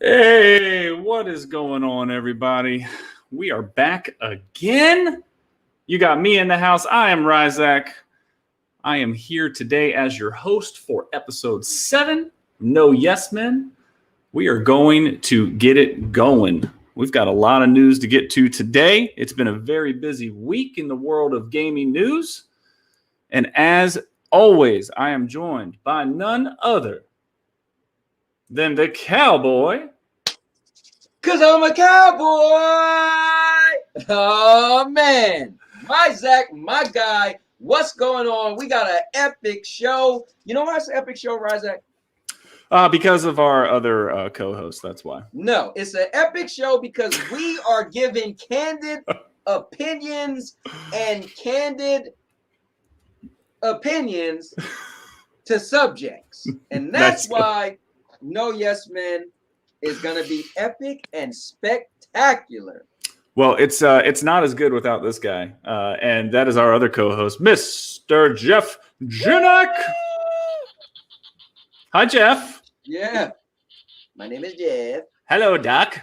Hey, what is going on, everybody? We are back again. You got me in the house. I am Ryzak. I am here today as your host for episode 7, No Yes Men. We are going to get it going. We've got a lot of news to get to today. It's been a very busy week in the world of gaming news. And as always, I am joined by none other than the cowboy. Cause I'm a cowboy. Oh man, my Zach, my guy. What's going on? We got an epic show. You know why it's an epic show, Ryzak? Because of our other co-host, that's why. No, it's an epic show because we are giving candid opinions and candid opinions to subjects. And that's why No Yes Men is going to be epic and spectacular. Well, it's not as good without this guy. And that is our other co-host, Mr. Jeff Janak. Hi, Jeff. Yeah. My name is Jeff. Hello, Doc.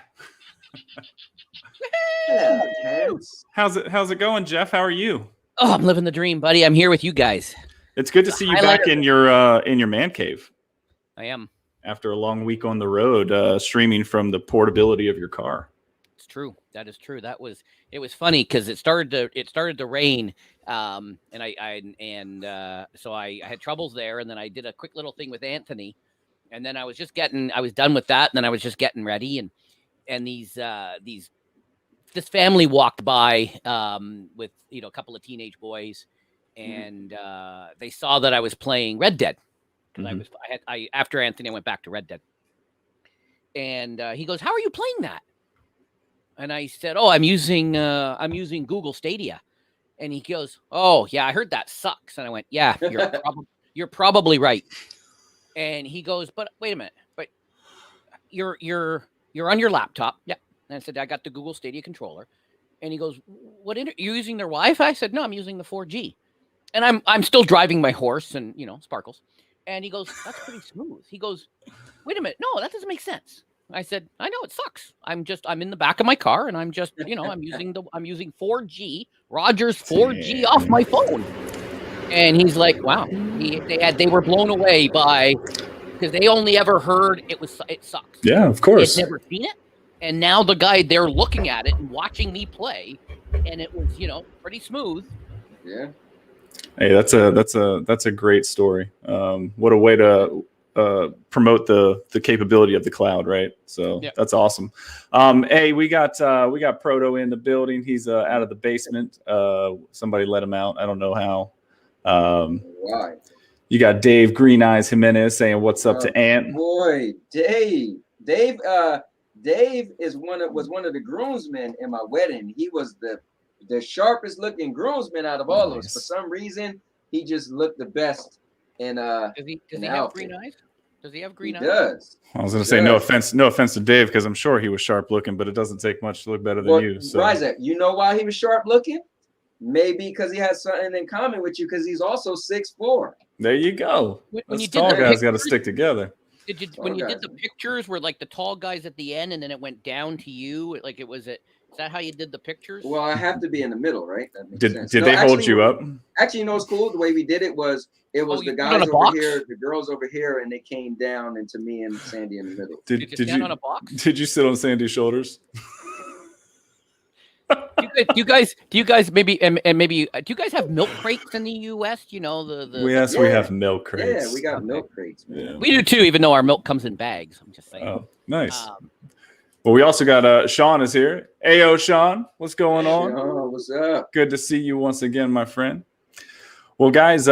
Hello, Terrence. How's it going, Jeff? How are you? Oh, I'm living the dream, buddy. I'm here with you guys. It's good to see you back in your man cave. I am. After a long week on the road, streaming from the portability of your car. It's true. That is true. It was funny because it started to rain, so I had troubles there, and then I did a quick little thing with Anthony, and then I was done with that, and then I was just getting ready, and this family walked by with a couple of teenage boys, and they saw that I was playing Red Dead. Because after Anthony, I went back to Red Dead, and he goes, "How are you playing that?" And I said, "Oh, I'm using Google Stadia," and he goes, "Oh, yeah, I heard that sucks." And I went, "Yeah, you're probably right." And he goes, "But wait a minute, but you're on your laptop." Yeah, and I said, "I got the Google Stadia controller," and he goes, "You're using their Wi-Fi?" I said, "No, I'm using the 4G," and I'm still driving my horse and sparkles. And he goes, "That's pretty smooth." He goes, "Wait a minute. No, that doesn't make sense." I said, "I know it sucks. I'm in the back of my car and I'm just, I'm using 4G, Rogers 4G off my phone." And he's like, "Wow." They were blown away because they only ever heard it sucks. Yeah, of course. They'd never seen it. And now they're looking at it and watching me play, and it was, pretty smooth. Yeah. Hey, that's a great story. What a way to promote the capability of the cloud, right? So yeah. That's awesome. Hey, we got Proto in the building. He's out of the basement. Somebody let him out. I don't know how. Why? You got Dave Green Eyes Jimenez saying what's up to Ant. Boy, Dave was one of the groomsmen in my wedding. He was the sharpest looking groomsman out of all of us. For some reason, he just looked the best in Does he in the have outfit. green eyes? Does he have He green eyes? does. I was going to He say no does. offense to Dave, because I'm sure he was sharp looking, but it doesn't take much to look better than Well, you. So Ryzak, you know why he was sharp looking? Maybe because he has something in common with you, because he's also 6'4". there you go. When Us you did tall the guys got to pictures, stick together. when you Tall did the guys. pictures, were like the tall guys at the end, and then it went down to you? Like it was it? Is that how you did the pictures? Well, I have to be in the middle, right? That makes Did sense. did No, they hold actually, you up? Actually, you know what's cool? The way we did it was You the stood on guys a over box? here, the girls over here, and they came down into me and Sandy in the middle. Did you stand on a box? Did you sit on Sandy's shoulders? Do you guys maybe and maybe do you guys have milk crates in the U.S.? You know the Yes, Yeah. we have milk crates. Yeah, we got Okay. milk crates, man. Yeah. we do too, even though our milk comes in bags. I'm just saying. Oh, nice. Um, Well, we also got Sean is here. Ayo, Sean, what's going on? Oh, what's up? Good to see you once again, my friend. Well, guys,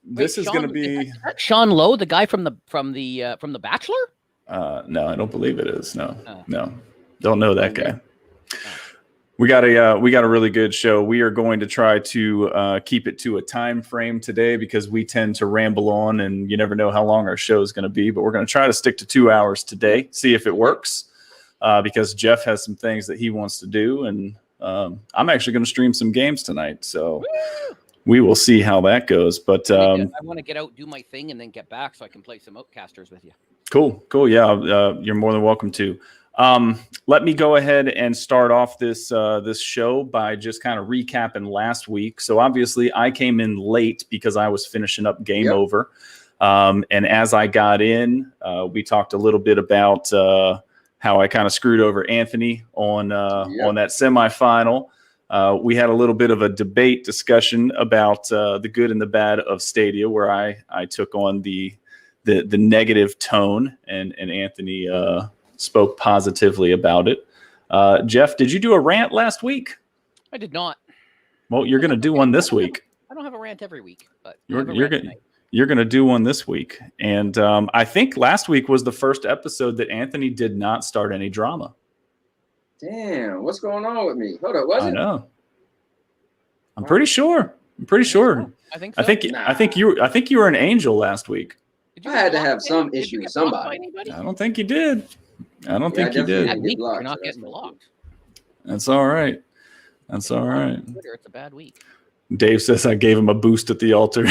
this is Sean, going to be. is that Sean Lowe, the guy from the Bachelor? No, I don't believe it is. No, Oh. no, don't know that guy. Oh. We got a really good show. We are going to try to keep it to a time frame today, because we tend to ramble on, and you never know how long our show is going to be. But we're going to try to stick to 2 hours today, see if it works, because Jeff has some things that he wants to do, and I'm actually going to stream some games tonight. So Woo! we will see how that goes. But I want to get out, do my thing, and then get back so I can play some Outcasters with you. Cool. Yeah, you're more than welcome to. Let me go ahead and start off this show by just kind of recapping last week. So obviously I came in late because I was finishing up Game Yep. Over. And as I got in, we talked a little bit about how I kind of screwed over Anthony on that semifinal. We had a little bit of a debate discussion about the good and the bad of Stadia, where I took on the negative tone, and Anthony spoke positively about it. Jeff, did you do a rant last week? I did not. Well, you're going to do one this week. I don't have a rant every week, but You're going to do one this week. And I think last week was the first episode that Anthony did not start any drama. Damn, what's going on with me? Hold up, was I it? know. I'm pretty sure. I think so. I think you were an angel last week. Did you I had to get have blocked? some Did you issue get with blocked by somebody. anybody? I don't think you did. I don't think you definitely did. didn't. Bad week. blocked, You're not so getting that's blocked. That's all right. That's all right. Twitter, it's a bad week. Dave says I gave him a boost at the altar.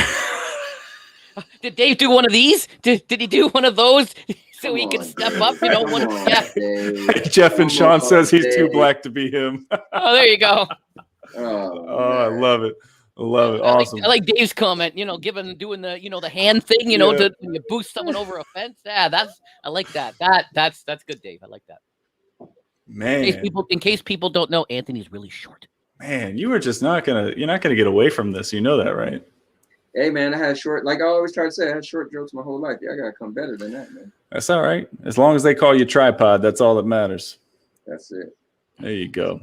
Did Dave do one of these? Did he do one of those so Come he can on, step Dave. up? You know, Come one. on, Yeah. Dave. Jeff and Come Sean on, says he's too Dave. black to be him. Oh, there you go. Oh, I man. love it. I love it. I like- Awesome. I like Dave's comment. You know, doing the the hand thing. You know, Yeah. when you boost someone over a fence. Yeah, I like that. That's good, Dave. I like that. In case people don't know, Anthony's really short. Man, you're not gonna get away from this. You know that, right? Hey man, I had short, like I always try to say, I had short jokes my whole life. Yeah, I gotta come better than that, man. That's all right. As long as they call you tripod, that's all that matters. That's it. There you go.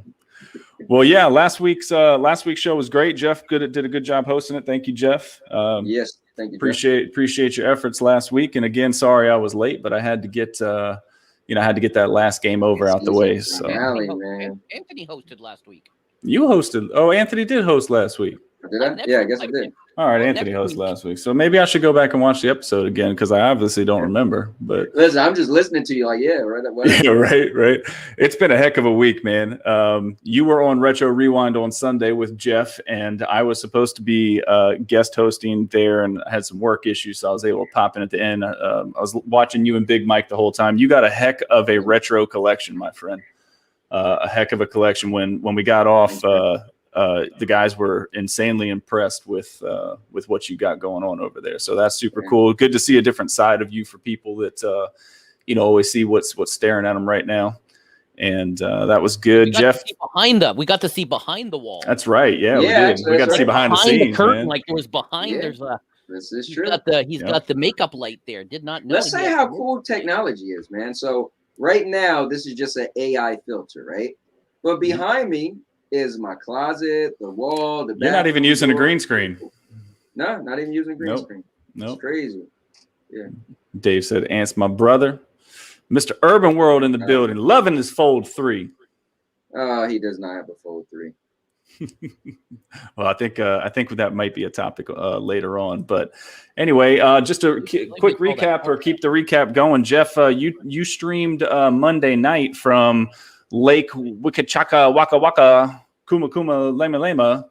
Well, yeah, last week's show was great. Jeff did a good job hosting it. Thank you, Jeff. Yes, thank you. Appreciate your efforts last week. And again, sorry I was late, but I had to get that last Game Over out the way. So Finale, man. Anthony hosted last week. you hosted. Oh, Anthony did host last week. Did I? Yeah, I guess I did. All right, Well, Anthony next hosted week. last week. So maybe I should go back and watch the episode again, because I obviously don't remember. But Listen, I'm just listening to you, like, yeah, right. yeah, right. It's been a heck of a week, man. You were on Retro Rewind on Sunday with Jeff, and I was supposed to be guest hosting there, and I had some work issues, so I was able to pop in at the end. I was watching you and Big Mike the whole time. You got a heck of a retro collection, my friend. A heck of a collection. When we got off, the guys were insanely impressed with what you got going on over there. So that's super cool. Good to see a different side of you for people that always see what's staring at them right now. And that was good. Jeff, We got to see behind the wall. that's right. Yeah, we did. actually, We got to that's see right. behind the scenes, curtain, man. like it was behind. Yeah. There's a. This is He's true. got the makeup light there. Did not know. Let's he say had how the- cool technology is, man. So right now, this is just an AI filter, right? But behind me is my closet, the wall, the. You're not even bathroom using a door. green screen. No, not even using green Nope. screen. Nope. It's crazy. Dave said, Ant's my brother. Mr. Urban World in the building. Loving his Fold 3. He does not have a Fold 3. Well, I think that might be a topic later on. But anyway, just a quick recap or keep the recap going. Jeff, you streamed Monday night from Lake Wikachaka, Waka Waka, Kuma Kuma, Lema Lema.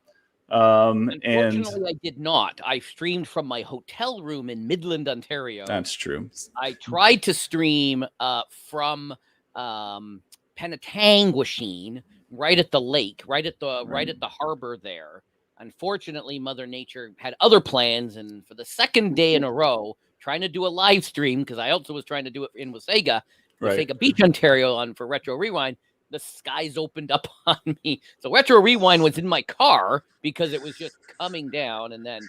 Unfortunately, I did not. I streamed from my hotel room in Midland, Ontario. That's true. I tried to stream from Penetanguishene, right at the lake, right at the harbor there. Unfortunately, Mother Nature had other plans, and for the second day in a row, trying to do a live stream, because I also was trying to do it in Wasaga Beach, Ontario, for Retro Rewind. The skies opened up on me. So Retro Rewind was in my car because it was just coming down, and then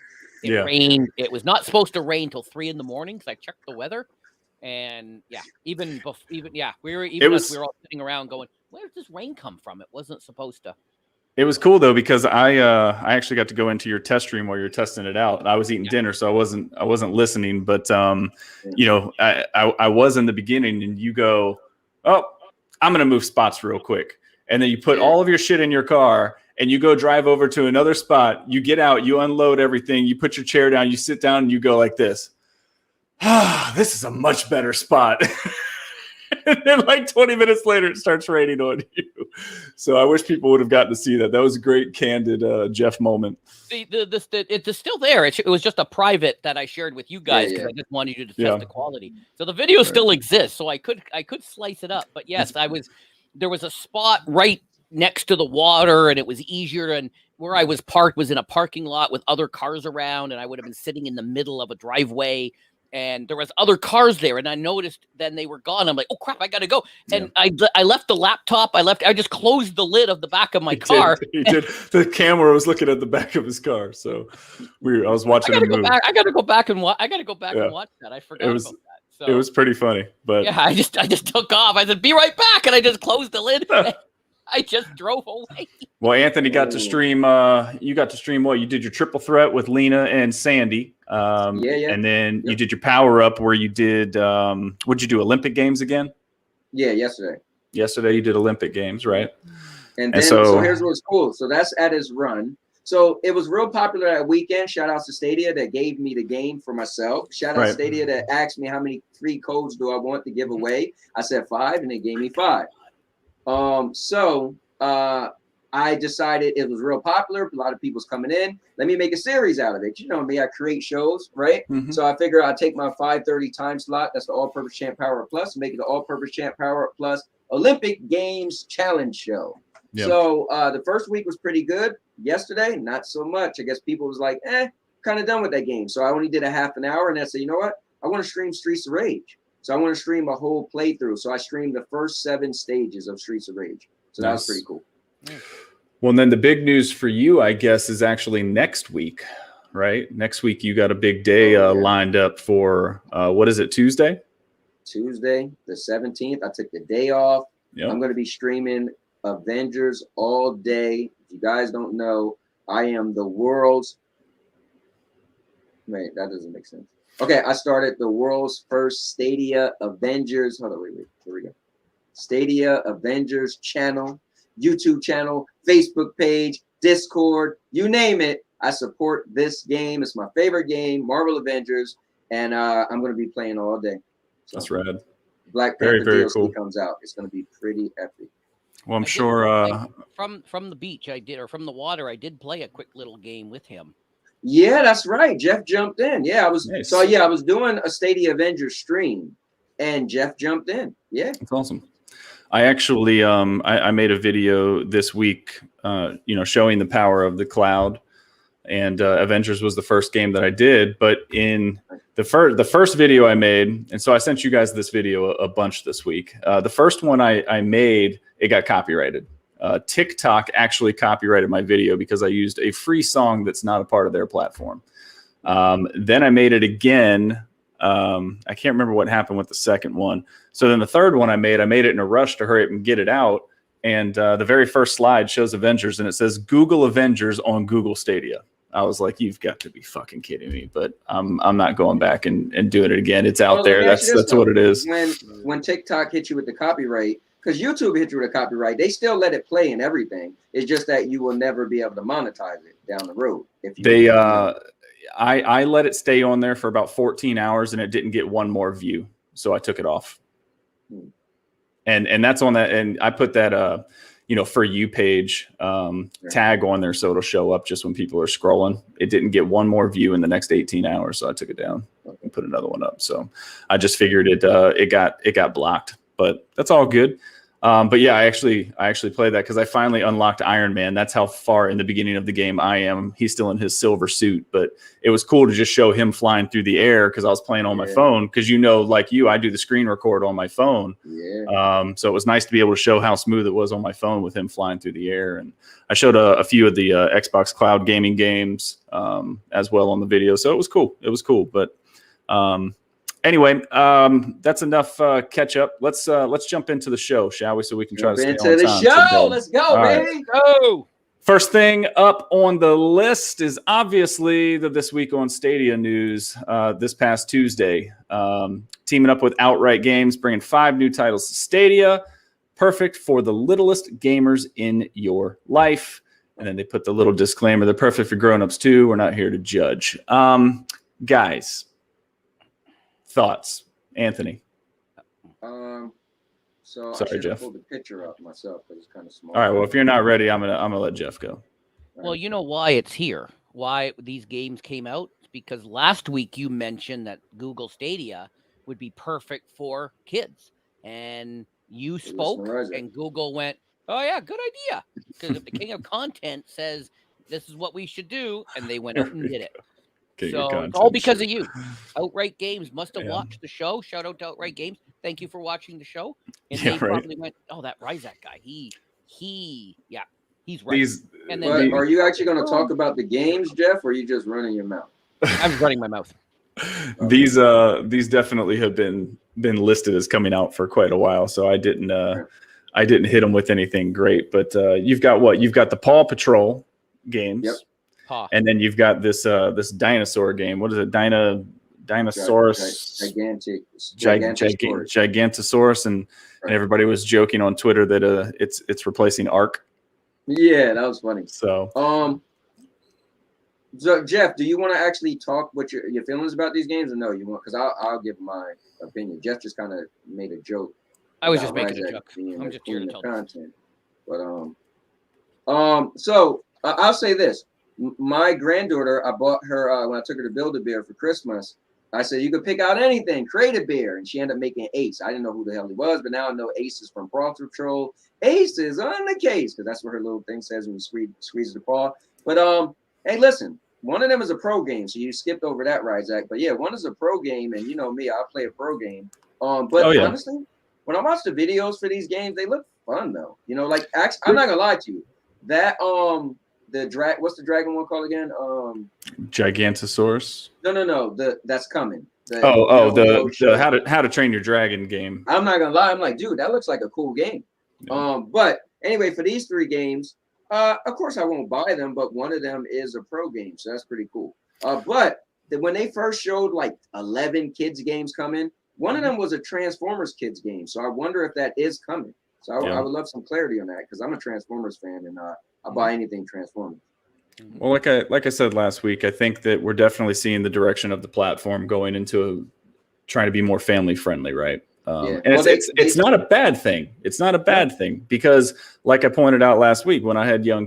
it rained. It was not supposed to rain till 3 a.m. because I checked the weather. And we were all sitting around going, where did this rain come from? It wasn't supposed to. It was cool though, because I actually got to go into your test stream while you were testing it out. I was eating dinner, so I wasn't listening, but I was in the beginning, and you go, oh, I'm going to move spots real quick. And then you put all of your shit in your car and you go drive over to another spot. You get out, you unload everything, you put your chair down, you sit down, and you go like this. Ah, this is a much better spot. And then like 20 minutes later, it starts raining on you. So I wish people would have gotten to see that. That was a great, candid Jeff moment. It's still there. It was just a private that I shared with you guys because I just wanted you to test the quality. So the video still exists, so I could slice it up. But yes, there was a spot right next to the water, and it was easier. And where I was parked was in a parking lot with other cars around, and I would have been sitting in the middle of a driveway. And there was other cars there, and I noticed then they were gone. I'm like, oh crap, I gotta go. And I left the laptop. I just closed the lid of the back of my car. He did. The camera was looking at the back of his car, so I was watching him move. I gotta go back and watch. And watch that. I forgot about that. So, it was pretty funny, but I just took off. I said, be right back, and I just closed the lid. I just drove away. Well, Anthony got to stream. You got to stream what? You did your triple threat with Lena and Sandy. And then you did your power up where you did. What'd you do? Olympic Games again? Yeah, yesterday. Yesterday you did Olympic Games, right? And then so here's what's cool. So that's at his run. So it was real popular that weekend. Shout out to Stadia that gave me the game for myself. Shout out to Stadia that asked me how many free codes do I want to give away. I said 5, and they gave me 5. I decided it was real popular. A lot of people's coming in. Let me make a series out of it. You know me, I create shows, right? Mm-hmm. So I figure I'll take my 5:30 time slot. That's the All-Purpose Champ Power Up Plus. Make it the All-Purpose Champ Power Up Plus Olympic Games Challenge Show. Yep. So the first week was pretty good. Yesterday, not so much. I guess people was like, kind of done with that game. So I only did a half an hour, and I said, you know what? I want to stream Streets of Rage. So I want to stream a whole playthrough. So I streamed the first 7 stages of Streets of Rage. So that was pretty cool. Well, and then the big news for you, I guess, is actually next week, right? Next week, you got a big day lined up for, what is it, Tuesday? Tuesday, the 17th. I took the day off. Yep. I'm going to be streaming Avengers all day. If you guys don't know, I am the world's... Wait, that doesn't make sense. Okay, I started the world's first Stadia Avengers. Hold on, wait. Here we go. Stadia Avengers channel, YouTube channel, Facebook page, Discord, you name it. I support this game. It's my favorite game, Marvel Avengers, and I'm going to be playing all day. So, that's rad. Black Panther DLC cool. comes out. It's going to be pretty epic. Well, I'm sure from the beach from the water, I did play a quick little game with him. Yeah, that's right. Jeff jumped in. Yeah, I was nice. I was doing a Stadia Avengers stream, and Jeff jumped in. Yeah, that's awesome. I actually I made a video this week, showing the power of the cloud, and Avengers was the first game that I did. But in the first video I made, and so I sent you guys this video a bunch this week. The first one I made, it got copyrighted. TikTok actually copyrighted my video because I used a free song that's not a part of their platform. Then I made it again. I can't remember what happened with the second one. So then the third one I made it in a rush to hurry up and get it out. And the very first slide shows Avengers, and it says Google Avengers on Google Stadia. I was like, you've got to be fucking kidding me. But I'm not going back and doing it again. It's out there. That's what it is. When TikTok hits you with the copyright, because YouTube hit you with a copyright. They still let it play and everything. It's just that you will never be able to monetize it down the road. If you I let it stay on there for about 14 hours and it didn't get one more view, so I took it off. And that's on that. And I put that for you page tag on there so it'll show up just when people are scrolling. It didn't get one more view in the next 18 hours, so I took it down and put another one up. So I just figured it got blocked, but that's all good. But yeah, I actually played that because I finally unlocked Iron Man. That's how far in the beginning of the game I am. He's still in his silver suit, but it was cool to just show him flying through the air because I was playing on my phone. Because like you, I do the screen record on my phone. Yeah. So it was nice to be able to show how smooth it was on my phone with him flying through the air. And I showed a few of the Xbox Cloud gaming games as well on the video. So it was cool. But anyway, that's enough catch up. Let's jump into the show, shall we? So we can try to stay into on the time show. today. Let's go, All baby. right. Go. First thing up on the list is obviously the This Week on Stadia news. This past Tuesday, teaming up with Outright Games, bringing 5 new titles to Stadia, perfect for the littlest gamers in your life. And then they put the little disclaimer: they're perfect for grown-ups too. We're not here to judge, guys. Thoughts, Anthony? So sorry, I should Jeff. pull the picture up myself because it's kind of small. All right. Well, if you're not ready, I'm gonna let Jeff go. Well, you know why it's here. Why these games came out? It's because last week you mentioned that Google Stadia would be perfect for kids, and you spoke, and Google went, "Oh yeah, good idea." Because if the king of content says this is what we should do, and they went out and did it. So it's all because of you. Outright Games must have watched the show. Shout out to Outright Games. Thank you for watching the show. And they probably went, "Oh, that Ryzak guy. He's right." And then, are you actually going to talk about the games, Jeff, or are you just running your mouth? I'm running my mouth. These definitely have been listed as coming out for quite a while, so I didn't hit them with anything great. But you've got the Paw Patrol games. Yep. And then you've got this dinosaur game. What is it? Dinosaurus. Gigantosaurus. And everybody was joking on Twitter that it's replacing Ark. Yeah, that was funny. So Jeff, do you want to actually talk what your feelings about these games, or no? You want, because I'll give my opinion. Jeff just kind of made a joke. I was just making a joke. I'm just here to tell content. But so I'll say this. My granddaughter, I bought her when I took her to Build-A-Bear for Christmas. I said, you could pick out anything, create a bear. And she ended up making Ace. I didn't know who the hell he was, but now I know Ace is from Paw Patrol. Ace is on the case, because that's what her little thing says when you squeeze the paw. But hey, listen, one of them is a pro game, so you skipped over that, Ryzak. But yeah, one is a pro game, and you know me, I play a pro game. But honestly, when I watch the videos for these games, they look fun though. You know, like I'm not gonna lie to you. That what's the dragon one called again? Gigantosaurus. No. That's coming. The How to Train Your Dragon game. I'm not gonna lie. I'm like, dude, that looks like a cool game. Yeah. But anyway, for these 3 games, of course I won't buy them, but one of them is a pro game, so that's pretty cool. But when they first showed like 11 kids games coming, one of them was a Transformers kids game. So I wonder if that is coming. So I would love some clarity on that, because I'm a Transformers fan, and I'll buy anything Transformers. Well, like I said last week, I think that we're definitely seeing the direction of the platform going into trying to be more family friendly, right? And it's not a bad thing. It's not a bad thing, because, like I pointed out last week, when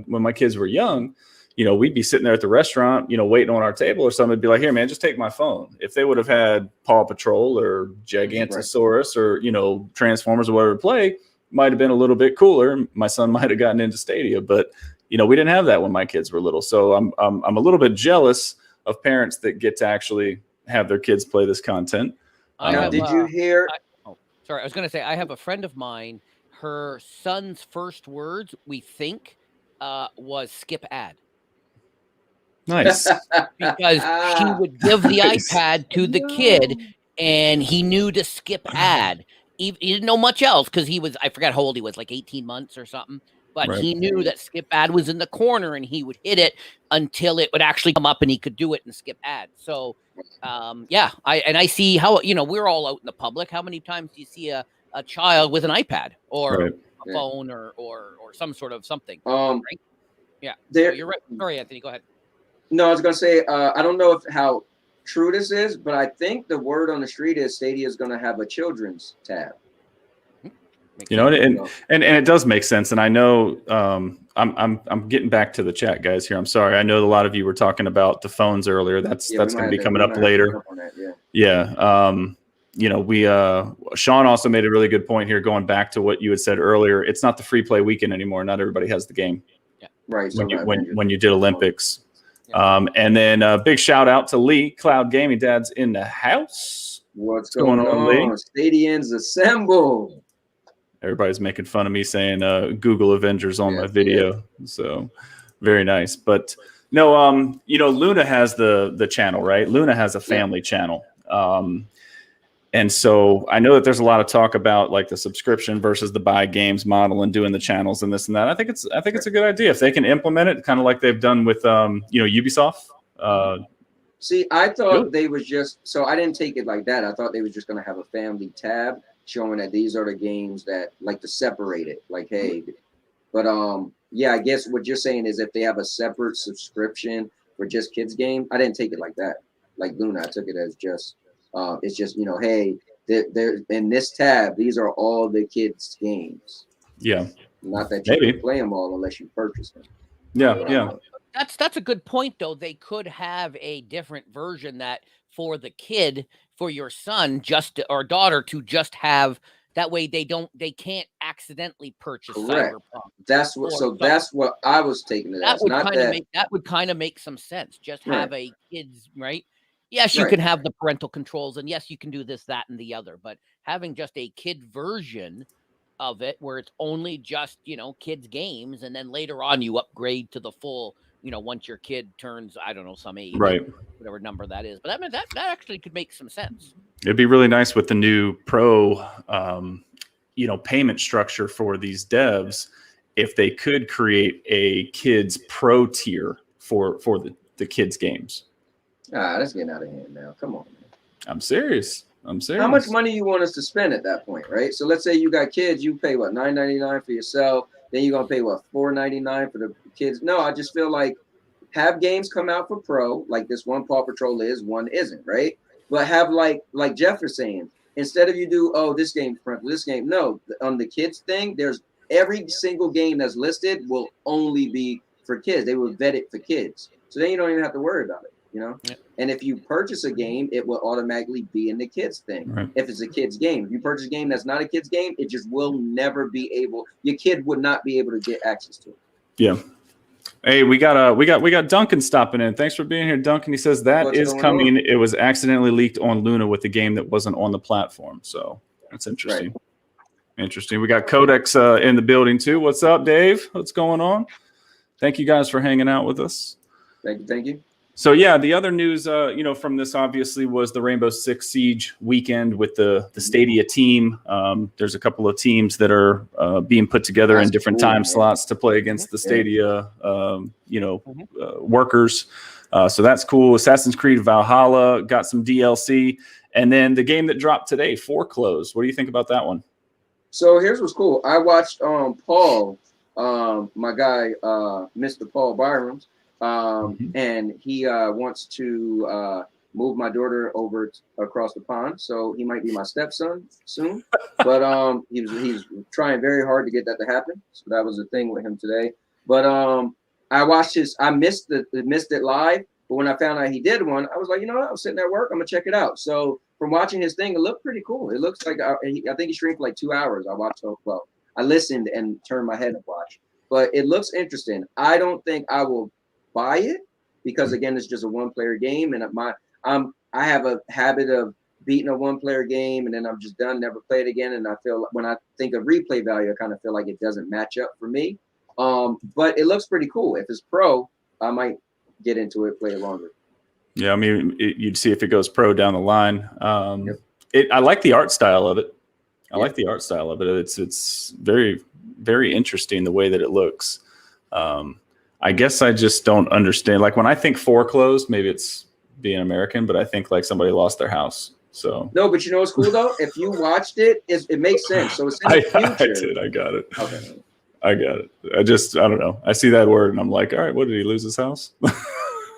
my kids were young, you know, we'd be sitting there at the restaurant, you know, waiting on our table or something. It'd be like, here, man, just take my phone. If they would have had Paw Patrol or Gigantosaurus or, you know, Transformers or whatever to play, might have been a little bit cooler. My son might have gotten into Stadia, but you know, we didn't have that when my kids were little. So I'm a little bit jealous of parents that get to actually have their kids play this content. Did you hear? Sorry, I was going to say, I have a friend of mine. Her son's first words, we think, was skip ad. Nice. Because she would give the iPad to the kid, and he knew to skip ad. He didn't know much else, because I forgot how old he was, like 18 months or something. But he knew that skip ad was in the corner, and he would hit it until it would actually come up and he could do it and skip ad. So, I see how, you know, we're all out in the public. How many times do you see a a child with an iPad or Right. a phone or some sort of something. Right? Yeah. There, So you're right. Sorry, Anthony. Go ahead. No, I was gonna say I don't know how true this is, but I think the word on the street is Stadia is gonna have a children's tab. You know, and it does make sense. And I know I'm getting back to the chat, guys. Here, I'm sorry. I know a lot of you were talking about the phones earlier. That's going to be coming up later. Yeah. You know, we Sean also made a really good point here, going back to what you had said earlier. It's not the free play weekend anymore. Not everybody has the game. Yeah. Right. When you did Olympics. Yeah. And then big shout out to Lee, Cloud Gaming Dad's in the house. What's going on, Lee? Stadians assemble. Everybody's making fun of me saying Google Avengers on my video. So very nice. But no, you know, Luna has the channel, right? Luna has a family channel. And so I know that there's a lot of talk about like the subscription versus the buy games model and doing the channels and this and that. I think it's a good idea if they can implement it, kind of like they've done with you know, Ubisoft. See, I thought they was just, so I didn't take it like that. I thought they was just going to have a family tab showing that these are the games that like to separate it, like, hey, but yeah, I guess what you're saying is if they have a separate subscription for just kids game, I didn't take it like that. Like Luna, I took it as just it's just, you know, hey, they're in this tab, these are all the kids games. Yeah, not that you can play them all unless you purchase them. Yeah. That's a good point though. They could have a different version that for the kid, for your son or daughter to just have, that way they can't accidentally purchase Cyberpunk. That's what I was taking it as. That would kind of make some sense. Just have a kids, right? Yes, you can have the parental controls, and yes, you can do this, that, and the other, but having just a kid version of it where it's only just, you know, kids games, and then later on you upgrade to the full, you know, once your kid turns, I don't know, some age, whatever number that is. But that actually could make some sense. It'd be really nice with the new pro, you know, payment structure for these devs, if they could create a kids pro tier for the kids games. That's getting out of hand now. Come on, man. I'm serious. How much money you want us to spend at that point, right? So let's say you got kids, you pay what, $9.99 for yourself, then you're gonna pay what, $4.99 for the kids. No, I just feel like have games come out for pro, like this one Paw Patrol is, one isn't, right? But have like Jeff was saying, instead of you do, this game parental, this game, no, on the kids thing, there's every single game that's listed will only be for kids. They will vet it for kids, so then you don't even have to worry about it, you know. Yeah. And if you purchase a game, it will automatically be in the kids thing. Right. If it's a kids game, if you purchase a game that's not a kids game, it just will never be able. Your kid would not be able to get access to it. Yeah. Hey, we got Duncan stopping in. Thanks for being here, Duncan. He says that is coming. It was accidentally leaked on Luna with the game that wasn't on the platform. So that's interesting. Right. Interesting. We got Codex in the building too. What's up, Dave? What's going on? Thank you guys for hanging out with us. Thank you. So yeah, the other news, you know, from this obviously was the Rainbow Six Siege weekend with the Stadia team. There's a couple of teams that are being put together in different time slots to play against the Stadia, you know, workers. So that's cool. Assassin's Creed Valhalla got some DLC, and then the game that dropped today, Foreclosed. What do you think about that one? So here's what's cool. I watched Paul, my guy, Mr. Paul Byram's. And he wants to move my daughter over across the pond, so he might be my stepson soon. But he's trying very hard to get that to happen. So that was the thing with him today. But I watched I missed it live. But when I found out he did one, I was like, you know what? I'm sitting at work. I'm gonna check it out. So from watching his thing, it looked pretty cool. It looks like I think he streamed for like 2 hours. I listened and turned my head and watched. But it looks interesting. I don't think I will buy it because again, it's just a one-player game, and I have a habit of beating a one-player game and then I'm just done, never play it again. And I feel when I think of replay value, I kind of feel like it doesn't match up for me. But it looks pretty cool. If it's pro, I might get into it, play it longer. Yeah, I mean, you'd see if it goes pro down the line. I like the art style of it. I like the art style of it. It's very, very interesting the way that it looks. I guess I just don't understand. Like when I think Foreclosed, maybe it's being American, but I think like somebody lost their house. So No, but you know what's cool though? If you watched it, it makes sense. So it's in the I future. did. I got it. Okay. I got it. I don't know. I see that word and I'm like, all right, what, did he lose his house?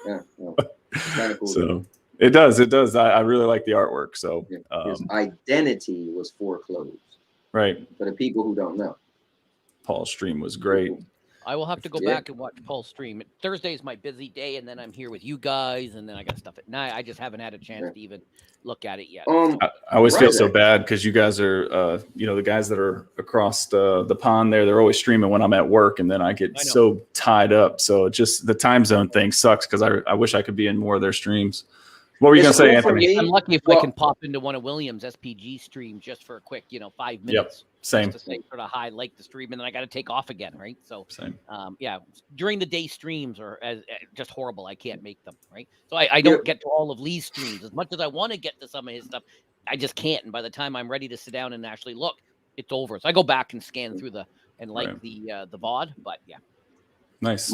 Yeah. No, kind of cool. So it does. It does. I really like the artwork. So his identity was foreclosed. Right. For the people who don't know. Paul's stream was great. I will have to go back and watch Paul's stream. Thursday is my busy day, and then I'm here with you guys, and then I got stuff at night. I just haven't had a chance to even look at it yet. I always feel so bad because you guys are, the guys that are across the pond there, they're always streaming when I'm at work, and then I get so tied up. So just the time zone thing sucks because I wish I could be in more of their streams. What were you going to say, Anthony? I'm lucky if I can pop into one of Williams' SPG streams just for a quick, 5 minutes. Yep, same. Just to say sort of hi, like the stream, and then I got to take off again, right? So, same. During the day streams are just horrible. I can't make them, right? So I don't get to all of Lee's streams as much as I want to get to some of his stuff. I just can't, and by the time I'm ready to sit down and actually look, it's over. So I go back and scan through the VOD, but yeah. Nice.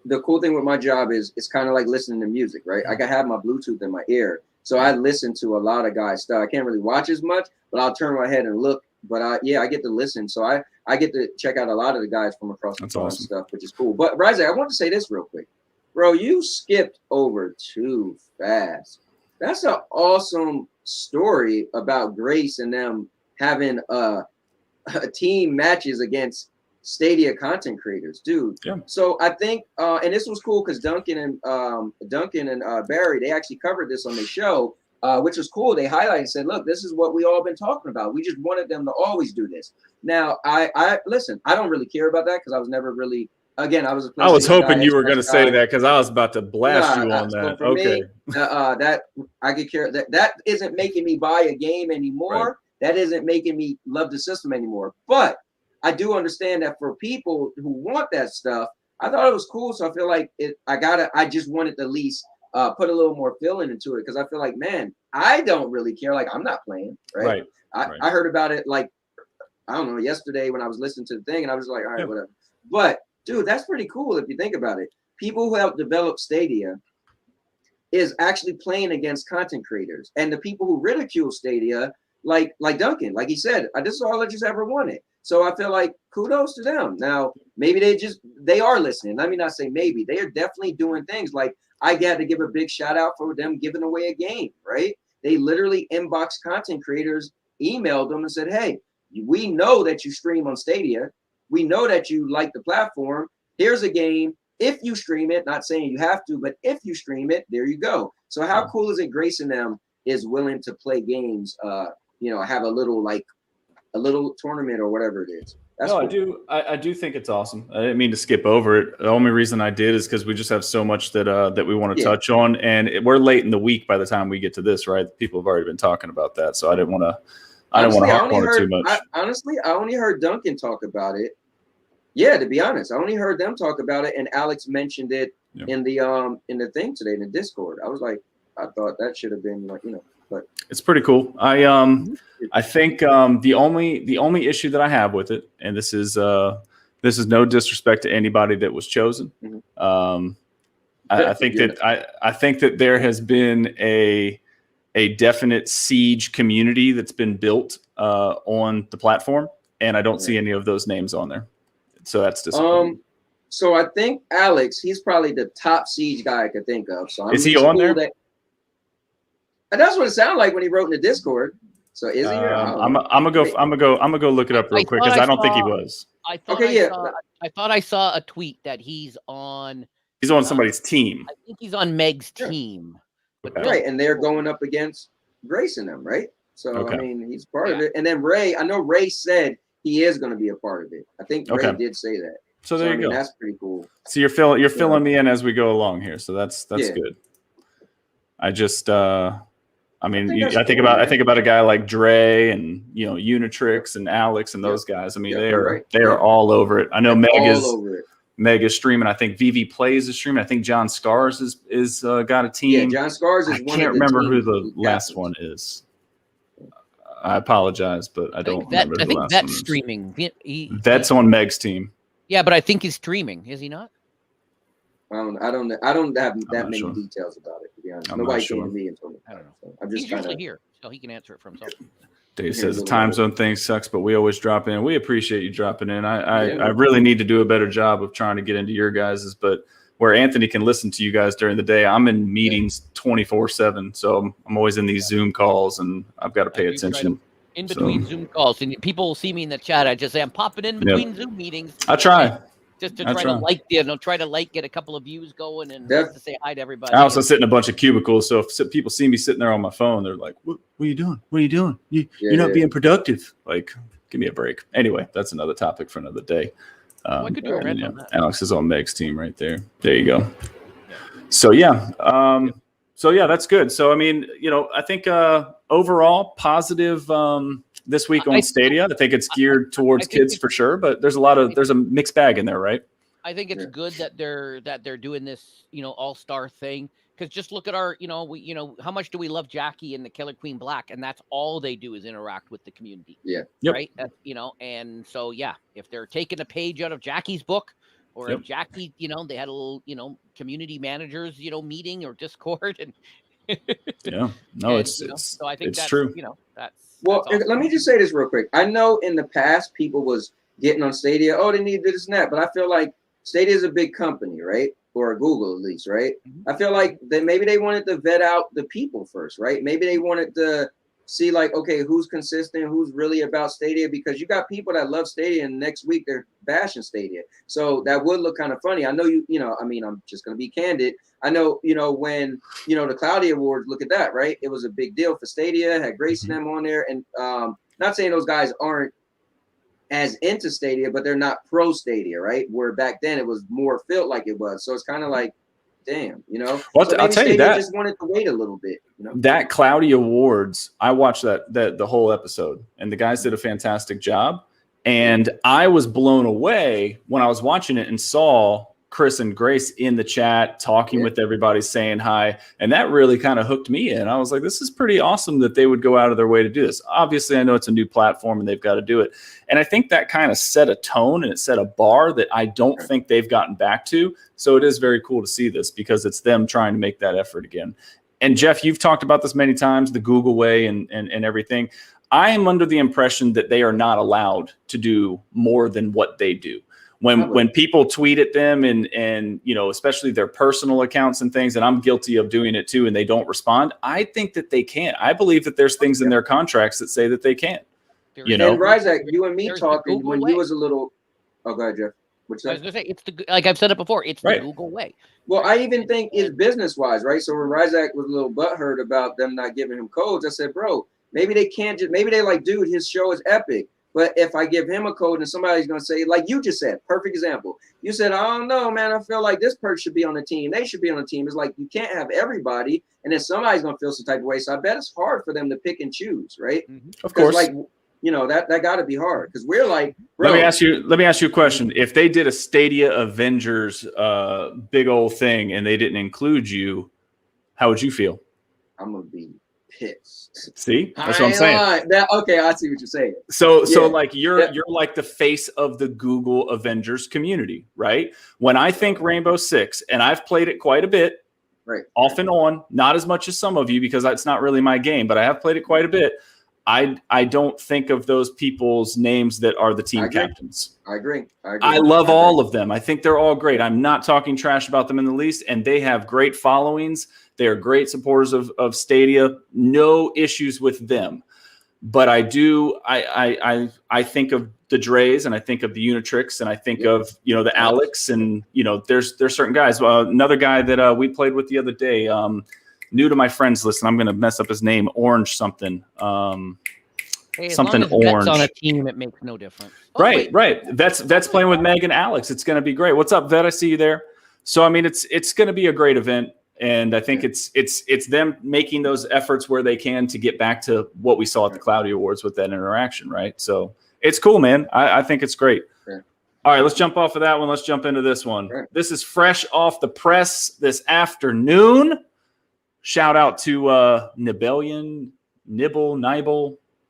The cool thing with my job is it's kind of like listening to music, right? I can have my Bluetooth in my ear. So I listen to a lot of guys' stuff. I can't really watch as much, but I'll turn my head and look. But I get to listen. So I get to check out a lot of the guys from across the pond stuff, which is cool. But Ryzak, I want to say this real quick. Bro, you skipped over too fast. That's an awesome story about Grace and them having a team matches against Stadia content creators, dude. Yeah. So I think, and this was cool because Duncan and Barry, they actually covered this on the show, which was cool. They highlighted and said, "Look, this is what we all been talking about. We just wanted them to always do this." Now, I listen. I don't really care about that because I was never really. Again, I was hoping you were going to say that because I was about to blast you on that. So okay. Me, that I could care. That isn't making me buy a game anymore. Right. That isn't making me love the system anymore. But I do understand that for people who want that stuff, I thought it was cool. So I feel like I just wanted to at least put a little more feeling into it because I feel like, man, I don't really care. Like I'm not playing, right? I heard about it like, I don't know, yesterday when I was listening to the thing and I was like, all right, whatever. But dude, that's pretty cool if you think about it. People who help develop Stadia is actually playing against content creators. And the people who ridicule Stadia, like Duncan, like he said, this is all I just ever wanted. So I feel like kudos to them. Now, maybe they are listening. Let me not say maybe. They are definitely doing things. Like I got to give a big shout out for them giving away a game, right? They literally inboxed content creators, emailed them and said, hey, we know that you stream on Stadia. We know that you like the platform. Here's a game. If you stream it, not saying you have to, but if you stream it, there you go. So how cool is it Grace and them is willing to play games, have a little tournament or whatever it is. That's cool. I do think it's awesome. I didn't mean to skip over it. The only reason I did is because we just have so much that we want to touch on, and we're late in the week by the time we get to this, right? People have already been talking about that, so I didn't want to. I don't want to harp on it too much. Honestly, I only heard Duncan talk about it. Yeah, to be honest, I only heard them talk about it, and Alex mentioned it in the thing today in the Discord. I was like, I thought that should have been like, but it's pretty cool. I think the only issue that I have with it, and this is no disrespect to anybody that was chosen. Mm-hmm. I think that there has been a definite Siege community that's been built on the platform, and I don't see any of those names on there. So that's disappointing. So I think Alex, he's probably the top Siege guy I could think of. So is he on there? That's what it sounded like when he wrote in the Discord. So is he? I'm gonna go look it up real quick because I don't think he was. I thought I saw a tweet that he's on. He's on somebody's team. I think he's on Meg's team. But right, and they're going up against Grace and them, right? So I mean, he's part of it. And then Ray, I know Ray said he is going to be a part of it. I think Ray did say that. So there you go. That's pretty cool. So you're filling me in as we go along here. So that's good. I just I think about a guy like Dre and Unitrix and Alex and those guys. I mean, they are all over it. I know Meg is streaming. I think VV Plays is streaming. I think John Scars is got a team. Yeah, John Scars is one. I can't remember who the last one is. I apologize, but I don't remember. I think that's streaming. That's on Meg's team. Yeah, but I think he's streaming. Is he not? I don't have that many details about it, to be honest. Nobody came to me and told me. I don't know. So I'm just He's kind usually of here, so he can answer it for himself. Dave says the time zone thing sucks, but we always drop in. We appreciate you dropping in. I Yeah. really need to do a better job of trying to get into your guys's, but where Anthony can listen to you guys during the day, I'm in meetings 24/7, so I'm always in these Zoom calls, and I've got to pay attention. In between Zoom calls, and people will see me in the chat. I just say I'm popping in between Zoom meetings. I try. Just to try to get a couple of views going and just to say hi to everybody. I also sit in a bunch of cubicles, so if people see me sitting there on my phone, they're like, "What are you doing? What are you doing? You're not being productive." Like, give me a break. Anyway, that's another topic for another day. I could do a rant on that. Alex is on Meg's team right there. There you go. So that's good. So I mean, I think overall positive this week on Stadia. I think it's geared towards kids for sure, but there's a mixed bag in there, right? I think it's good that they're doing this, all-star thing. Because just look at our, how much do we love Jackie and the Killer Queen Black, and that's all they do is interact with the community. Yeah. Yep. Right. And so if they're taking a page out of Jackie's book, or if Jackie, they had a little, community managers, meeting or Discord, and so I think it's that's true. That's awesome. Let me just say this real quick. I know in the past people was getting on Stadia. Oh, they need this and that, but I feel like Stadia is a big company, right? Or Google at least, right? Mm-hmm. I feel like maybe they wanted to vet out the people first, right? Maybe they wanted to see like, okay, who's consistent, who's really about Stadia, because you got people that love Stadia and next week they're bashing Stadia. So that would look kind of funny. I know I'm just going to be candid. I know, when, the Cloudy Awards, look at that, right? It was a big deal for Stadia, had Grace and them on there. And not saying those guys aren't as into Stadia, but they're not pro Stadia, right? Where back then it was more felt like it was. So it's kind of like, damn, Well, so I'll tell you that just wanted to wait a little bit. That Cloudy Awards, I watched the whole episode, and the guys did a fantastic job. And I was blown away when I was watching it and saw Chris and Grace in the chat talking with everybody, saying hi. And that really kind of hooked me in. I was like, this is pretty awesome that they would go out of their way to do this. Obviously, I know it's a new platform and they've got to do it. And I think that kind of set a tone and it set a bar that I don't think they've gotten back to. So it is very cool to see this because it's them trying to make that effort again. And Jeff, you've talked about this many times, the Google way and everything. I am under the impression that they are not allowed to do more than what they do. When people tweet at them and especially their personal accounts and things, and I'm guilty of doing it too, and they don't respond, I think that they can't. I believe that there's things in their contracts that say that they can't. And Ryzak, you and me talking when you was a little. Oh, go ahead, Jeff. I was gonna say like I've said it before. It's the Google way. Well, I even think it's business wise, right? So when Ryzak was a little butthurt about them not giving him codes, I said, bro, maybe they can't maybe they like, dude, his show is epic. But if I give him a code and somebody's going to say, like you just said, perfect example. You said, I don't know, man. I feel like this person should be on the team. They should be on the team. It's like you can't have everybody. And then somebody's going to feel some type of way. So I bet it's hard for them to pick and choose, right? Mm-hmm. Of course. Like, that got to be hard because we're like, bro. Let me ask you a question. If they did a Stadia Avengers big old thing and they didn't include you, how would you feel? I'm going to be pissed. See, that's what I'm saying. Okay, I see what you're saying. So like you're like the face of the Google Avengers community, right? When I think Rainbow Six, and I've played it quite a bit, right, off and on, not as much as some of you because that's not really my game, but I have played it quite a bit. I don't think of those people's names that are the team captains. I agree. I love all of them. I think they're all great. I'm not talking trash about them in the least, and they have great followings. They are great supporters of Stadia. No issues with them. But I think of the Dreys, and I think of the Unitrix, and I think of the Alex, and there's certain guys. Another guy that we played with the other day, new to my friends list, and I'm going to mess up his name. Orange something. Something orange on a team. It makes no difference. Right. That's playing with Meg and Alex. It's going to be great. What's up, Vet? I see you there. So I mean, it's going to be a great event. And I think it's them making those efforts where they can to get back to what we saw at the Cloudy Awards with that interaction, right? So it's cool, man. I think it's great. Sure. All right, let's jump off of that one. Let's jump into this one. Sure. This is fresh off the press this afternoon. Shout out to Nibble.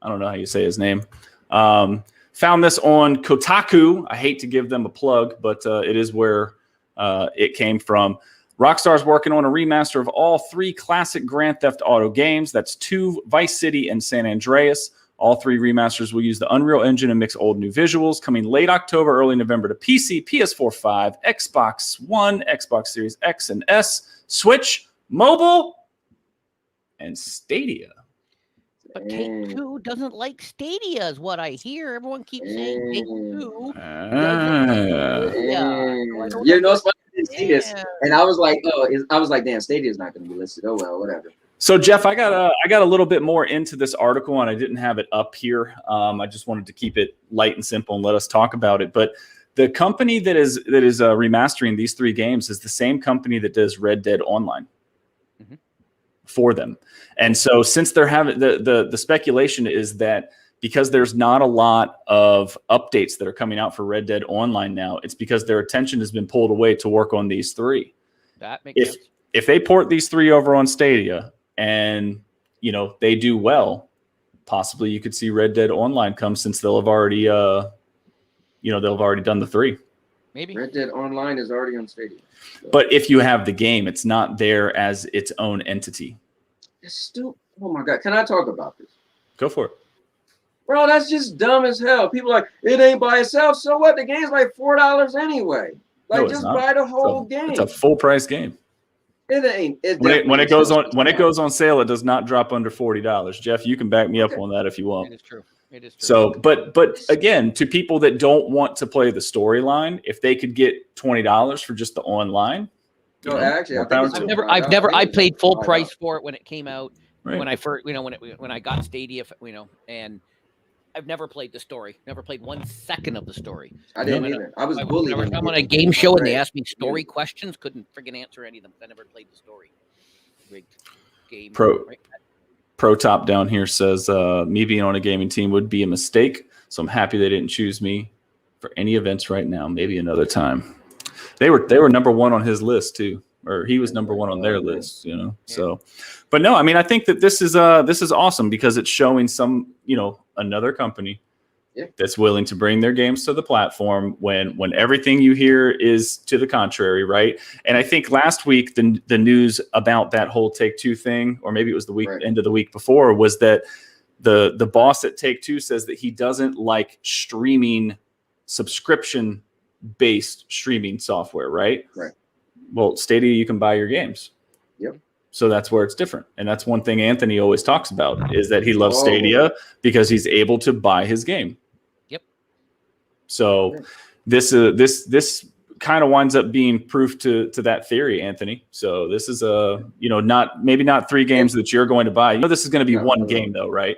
I don't know how you say his name. Found this on Kotaku. I hate to give them a plug, but it is where it came from. Rockstar's working on a remaster of all 3 classic Grand Theft Auto games. That's 2, Vice City and San Andreas. All 3 remasters will use the Unreal Engine and mix old new visuals, coming late October, early November to PC, PS4, 5, Xbox One, Xbox Series X and S, Switch, mobile, and Stadia. But Take-Two doesn't like Stadia, is what I hear. Everyone keeps saying Take-Two. You know, it's funny to see this, and I was like, damn, Stadia's not going to be listed. Oh well, whatever. So Jeff, I got a little bit more into this article, and I didn't have it up here. I just wanted to keep it light and simple and let us talk about it. But the company that is remastering these 3 games is the same company that does Red Dead Online for them. And so since they're having the speculation is that because there's not a lot of updates that are coming out for Red Dead Online now, it's because their attention has been pulled away to work on these 3. That makes sense. If they port these 3 over on Stadia and, you know, they do well, possibly you could see Red Dead Online come, since they'll have already, they'll have already done the 3. Maybe Red Dead Online is already on Stadia. So. But if you have the game, it's not there as its own entity. It's still, oh my God, can I talk about this? Go for it. Bro, that's just dumb as hell. People are like, it ain't by itself. So what? The game's like $4 anyway. Like, no, just buy the whole game. It's a full price game. It ain't. When it goes on sale, it does not drop under $40. Jeff, you can back me up on that if you want. It is true. It is true. So, but again, to people that don't want to play the storyline, if they could get $20 for just the online. No, actually, I paid full price for it when it came out. Right. When I first, when I got Stadia, and I've never played the story. Never played 1 second of the story. I didn't either. I was bullied. I'm on a game show and they asked me story questions. Couldn't friggin' answer any of them. I never played the story. Rigged game. Pro Top down here says me being on a gaming team would be a mistake. So I'm happy they didn't choose me for any events right now. Maybe another time. They were number 1 on his list too, or he was number 1 on their list. You know, yeah. So. But no, I mean, I think that this is awesome because it's showing another company that's willing to bring their games to the platform when everything you hear is to the contrary, right? And I think last week the news about that whole Take-Two thing, or maybe it was the end of the week before, was that the boss at Take-Two says that he doesn't like streaming, subscription-based streaming software, right? Right. Well, Stadia, you can buy your games. Yep. So that's where it's different. And that's one thing Anthony always talks about, is that he loves Stadia because he's able to buy his game. Yep. So this kind of winds up being proof to that theory, Anthony. So this is not 3 games that you're going to buy. You know, this is going to be one game though, right?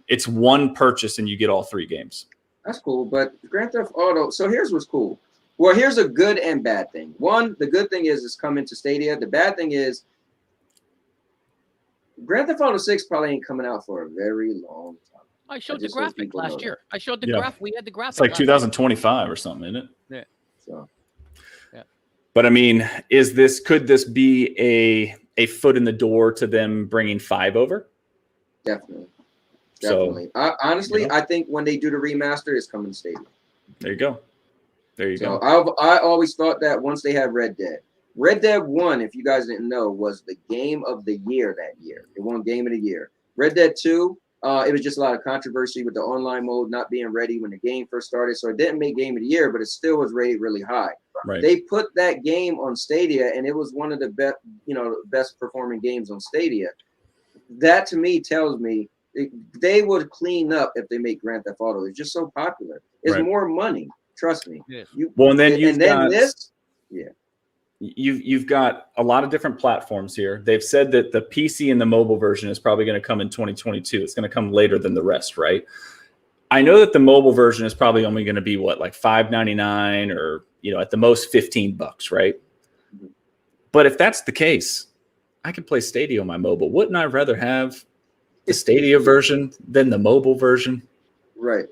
It's one purchase and you get all 3 games. That's cool. But Grand Theft Auto. So here's what's cool. Well, here's a good and bad thing. One, the good thing is it's coming to Stadia. The bad thing is Grand Theft Auto 6 probably ain't coming out for a very long time. I showed the graphic last year. I showed the graph. We had the graphic. It's like 2025 or something, isn't it? Yeah. So, yeah. But I mean, could this be a foot in the door to them bringing 5 over? Definitely. So, honestly, I think when they do the remaster, it's coming to Stadia. There you go. So I always thought that once they had Red Dead 1, if you guys didn't know, was the game of the year that year. It won Game of the Year. Red Dead 2, it was just a lot of controversy with the online mode not being ready when the game first started. So it didn't make Game of the Year, but it still was rated really high. Right. They put that game on Stadia, and it was one of the best performing games on Stadia. That to me tells me they would clean up if they make Grand Theft Auto. It's just so popular. It's more money. Trust me. Yeah. You've got a lot of different platforms here. They've said that the PC and the mobile version is probably going to come in 2022. It's going to come later than the rest, right? I know that the mobile version is probably only going to be like $5.99 or at the most $15, right? But if that's the case, I could play Stadia on my mobile. Wouldn't I rather have the Stadia version than the mobile version? Right.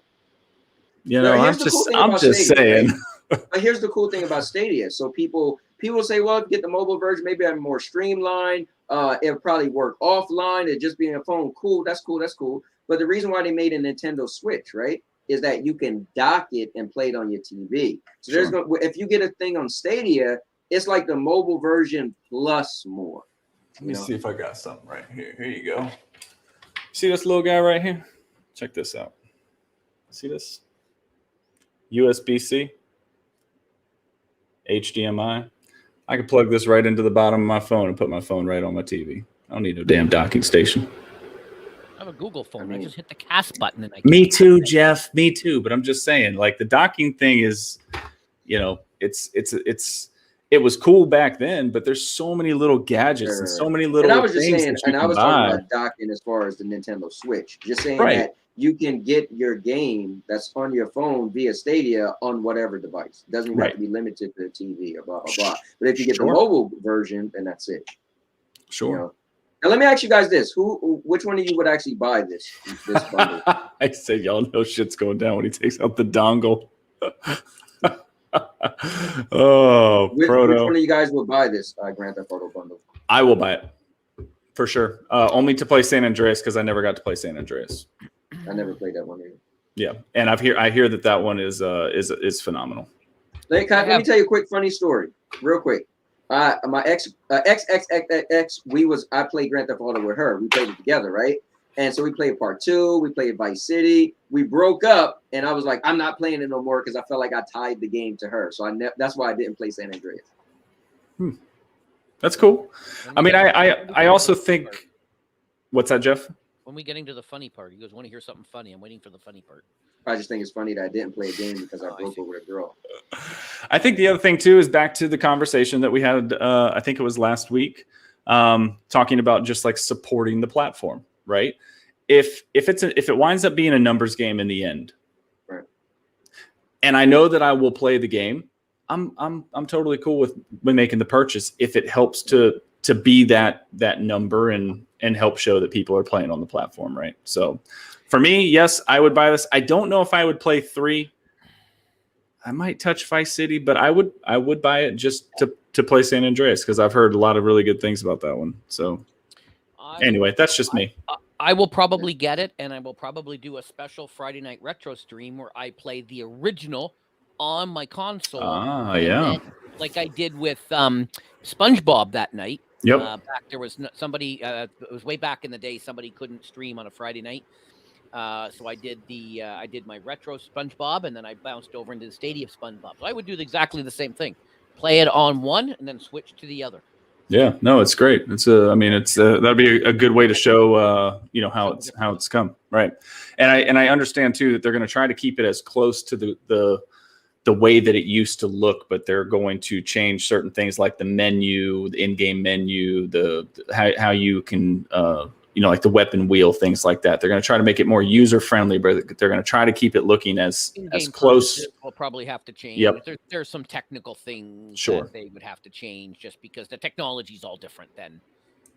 I'm just saying. Right? But here's the cool thing about Stadia. So people say, well, get the mobile version, maybe I'm more streamlined. It'll probably work offline. It just being a phone. Cool. That's cool. But the reason why they made a Nintendo Switch, right, is that you can dock it and play it on your TV. So if you get a thing on Stadia, it's like the mobile version plus more. Let me see if I got something right here. Here you go. See this little guy right here? Check this out. See this? USB-C, HDMI. I can plug this right into the bottom of my phone and put my phone right on my TV. I don't need no damn docking station. I have a Google phone. I just hit the cast button and I. Me too, Jeff. Me too. But I'm just saying, like the docking thing is, you know, it was cool back then, but there's so many little gadgets and so many little. And I was just things saying, and I was talking about docking as far as the Nintendo Switch. Just saying that you can get your game that's on your phone via Stadia on whatever device. It doesn't even have to be limited to the TV or blah blah blah. But if you get the mobile version, then that's it. Sure. You know? Now let me ask you guys this: which one of you would actually buy this bundle? I said, y'all know shit's going down when he takes out the dongle. Which one of you guys will buy this Grand Theft Auto bundle? I will buy it for sure. Only to play San Andreas because I never got to play San Andreas. I never played that one either. Yeah, and I hear that one is phenomenal. Let me tell you a quick funny story, real quick. My ex, I played Grand Theft Auto with her. We played it together, right? And so we played part 2. We played Vice City. We broke up, and I was like, I'm not playing it no more because I felt like I tied the game to her. So that's why I didn't play San Andreas. That's cool. I mean, I also think. What's that, Jeff? When we getting to the funny part, he goes, "Want to hear something funny?" I'm waiting for the funny part. I just think it's funny that I didn't play a game because I broke up with a girl. I think the other thing too is back to the conversation that we had. I think it was last week, talking about just like supporting the platform, right? If it winds up being a numbers game in the end, right? And I know that I will play the game. I'm totally cool with making the purchase if it helps to be that number and help show that people are playing on the platform, right? So for me, yes, I would buy this. I don't know if I would play 3. I might touch Vice City, but I would buy it just to play San Andreas because I've heard a lot of really good things about that one. So anyway, that's just me. I will probably get it, and I will probably do a special Friday night retro stream where I play the original on my console. Yeah. Like I did with SpongeBob that night. Yep. Back there was somebody. It was way back in the day. Somebody couldn't stream on a Friday night, so I did my retro SpongeBob, and then I bounced over into the Stadia SpongeBob. So I would do exactly the same thing. Play it on one, and then switch to the other. Yeah, no, it's great. That'd be a good way to show, how it's come, right? And I understand too that they're going to try to keep it as close to the way that it used to look, but they're going to change certain things like the menu, the in-game menu, how you can, like the weapon wheel, things like that. They're going to try to make it more user-friendly, but they're going to try to keep it looking as close. We'll probably have to change. Yep. There's some technical things that they would have to change just because the technology is all different than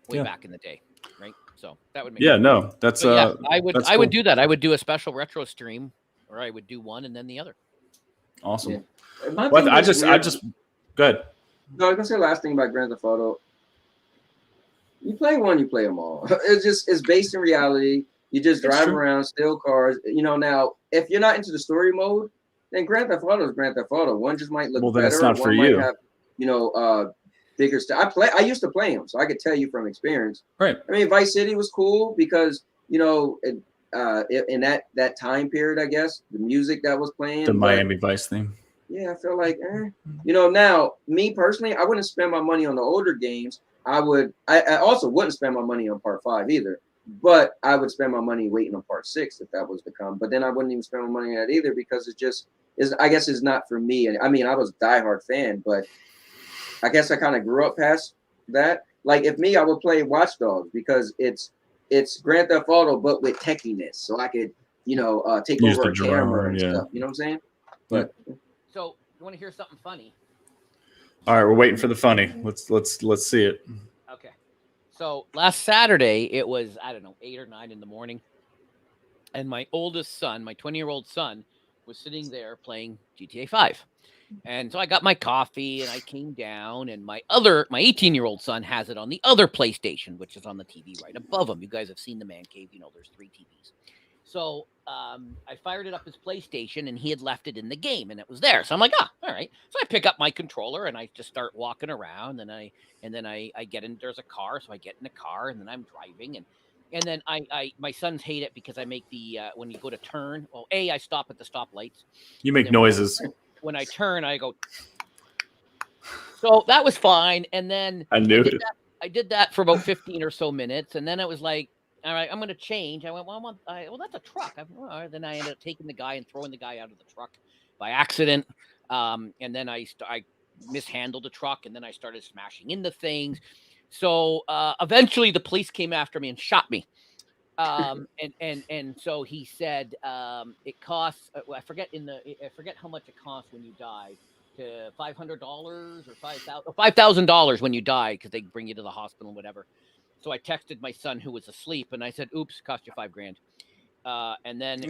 way back in the day, right? So that would make sense. No, that's I would that's I would cool. do that. I would do a special retro stream, or I would do one and then the other. Awesome. Yeah. Well, I just good. No, I was gonna say last thing about Grand Theft Auto. You play one, you play them all. It's based in reality. You just drive around, steal cars. Now if you're not into the story mode, then Grand Theft Auto is Grand Theft Auto. One just might look better. Then it's not for you. Might have, bigger stuff. I used to play them, so I could tell you from experience. Right. I mean, Vice City was cool because in that time period, I guess the music that was playing, the Miami Vice theme. Yeah, I feel like, now me personally, I wouldn't spend my money on the older games. I also wouldn't spend my money on part 5 either, but I would spend my money waiting on part 6 if that was to come. But then I wouldn't even spend my money on that either because I guess it's not for me. And I mean, I was a diehard fan, but I guess I kind of grew up past that. Like if me, I would play Watch Dogs because it's Grand Theft Auto, but with techiness. So I could, take Use over a the camera drone, and stuff. You know what I'm saying? But so you want to hear something funny? All right, we're waiting for the funny. Let's see it. Okay. So last Saturday, it was, 8 or 9 in the morning. And my oldest son, my 20-year-old son, was sitting there playing GTA 5. And so I got my coffee and I came down, and my 18-year-old son has it on the other PlayStation, which is on the TV right above him. You guys have seen the man cave. There's 3 TVs. So I fired it up his PlayStation, and he had left it in the game, and it was there. So I'm like, all right. So I pick up my controller and I just start walking around, and then I get in. There's a car, so I get in the car, and then I'm driving, and then my sons hate it because I make the when you go to turn. Well, I stop at the stoplights. You make noises. When I turn, I go. So that was fine, and then I knew it. I did that for about 15 or so minutes, and then it was like, all right, I'm going to change. I went, well, that's a truck. Then I ended up taking the guy and throwing the guy out of the truck by accident. And then I mishandled the truck, and then I started smashing into things. So eventually the police came after me and shot me. And so he said it costs. I forget how much it costs when you die. To $500 or $5,000 when you die, because they bring you to the hospital and whatever. So I texted my son who was asleep, and I said, "Oops, cost you $5,000." And then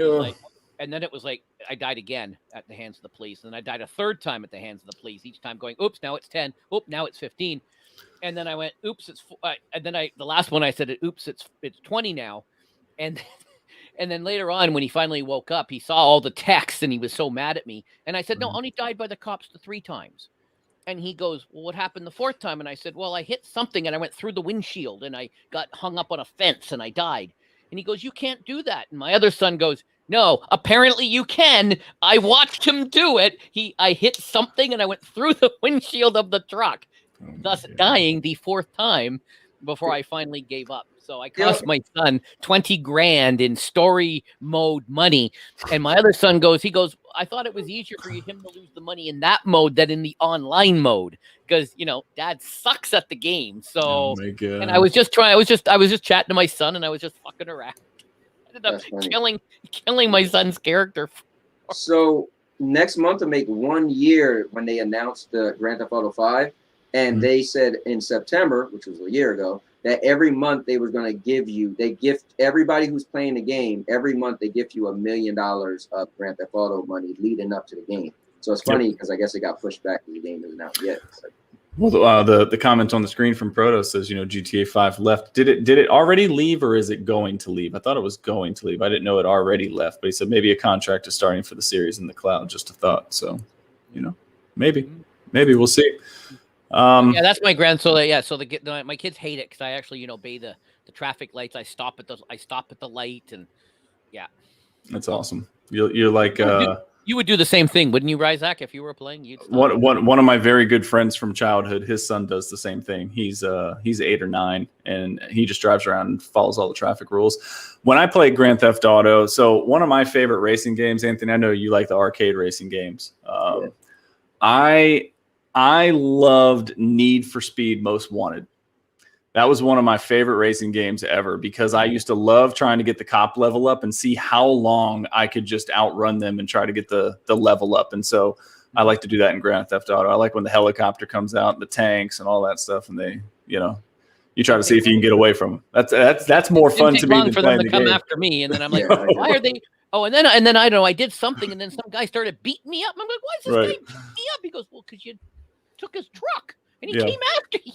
it was like I died again at the hands of the police, and I died a third time at the hands of the police. Each time going, "Oops, now it's 10. Oops, now it's 15." And then I went, "Oops, it's." And then the last one I said, "Oops, it's 20 now," and. And then later on, when he finally woke up, he saw all the texts and he was so mad at me. And I said, no, only died by the cops the 3 times. And he goes, well, what happened the 4th time? And I said, well, I hit something and I went through the windshield and I got hung up on a fence and I died. And he goes, you can't do that. And my other son goes, no, apparently you can. I watched him do it. I hit something and I went through the windshield of the truck, thus dying the 4th time before I finally gave up. So I cost my son $20,000 in story mode money. And my other son goes, I thought it was easier for him to lose the money in that mode than in the online mode. Because, dad sucks at the game. So, and I was just chatting to my son and I was just fucking around. I ended up killing my son's character. So next month to make 1 year when they announced the Grand Theft Auto 5. And they said in September, which was a year ago, that every month they were going to gift everybody who's playing the game, every month they gift you $1 million of Grand Theft Auto money leading up to the game. So it's funny because I guess it got pushed back because the game isn't out yet. So. Well, the comment on the screen from Proto says, GTA 5 left. Did it already leave or is it going to leave? I thought it was going to leave. I didn't know it already left, but he said maybe a contract is starting for the series in the cloud. Just a thought. So, maybe we'll see. That's my grandson. So my kids hate it because I actually obey the traffic lights. I stop at the light, and that's awesome. You're like you would do the same thing, wouldn't you, Ryzak? If you were playing, you'd stop. One of my very good friends from childhood. His son does the same thing. He's 8 or 9, and he just drives around and follows all the traffic rules. When I play Grand Theft Auto, so one of my favorite racing games, Anthony. I know you like the arcade racing games. I loved Need for Speed Most Wanted. That was one of my favorite racing games ever because I used to love trying to get the cop level up and see how long I could just outrun them and try to get the level up. And so I like to do that in Grand Theft Auto. I like when the helicopter comes out and the tanks and all that stuff, and they, you try to see if you can get away from them. That's more fun to me than for playing them to come game. After me, and then I'm like, why are they? Oh, and then I don't know. I did something, and then some guy started beating me up. I'm like, why is this guy beating me up? He goes, well, because you took his truck and he came after you.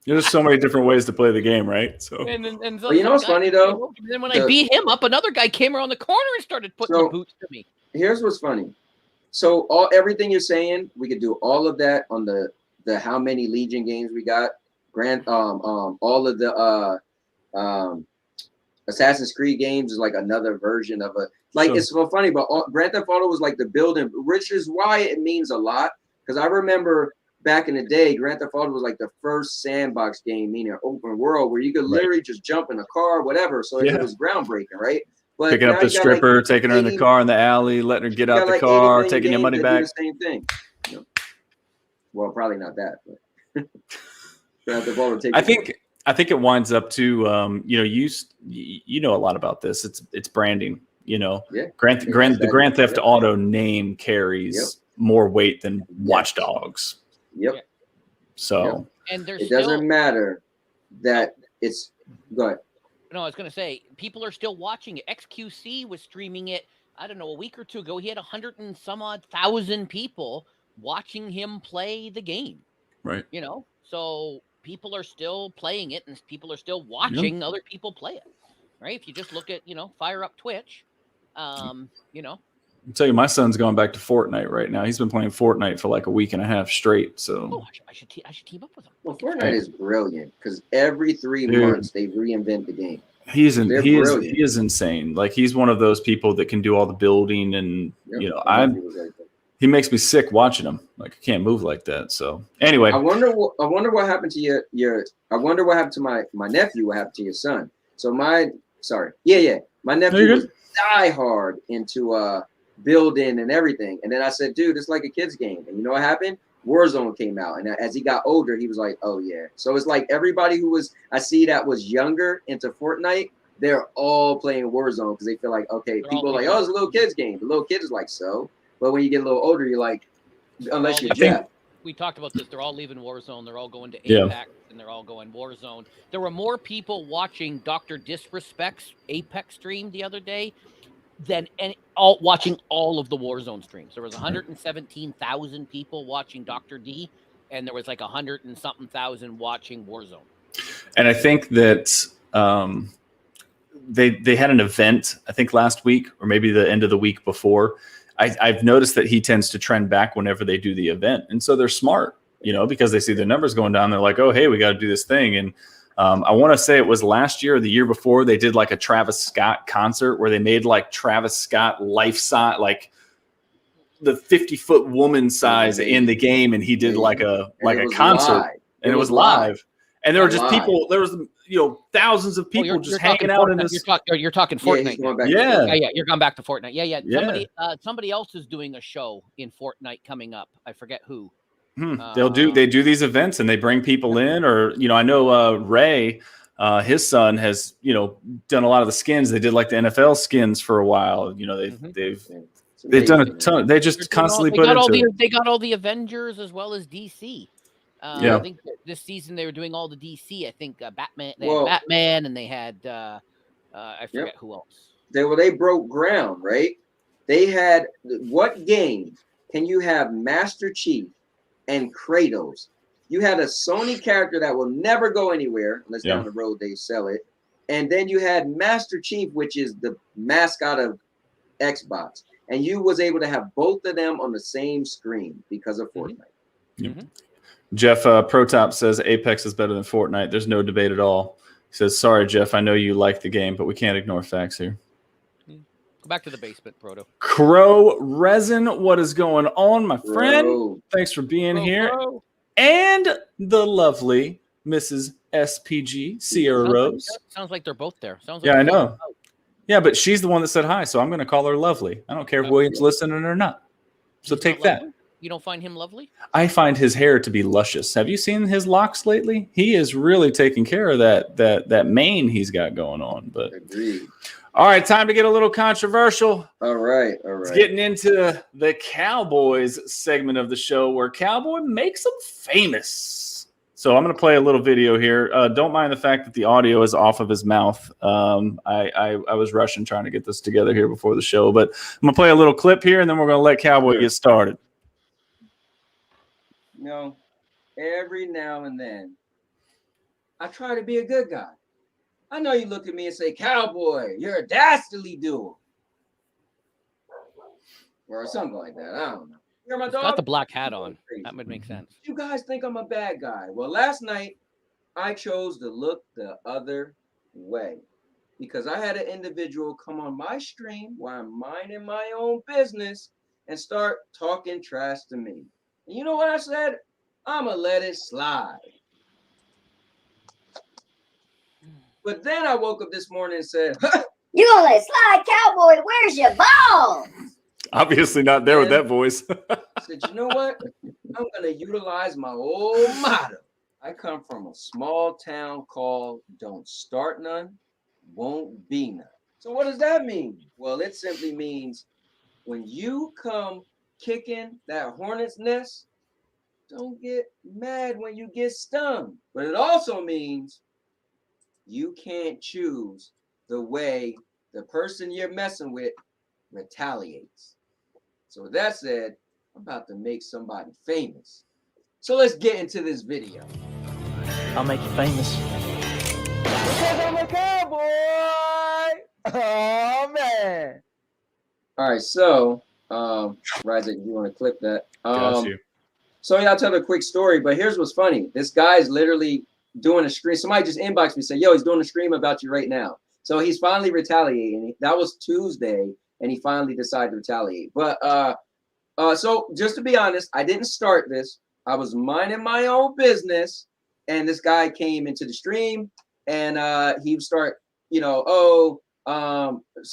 There's so many different ways to play the game, right? So, so what's funny though? And then when I beat him up, another guy came around the corner and started putting the boots to me. Here's what's funny. So everything you're saying, we could do all of that on the how many Legion games we got, all of the Assassin's Creed games is like another version of it's so funny, but Grand Theft Auto was like the building, which is why it means a lot. Because I remember back in the day, Grand Theft Auto was like the first sandbox game, meaning an open world where you could literally just jump in a car, whatever. So it was groundbreaking, right? But picking up the stripper, taking her in the car in the alley, letting her get out the car, taking your money back. The same thing. Well, probably not that, but Grand Theft Auto I think it winds up to you know a lot about this. It's branding. The Grand Theft Auto name carries more weight than Watch Dogs. Yep. So and it doesn't matter that it's go ahead. No, I was going to say people are still watching it. XQC was streaming it. I don't know, a week or two ago. He had 100 and some odd thousand people watching him play the game. Right. So people are still playing it, and people are still watching other people play it. Right. If you just look at fire up Twitch. You know, I'll tell you, my son's going back to Fortnite right now. He's been playing Fortnite for like a week and a half straight. So oh, I should team up with him. Well, Fortnite is brilliant because every 3 Dude. months they reinvent the game. he brilliant. is insane. Like he's one of those people that can do all the building, and Yep, you know, my nephew was like that. he makes me sick watching him. Like I can't move like that. So anyway, I wonder what happened to your. I wonder what happened to my nephew. What happened to your son? So my nephew was diehard into building and everything. And then I said, dude, it's like a kid's game. And you know what happened? Warzone came out. And as he got older, he was like, oh yeah. So it's like everybody I see that was younger into Fortnite, they're all playing Warzone because they feel like, okay, people are like, oh, it's a little kid's game. The little kid is like, so. But when you get a little older, you're like, unless you're Jeff. We talked about this. They're all leaving Warzone. They're all going to Apex, and they're all going Warzone. There were more people watching Dr. Disrespect's Apex stream the other day than watching all of the Warzone streams. There was 117,000 people watching Dr. D, and there was like 100 and something thousand watching Warzone. and I think that they had an event, I think last week or maybe the end of the week before. I've noticed that he tends to trend back whenever they do the event. And so they're smart, you know, because they see their numbers going down. They're like, oh, hey, we got to do this thing. And I want to say it was last year or the year before they did like a Travis Scott concert where they made like Travis Scott life size, like the 50-foot woman size in the game. And he did like a concert live. And it was live. And there were just people, there was, you know, thousands of people just hanging out in this. You're talking Fortnite. Yeah, you're going back to Fortnite. Yeah. Yeah. Somebody else is doing a show in Fortnite coming up. I forget who. They do these events and they bring people in, or, you know, I know Ray, his son has, you know, done a lot of the skins. They did like the NFL skins for a while. You know, they've done a ton. They just constantly put into it. They got all the Avengers as well as DC. I think this season they were doing all the DC. I think Batman. They had Batman, and they had I forget who else. They broke ground, right? They had what game can you have Master Chief and Kratos? You had a Sony character that will never go anywhere unless down the road they sell it, and then you had Master Chief, which is the mascot of Xbox, and you was able to have both of them on the same screen because of Fortnite. Mm-hmm. Jeff Protop says Apex is better than Fortnite. There's no debate at all. He says, sorry, Jeff, I know you like the game, but we can't ignore facts here. Go back to the basement, Proto. Crow Resin, what is going on, my friend? Thanks for being here. Bro. And the lovely Mrs. SPG, Sierra Rose. Sounds like they're both there. I know. Yeah, but she's the one that said hi, so I'm going to call her lovely. I don't care if William's listening or not. So take that. You don't find him lovely? I find his hair to be luscious. Have you seen his locks lately? He is really taking care of that mane he's got going on. But agreed. All right, time to get a little controversial. All right. It's getting into the Cowboys segment of the show where Cowboy makes them famous. So I'm going to play a little video here. Don't mind the fact that the audio is off of his mouth. I was rushing trying to get this together here before the show, but I'm going to play a little clip here, and then we're going to let Cowboy get started. You know, every now and then, I try to be a good guy. I know you look at me and say, Cowboy, you're a dastardly dude. Or something like that. I don't know. You're my dog. Got the black hat on. That would make sense. You guys think I'm a bad guy. Well, last night, I chose to look the other way because I had an individual come on my stream while I'm minding my own business and start talking trash to me. And you know what I said? I'm going to let it slide. But then I woke up this morning and said, you gonna let it slide, Cowboy? Where's your ball? Obviously not there with that voice. I said, you know what? I'm going to utilize my old motto. I come from a small town called Don't Start None, Won't Be None. So what does that mean? Well, it simply means when you come kicking that hornet's nest, don't get mad when you get stung. But it also means you can't choose the way the person you're messing with retaliates. So with that said, I'm about to make somebody famous. So let's get into this video. I'll make you famous. Because I'm a cowboy! Oh, man. All right, so Ryzik, if you want to clip that. Got you. So yeah, I'll tell a quick story, but here's what's funny. This guy's literally doing a stream. Somebody just inboxed me, say, yo, he's doing a stream about you right now. So he's finally retaliating. That was Tuesday, and he finally decided to retaliate. But so just to be honest, I didn't start this. I was minding my own business, and this guy came into the stream, and he would start,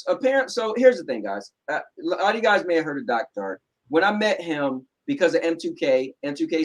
apparent. So here's the thing, guys. A lot of you guys may have heard of Doc Dark. When I met him, because of M2K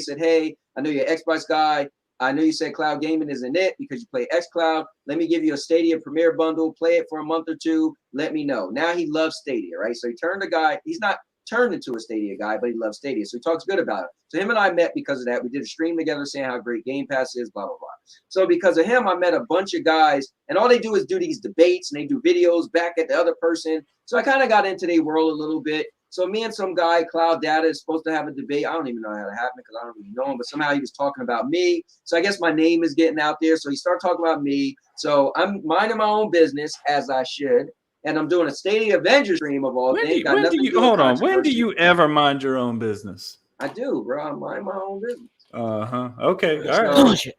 said, hey, I know you're an Xbox guy. I know you said cloud gaming isn't it because you play xCloud. Let me give you a Stadia Premier bundle. Play it for a month or two. Let me know. Now he loves Stadia, right? So he turned the guy. He's not turned into a Stadia guy, but he loves Stadia. So he talks good about it. So him and I met because of that. We did a stream together saying how great Game Pass is, blah, blah, blah. So because of him, I met a bunch of guys, and all they do is do these debates, and they do videos back at the other person. So I kind of got into their world a little bit. So me and some guy, Cloud Data, is supposed to have a debate. I don't even know how to happen because I don't really know him, but somehow he was talking about me. So I guess my name is getting out there. So he started talking about me. So I'm minding my own business as I should. And I'm doing a Stadia Avengers stream of all things. When do you ever mind your own business? I do, bro. I mind my own business. Okay. All right. Bullshit.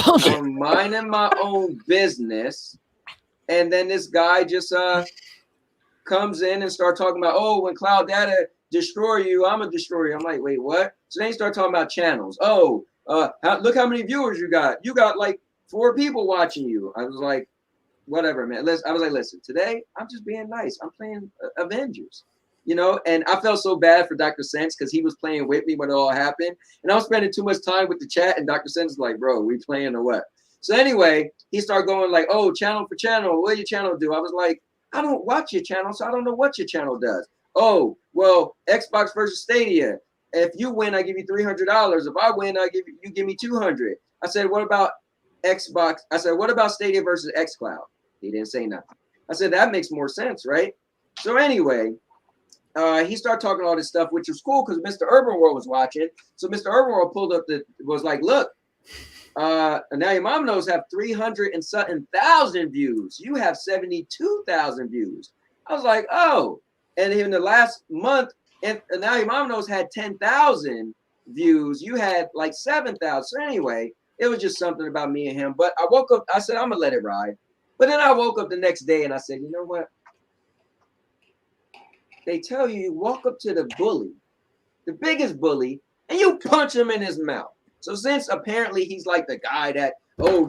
I'm minding my own business. And then this guy just comes in and start talking about, oh, when Cloud Data destroy you, I'm a destroyer. I'm like, wait, what? So then he start talking about channels. Oh, look how many viewers you got. You got like 4 people watching you. I was like, whatever, man. I was like, listen, today I'm just being nice. I'm playing Avengers, and I felt so bad for Dr. Sense because he was playing with me when it all happened. And I was spending too much time with the chat, and Dr. Sense is like, bro, we playing or what? So anyway, he started going like, oh, channel for channel. What do your channel do? I was like, I don't watch your channel, so I don't know what your channel does. Oh, well, Xbox versus Stadia. If you win, I give you $300. If I win, you give me $200. I said, what about Xbox? I said, what about Stadia versus xCloud? He didn't say nothing. I said, that makes more sense, right? So anyway, he started talking all this stuff, which was cool because Mr. Urban World was watching. So Mr. Urban World pulled up was like, look, Now Your Mom Knows have 300 and something thousand views. You have 72,000 views. I was like, oh. And in the last month, and Now Your Mom Knows had 10,000 views. You had like 7,000. So anyway, it was just something about me and him. But I woke up, I said, I'm going to let it ride. But then I woke up the next day and I said, you know what? They tell you walk up to the bully, the biggest bully, and you punch him in his mouth. So since apparently he's like the guy that,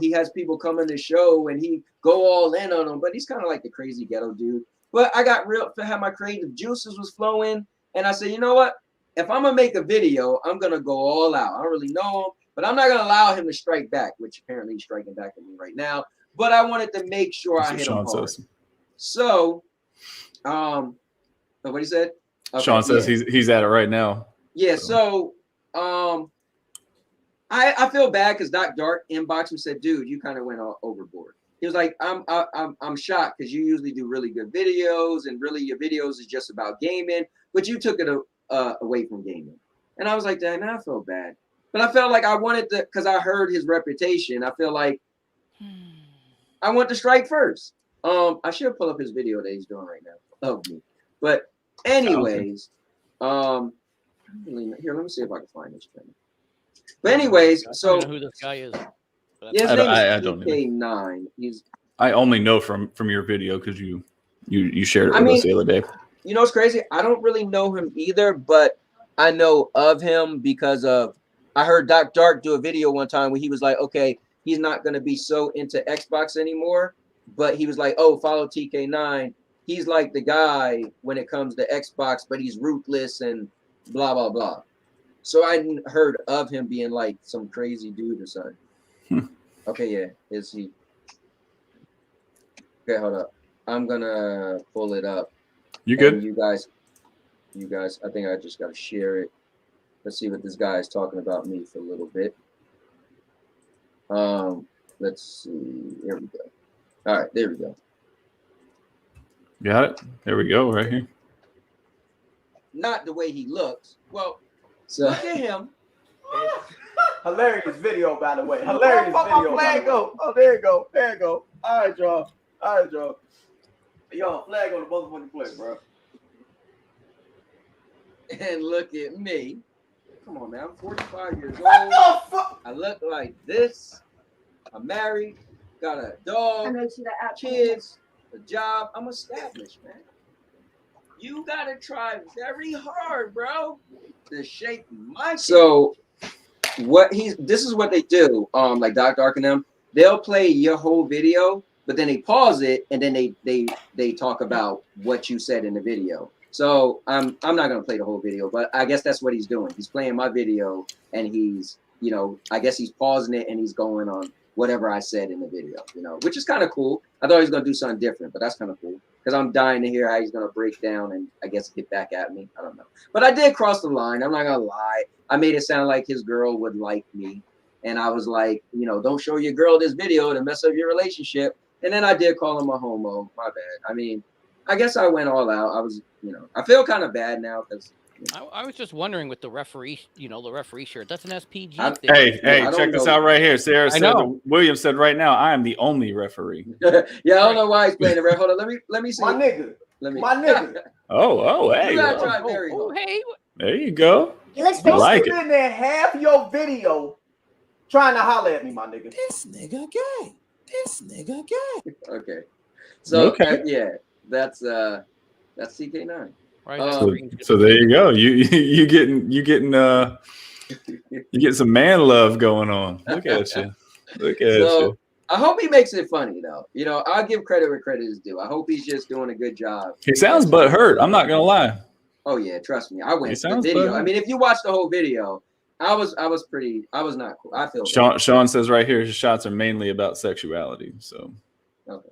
he has people come in the show and he go all in on them, but he's kind of like the crazy ghetto dude. But I got real to have my creative juices was flowing. And I said, you know what? If I'm going to make a video, I'm going to go all out. I don't really know him, but I'm not going to allow him to strike back, which apparently he's striking back at me right now. But I wanted to make sure I hit him hard. So, what he said? Okay, Sean says he's at it right now. Yeah. So I feel bad because Doc Dark inboxed me and said, dude, you kind of went overboard. He was like, I'm shocked because you usually do really good videos and really your videos is just about gaming, but you took it away from gaming. And I was like, dang, I feel bad. But I felt like I wanted to, because I heard his reputation. I feel like I want to strike first. I should pull up his video that he's doing right now of me. But anyways, here, let me see if I can find this channel. But anyways, so I don't know who this guy is. Yeah, I don't know. TK9. I only know from your video because you shared it with us the other day. You know what's crazy? I don't really know him either, but I know of him because I heard Doc Dark do a video one time where he was like, okay, he's not going to be so into Xbox anymore, but he was like, oh, follow TK9. He's like the guy when it comes to Xbox, but he's ruthless and blah, blah, blah. So I heard of him being like some crazy dude or something. Okay, yeah. Is he? Okay, hold up. I'm gonna pull it up. You good? And you guys, I think I just gotta share it. Let's see what this guy is talking about me for a little bit. Let's see. Here we go. All right, there we go. Got it. There we go, right here. Not the way he looks. Well, so look at him. Hilarious video, by the way. Hilarious video. Flag go. Oh, there you go. There you go. All right, y'all. Yo, flag on the motherfucking play, bro. and look at me. Come on, man. I'm 45 years What old. the fuck? I look like this. I'm married. Got a dog, kids, a job. I'm established, man. You gotta try very hard, bro, to shape my. So, this is what they do. Like Dr. Ark and them, they'll play your whole video, but then they pause it and then they talk about what you said in the video. So I'm not gonna play the whole video, but I guess that's what he's doing. He's playing my video and he's, I guess he's pausing it and he's going on whatever I said in the video, which is kind of cool. I thought he was gonna do something different, but that's kind of cool because I'm dying to hear how he's gonna break down and I guess get back at me. I don't know, but I did cross the line. I'm not gonna lie. I made it sound like his girl would like me, and I was like, don't show your girl this video to mess up your relationship. And then I did call him a homo. My bad. I mean, I guess I went all out. I was, I feel kind of bad now because. I was just wondering with the referee, the referee shirt. That's an SPG. Hey, check this out right here. Sarah said Williams said right now, I am the only referee. Yeah, I don't know why he's playing it. Right? Hold on, let me see. My nigga. My nigga. Oh, hey. You gotta try very hard. Hey. There you go. He looks I like You it. in there half your video trying to holler at me, my nigga. This nigga gay. This nigga gay. Okay. So Okay. yeah, that's CK9. Right. So there you go. You getting some man love going on. Look at you. Look at you. I hope he makes it funny though. I'll give credit where credit is due. I hope he's just doing a good job. He sounds butthurt. I'm not gonna lie. Oh yeah, trust me. I went to the sounds video. butthurt. I mean, if you watch the whole video, I was not cool. I feel Sean says right here his shots are mainly about sexuality. So okay.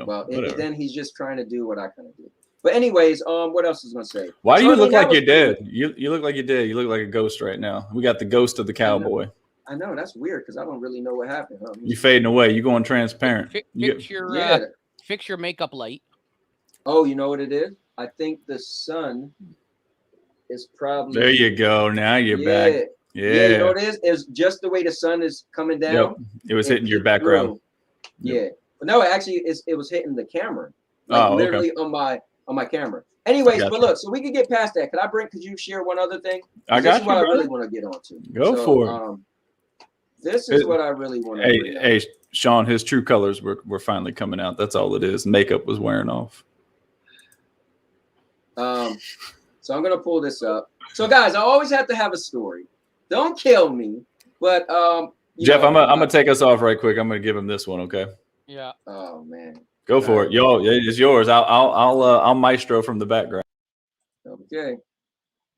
Well, then he's just trying to do what I kind of do. But anyways, what else is gonna say? Why do So, you I look mean, like you're dead? You look like you're dead. You look like a ghost right now. We got the ghost of the cowboy. I know that's weird because I don't really know what happened. Huh? You fading away. You going transparent. Fix your makeup light. Oh, you know what it is? I think the sun is probably. There you go. Now you're back. Yeah. You know what it is? It's just the way the sun is coming down. Yep. It was hitting your background. Yeah. But no, actually, it was hitting the camera. Oh, literally on my camera. Anyways, Gotcha. but look, so we can get past that. Could you share one other thing? I got This is what I you. really want to get onto. Go for it. This is what I really want to Hey, Sean, his true colors were finally coming out. That's all it is. Makeup was wearing off. So I'm gonna pull this up. So guys, I always have to have a story. Don't kill me, but Jeff, I'm gonna take us off right quick. I'm gonna give him this one, okay? Yeah. Oh man. Go for it. Yo, it's yours. I'll maestro from the background. Okay.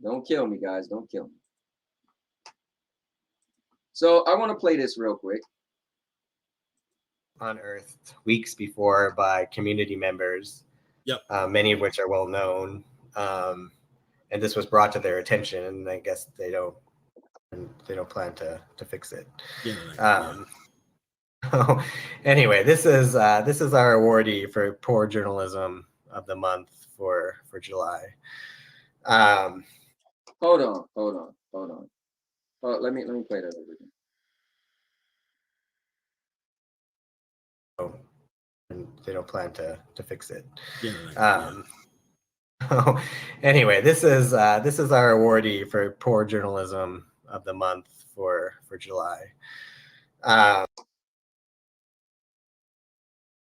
Don't kill me, guys. Don't kill me. So I want to play this real quick. Unearthed weeks before by community members. Yep. Many of which are well known. And this was brought to their attention, and I guess they don't plan to fix it. Anyway, this is our awardee for poor journalism of the month for July. Hold on. Let me play that over again. And they don't plan to fix it. Anyway, this is our awardee for poor journalism of the month for July.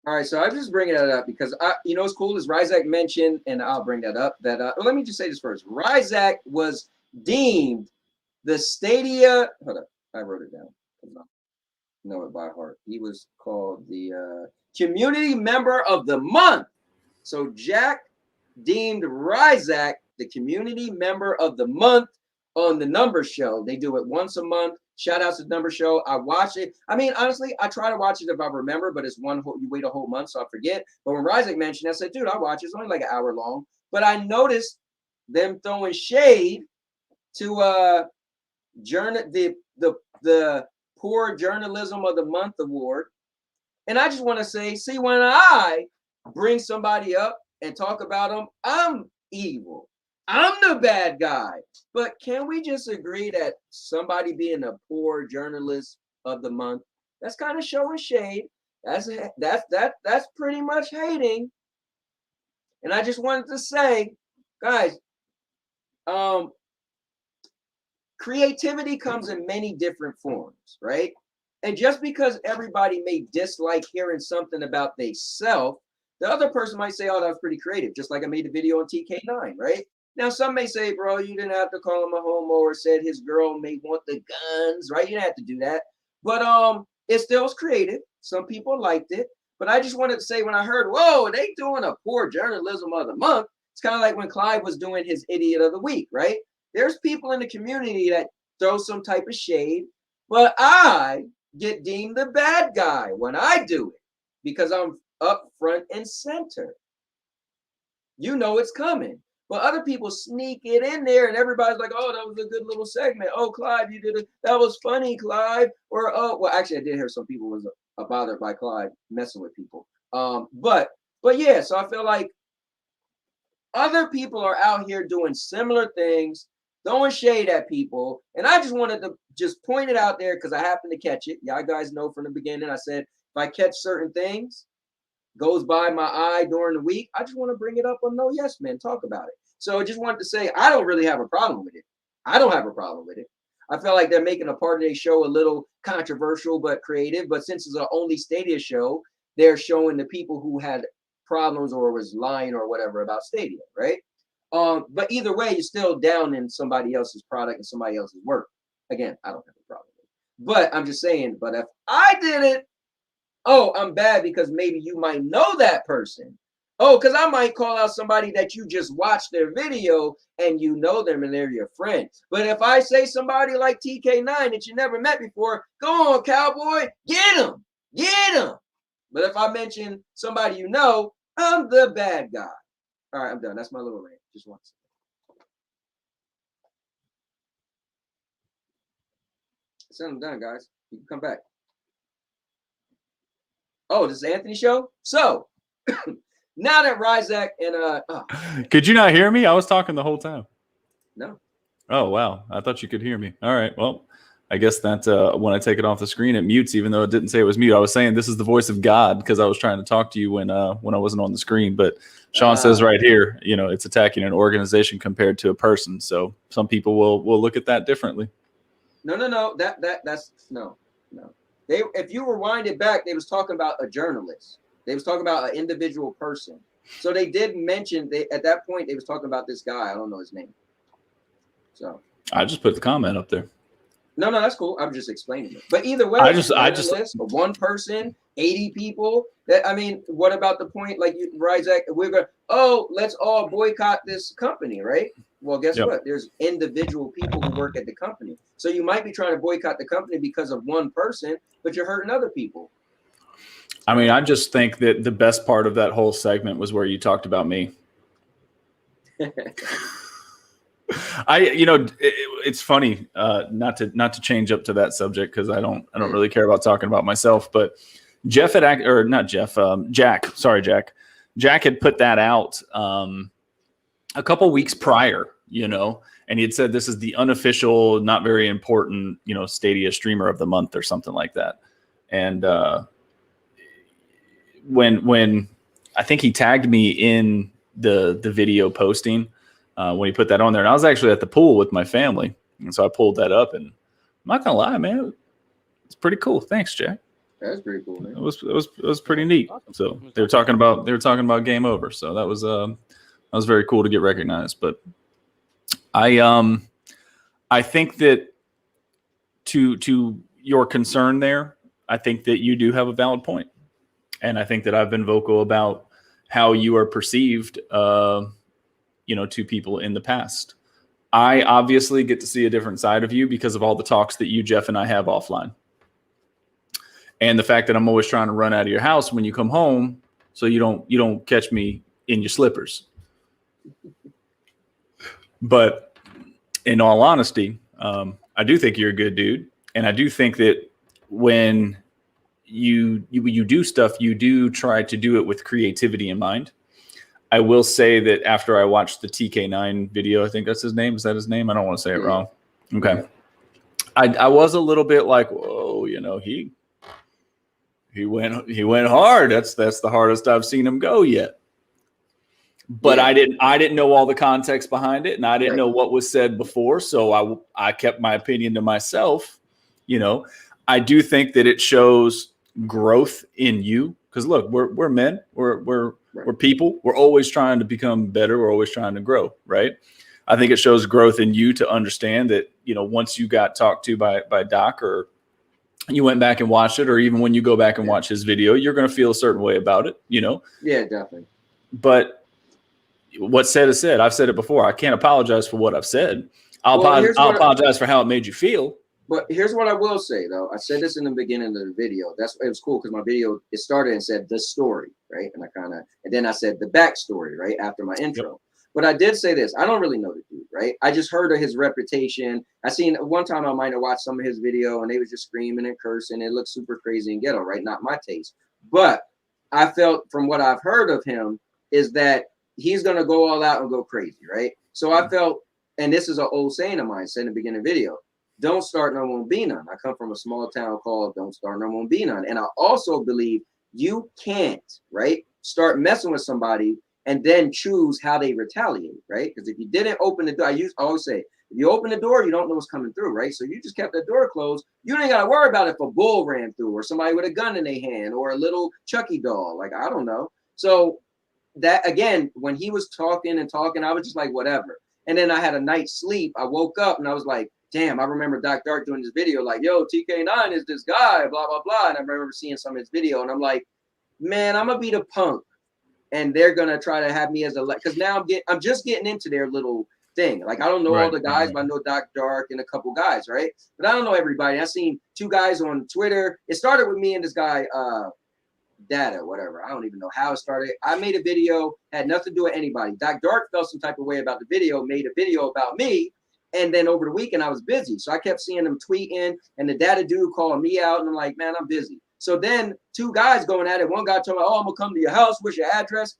All right, so I'm just bringing that up because what's cool is Ryzak mentioned, and I'll bring that up. Let me just say this first. Ryzak was deemed the Stadia. Hold up, I wrote it down. I know it by heart. He was called the Community Member of the Month. So Jack deemed Ryzak the Community Member of the Month on the Numbers Show. They do it once a month. Shout out to the Numbers Show. I watch it. I mean, honestly, I try to watch it if I remember, but it's you wait a whole month, so I forget. But when Ryzak mentioned, I said, dude, I watch it. It's only like an hour long. But I noticed them throwing shade to the Poor Journalism of the Month award. And I just want to say, see, when I bring somebody up and talk about them, I'm evil. I'm the bad guy. But can we just agree that somebody being a poor journalist of the month, that's kind of showing shade. That's pretty much hating. And I just wanted to say, guys, creativity comes in many different forms, right? And just because everybody may dislike hearing something about themselves, the other person might say, oh, that was pretty creative. Just like I made a video on TK9, right? Now, some may say, bro, you didn't have to call him a homo or said his girl may want the guns, right? You didn't have to do that. But it still was creative. Some people liked it. But I just wanted to say, when I heard, whoa, they doing a poor journalism of the month, it's kind of like when Clive was doing his idiot of the week, right? There's people in the community that throw some type of shade, but I get deemed the bad guy when I do it because I'm up front and center. You know it's coming. But other people sneak it in there and everybody's like, oh, that was a good little segment. Oh, Clive, you did it. That was funny, Clive. Or, oh, well, actually, I did hear some people was bothered by Clive messing with people. But yeah, so I feel like other people are out here doing similar things, throwing shade at people. And I just wanted to just point it out there because I happened to catch it. Y'all guys know from the beginning, I said, if I catch certain things, goes by my eye during the week, I just want to bring it up on No Yes Men, talk about it. So I just wanted to say, I don't really have a problem with it. I don't have a problem with it. I feel like they're making a part of their show a little controversial, but creative. But since it's an only Stadia show, they're showing the people who had problems or was lying or whatever about Stadia, right? But either way, you're still down in somebody else's product and somebody else's work. Again, I don't have a problem with it. But I'm just saying, but if I did it, oh, I'm bad because maybe you might know that person. Oh, because I might call out somebody that you just watched their video and you know them and they're your friend. But if I say somebody like TK9 that you never met before, go on, cowboy, get him, get him. But if I mention somebody you know, I'm the bad guy. All right, I'm done. That's my little rant. Just once. So I'm done, guys. You can come back. Oh, this is Anthony show? So, now that Ryzak and Could you not hear me? I was talking the whole time. No. Oh, wow. I thought you could hear me. All right. Well, I guess that when I take it off the screen, it mutes, even though it didn't say it was mute. I was saying this is the voice of God because I was trying to talk to you when I wasn't on the screen. But Sean says right here, you know, it's attacking an organization compared to a person. So some people will look at that differently. No. That's no. If you rewind it back, they was talking about a journalist. They was talking about an individual person. So they did mention at that point they was talking about this guy. I don't know his name. So I just put the comment up there. No, that's cool. I'm just explaining it. But either way, I just one person, 80 people. I mean, what about the point like Ryzak? We're going, let's all boycott this company, right? Well, guess what? There's individual people who work at the company. So you might be trying to boycott the company because of one person, but you're hurting other people. I mean, I just think that the best part of that whole segment was where you talked about me. It's funny not to change up to that subject because I don't really care about talking about myself. But Jack had put that out a couple weeks prior, and he had said this is the unofficial, not very important, Stadia streamer of the month or something like that. And when I think he tagged me in the video posting. When he put that on there, and I was actually at the pool with my family, and so I pulled that up. And I'm not gonna lie, man, it's pretty cool. Thanks, Jack. That's pretty cool, man. It was pretty neat. Awesome. So they were talking about Game Over. So that was very cool to get recognized. But I think that to your concern there, I think that you do have a valid point, and I think that I've been vocal about how you are perceived. To people in the past. I obviously get to see a different side of you because of all the talks that you, Jeff, and I have offline. And the fact that I'm always trying to run out of your house when you come home so you don't catch me in your slippers. But in all honesty, I do think you're a good dude. And I do think that when you do stuff, you do try to do it with creativity in mind. I will say that after I watched the TK9 video, I think that's his name. Is that his name? I don't want to say it wrong. Okay. I was a little bit like, whoa, he went hard. That's the hardest I've seen him go yet. but Yeah. I didn't know all the context behind it, and I didn't Right. know what was said before, so I kept my opinion to myself. You know, I do think that it shows growth in you, because look, we're men, we're people, we're always trying to become better, we're always trying to grow, right? I think it shows growth in you to understand that, you know, once you got talked to by Doc, or you went back and watched it, or even when you go back and watch his video, you're going to feel a certain way about it, you know? Yeah, definitely. But what's said is said. I've said it before. I can't apologize for what I've said. I'll Well, here's what I- apologize for how it made you feel. But here's what I will say, though. I said this in the beginning of the video. It was cool because my video, it started and said the story, right? And then I said the backstory, right, after my intro. But I did say this. I don't really know the dude, right? I just heard of his reputation. I seen one time I might have watched some of his video and they was just screaming and cursing. It looked super crazy and ghetto, right? Not my taste. But I felt from what I've heard of him is that he's going to go all out and go crazy, right? So I felt, and this is an old saying of mine, said in the beginning of the video, don't start, none won't be none. I come from a small town called Don't Start, none won't be none. And I also believe you can't, right, start messing with somebody and then choose how they retaliate, right? Because if you didn't open the door, I always say, if you open the door, you don't know what's coming through, right? So you just kept the door closed. You ain't got to worry about if a bull ran through or somebody with a gun in their hand or a little Chucky doll. Like, I don't know. So that, again, when he was talking, I was just like, whatever. And then I had a night's sleep. I woke up and I was like, damn, I remember Doc Dark doing this video like, yo, TK9 is this guy, blah, blah, blah. And I remember seeing some of his video and I'm like, man, I'm going to be the punk. And they're going to try to have me as a, because now I'm just getting into their little thing. Like, I don't know all the guys, but I know Doc Dark and a couple guys, right? But I don't know everybody. I seen 2 guys on Twitter. It started with me and this guy, Data, whatever. I don't even know how it started. I made a video, had nothing to do with anybody. Doc Dark felt some type of way about the video, made a video about me. And then over the weekend, I was busy. So I kept seeing them tweeting and the Data dude calling me out. And I'm like, man, I'm busy. So then 2 guys going at it. One guy told me, oh, I'm going to come to your house. What's your address?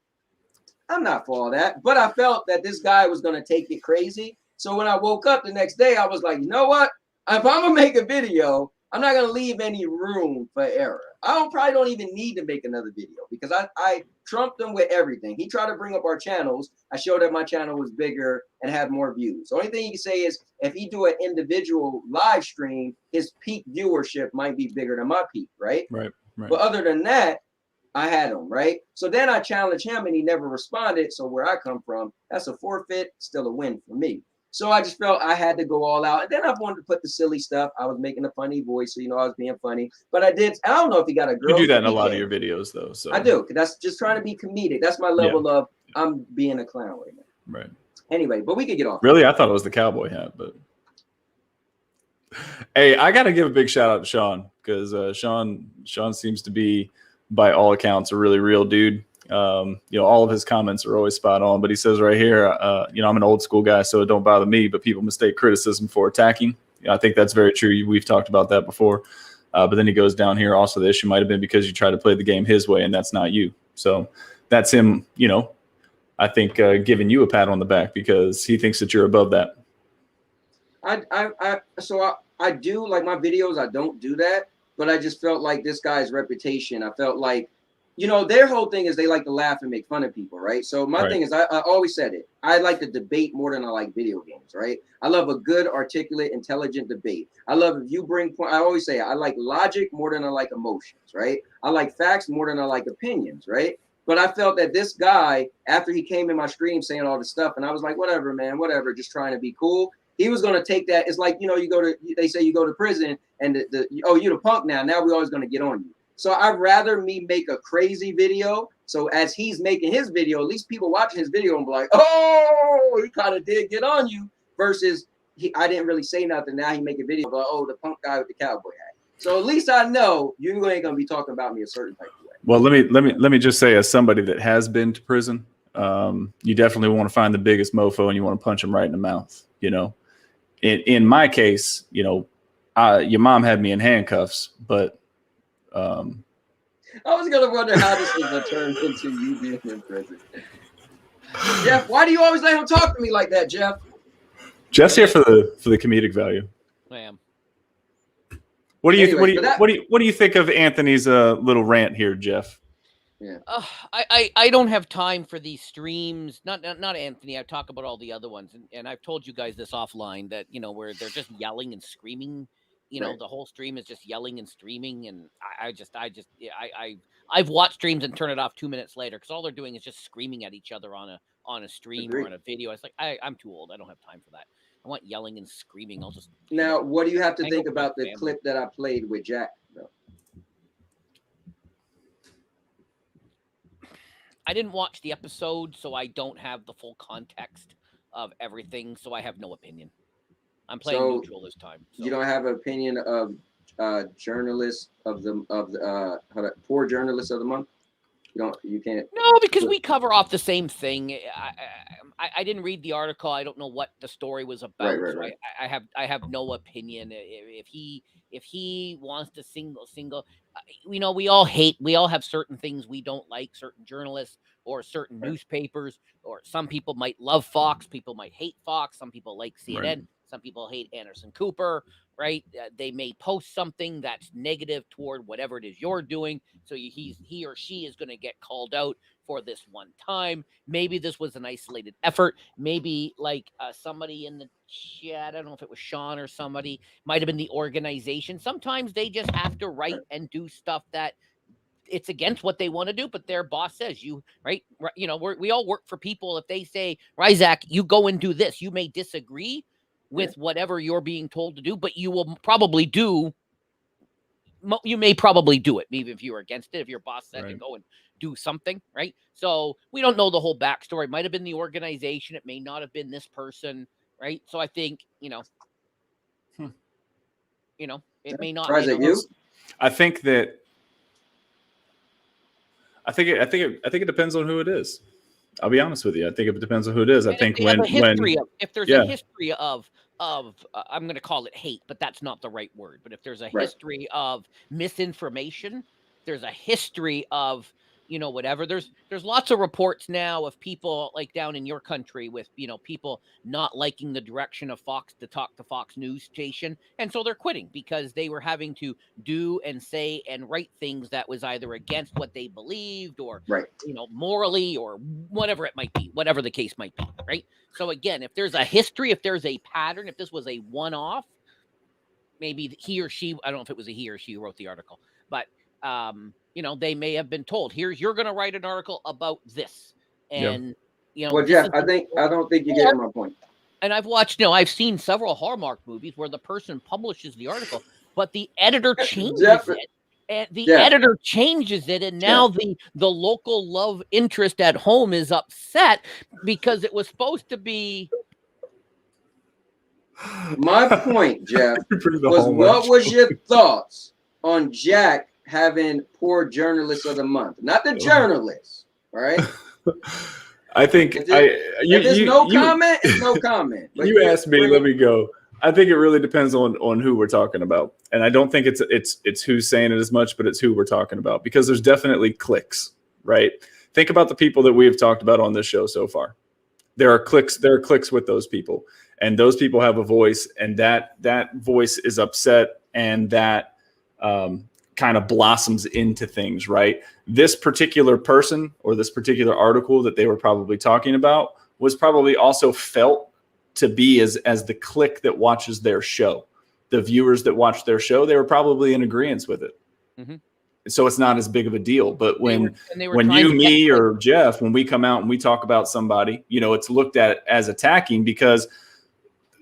I'm not for all that. But I felt that this guy was going to take it crazy. So when I woke up the next day, I was like, you know what? If I'm going to make a video, I'm not going to leave any room for error. I probably don't even need to make another video because I trumped him with everything. He tried to bring up our channels. I showed that my channel was bigger and had more views. The only thing you can say is if he do an individual live stream, his peak viewership might be bigger than my peak, right? Right. But other than that, I had him, right? So then I challenged him and he never responded. So where I come from, that's a forfeit, still a win for me. So I just felt I had to go all out. And then I wanted to put the silly stuff. I was making a funny voice, so you know I was being funny. But I don't know if he got a girl. You do that in a lot of your videos, though. So I do. That's just trying to be comedic. That's my level of I'm being a clown right now. Right. Anyway, but we could get off. Really, I thought it was the cowboy hat, but hey, I got to give a big shout out to Sean because Sean seems to be, by all accounts, a really real dude. You know, all of his comments are always spot on, but he says right here, you know, I'm an old school guy, so it don't bother me, but people mistake criticism for attacking. You know, I think that's very true. We've talked about that before. But then he goes down here. Also, the issue might have been because you try to play the game his way, and that's not you. So that's him, you know, I think giving you a pat on the back because he thinks that you're above that. I do like my videos. I don't do that, but I just felt like this guy's reputation. I felt like, you know, their whole thing is they like to laugh and make fun of people, right? So my thing is, I always said it. I like to debate more than I like video games, right? I love a good, articulate, intelligent debate. I love if you bring point. I always say I like logic more than I like emotions, right? I like facts more than I like opinions, right? But I felt that this guy, after he came in my stream saying all this stuff, and I was like, whatever, man, whatever, just trying to be cool. He was going to take that. It's like, you know, they say you go to prison and you're the punk now. Now we're always going to get on you. So I'd rather me make a crazy video. So as he's making his video, at least people watching his video and be like, oh, he kind of did get on you versus I didn't really say nothing. Now he make a video about, oh, the punk guy with the cowboy hat. So at least I know you ain't going to be talking about me a certain type of way. Well, let me just say, as somebody that has been to prison, you definitely want to find the biggest mofo and you want to punch him right in the mouth. You know, in my case, you know, your mom had me in handcuffs, but I was gonna wonder how this was gonna turn into you being in prison. Jeff, why do you always let him talk to me like that, Jeff? Jeff's here for the comedic value. I am. What do you think of Anthony's little rant here, Jeff? Yeah. I don't have time for these streams. Not Anthony. I talk about all the other ones, and I've told you guys this offline that where they're just yelling and screaming. Right. The whole stream is just yelling and screaming, and I've watched streams and turn it off 2 minutes later because all they're doing is just screaming at each other on a stream Agreed. or on a video. It's like I'm too old. I don't have time for that. I want yelling and screaming. I'll just Now, what do you have to hang think out with my about the family. clip that I played with Jack, though? I didn't watch the episode, so I don't have the full context of everything, so I have no opinion. I'm playing So, neutral this time. So. You don't have an opinion of journalists of the poor journalists of the month? You can't. No, because we cover off the same thing. I didn't read the article. I don't know what the story was about. Right. So I have no opinion. If he wants to single, we all have certain things we don't like, certain journalists or certain newspapers, or some people might love Fox, people might hate Fox, some people like CNN, Right. some people hate Anderson Cooper, right? They may post something that's negative toward whatever it is you're doing. So he or she is going to get called out for this one time. Maybe this was an isolated effort. Maybe like somebody in the chat, I don't know if it was Sean or somebody, might have been the organization. Sometimes they just have to write and do stuff that it's against what they want to do, but their boss says right? We all work for people. If they say, Ryzak, you go and do this, you may disagree with whatever you're being told to do, but you will probably do. You may probably do it, even if you were against it. If your boss said to go and do something, right? So we don't know the whole backstory. It might have been the organization. It may not have been this person, right? So I think it may not. I think that. I think it depends on who it is. I'll be honest with you. I think it depends on who it is. I think if there's a history of I'm going to call it hate, but that's not the right word. But if there's a history of misinformation, there's a history of whatever. There's lots of reports now of people like down in your country with people not liking the direction of Fox to talk to Fox News station, and so they're quitting because they were having to do and say and write things that was either against what they believed or morally or whatever it might be, whatever the case might be, right? So again, if there's a history, if there's a pattern, if this was a one-off, maybe he or she, I don't know if it was a he or she who wrote the article, but they may have been told, you're going to write an article about this. And, well, Jeff, I don't think you're getting my point. And I've watched, I've seen several Hallmark movies where the person publishes the article, but the editor changes it. And the editor changes it. And now the local love interest at home is upset because it was supposed to be. My point, Jeff, was what was your thoughts on Jack having poor journalist of the month? Not the journalist, all right? I think there's no comment. It's no comment. But you asked me, let me go. I think it really depends on who we're talking about, and I don't think it's who's saying it as much, but it's who we're talking about, because there's definitely cliques, right? Think about the people that we have talked about on this show so far. There are cliques. There are cliques with those people, and those people have a voice, and that voice is upset, and that kind of blossoms into things, right? This particular person or this particular article that they were probably talking about was probably also felt to be as the clique that watches their show. The viewers that watch their show, they were probably in agreement with it. Mm-hmm. So it's not as big of a deal. But when you, me, or Jeff, when we come out and we talk about somebody, it's looked at as attacking because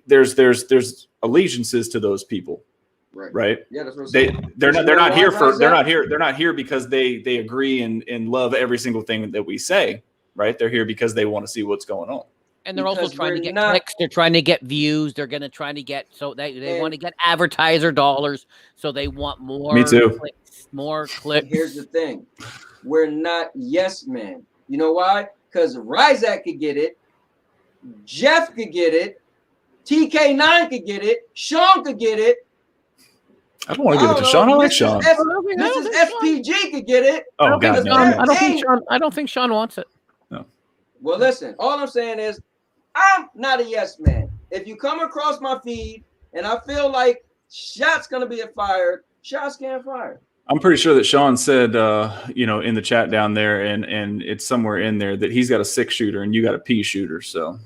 there's allegiances to those people. Right. Yeah, that's what I'm saying. They're not here because they agree and love every single thing that we say, right? They're here because they want to see what's going on. And they're also trying to get clicks. They're trying to get views. They're going to try to get, so they want to get advertiser dollars. So they want more. Me too. More clicks. Here's the thing. We're not yes men. You know why? Because Ryzak could get it. Jeff could get it. TK9 could get it. Sean could get it. I don't want to give it to Sean. I like Sean. Mrs. SPG could get it. Oh, God. I don't think Sean wants it. No. Well, listen, all I'm saying is I'm not a yes man. If you come across my feed and I feel like shots going to be fired, shots getting fired. I'm pretty sure that Sean said, in the chat down there, and it's somewhere in there that he's got a 6-shooter and you got a pea shooter. So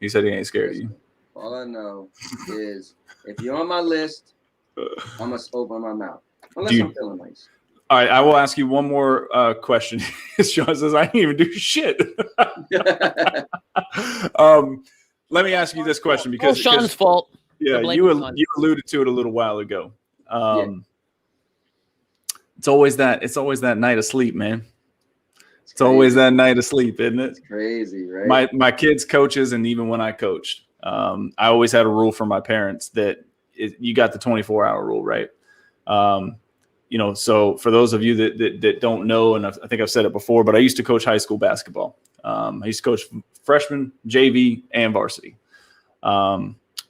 he said he ain't scared of you. All I know is if you're on my list, I must open my mouth. Unless I'm feeling nice. All right, I will ask you one more question. Sean says, I didn't even do shit. Let me ask you this question because Sean's fault. Yeah, you alluded to it a little while ago. It's always that night of sleep, man. It's always that night of sleep, isn't it? It's crazy, right? My kids' coaches, and even when I coached, I always had a rule for my parents that you got the 24-hour rule, right? So for those of you that don't know, and I think I've said it before, but I used to coach high school basketball. I used to coach freshman, JV, and varsity.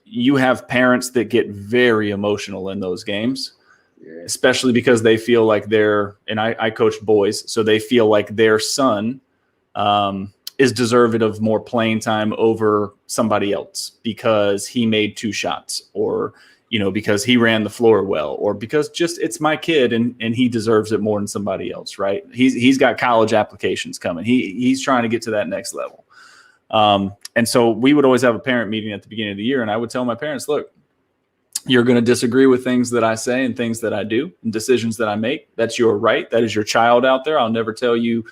You have parents that get very emotional in those games, especially because they feel like and I coached boys, so they feel like their son is deserved of more playing time over somebody else because he made 2 shots, or because he ran the floor well, or because just it's my kid and he deserves it more than somebody else, right? He's got college applications coming. He's trying to get to that next level. And so we would always have a parent meeting at the beginning of the year, and I would tell my parents, look, you're going to disagree with things that I say and things that I do and decisions that I make. That's your right. That is your child out there. I'll never tell you,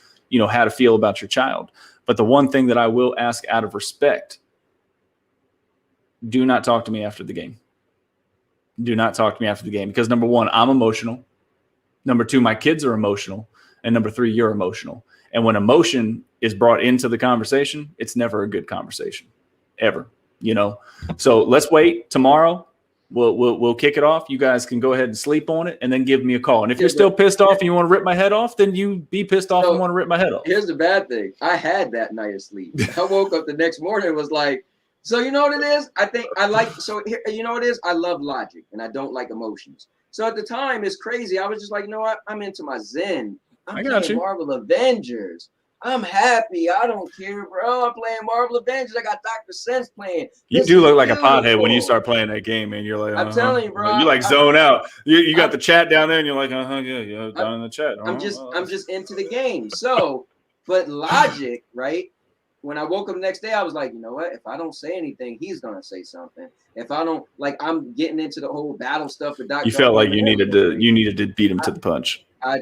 how to feel about your child. But the one thing that I will ask out of respect, do not talk to me after the game. Do not talk to me after the game because number 1, I'm emotional. Number 2, my kids are emotional. And number 3, you're emotional. And when emotion is brought into the conversation, it's never a good conversation, ever. So let's wait tomorrow. We'll kick it off. You guys can go ahead and sleep on it, and then give me a call. And if you're still pissed off and you want to rip my head off, then you be pissed off and want to rip my head off. Here's the bad thing: I had that night of sleep. I woke up the next morning and was like, so you know what it is? I think I like. So here, you know what it is? I love logic and I don't like emotions. So at the time, it's crazy. I was just like, you know what? I'm into my zen. I'm playing Marvel Avengers. I'm happy. I don't care, bro. I'm playing Marvel Avengers. I got Dr. Sense playing. You do look like a pothead when you start playing that game, man. You're like, I'm telling you, bro. You like zone out. You got the chat down there, and you're like, yeah, down in the chat. I'm just into the game. So, but logic, right? When I woke up the next day, I was like, you know what? If I don't say anything, he's gonna say something. If I don't, I'm getting into the whole battle stuff with Dr. You felt like you needed to beat him to the punch. I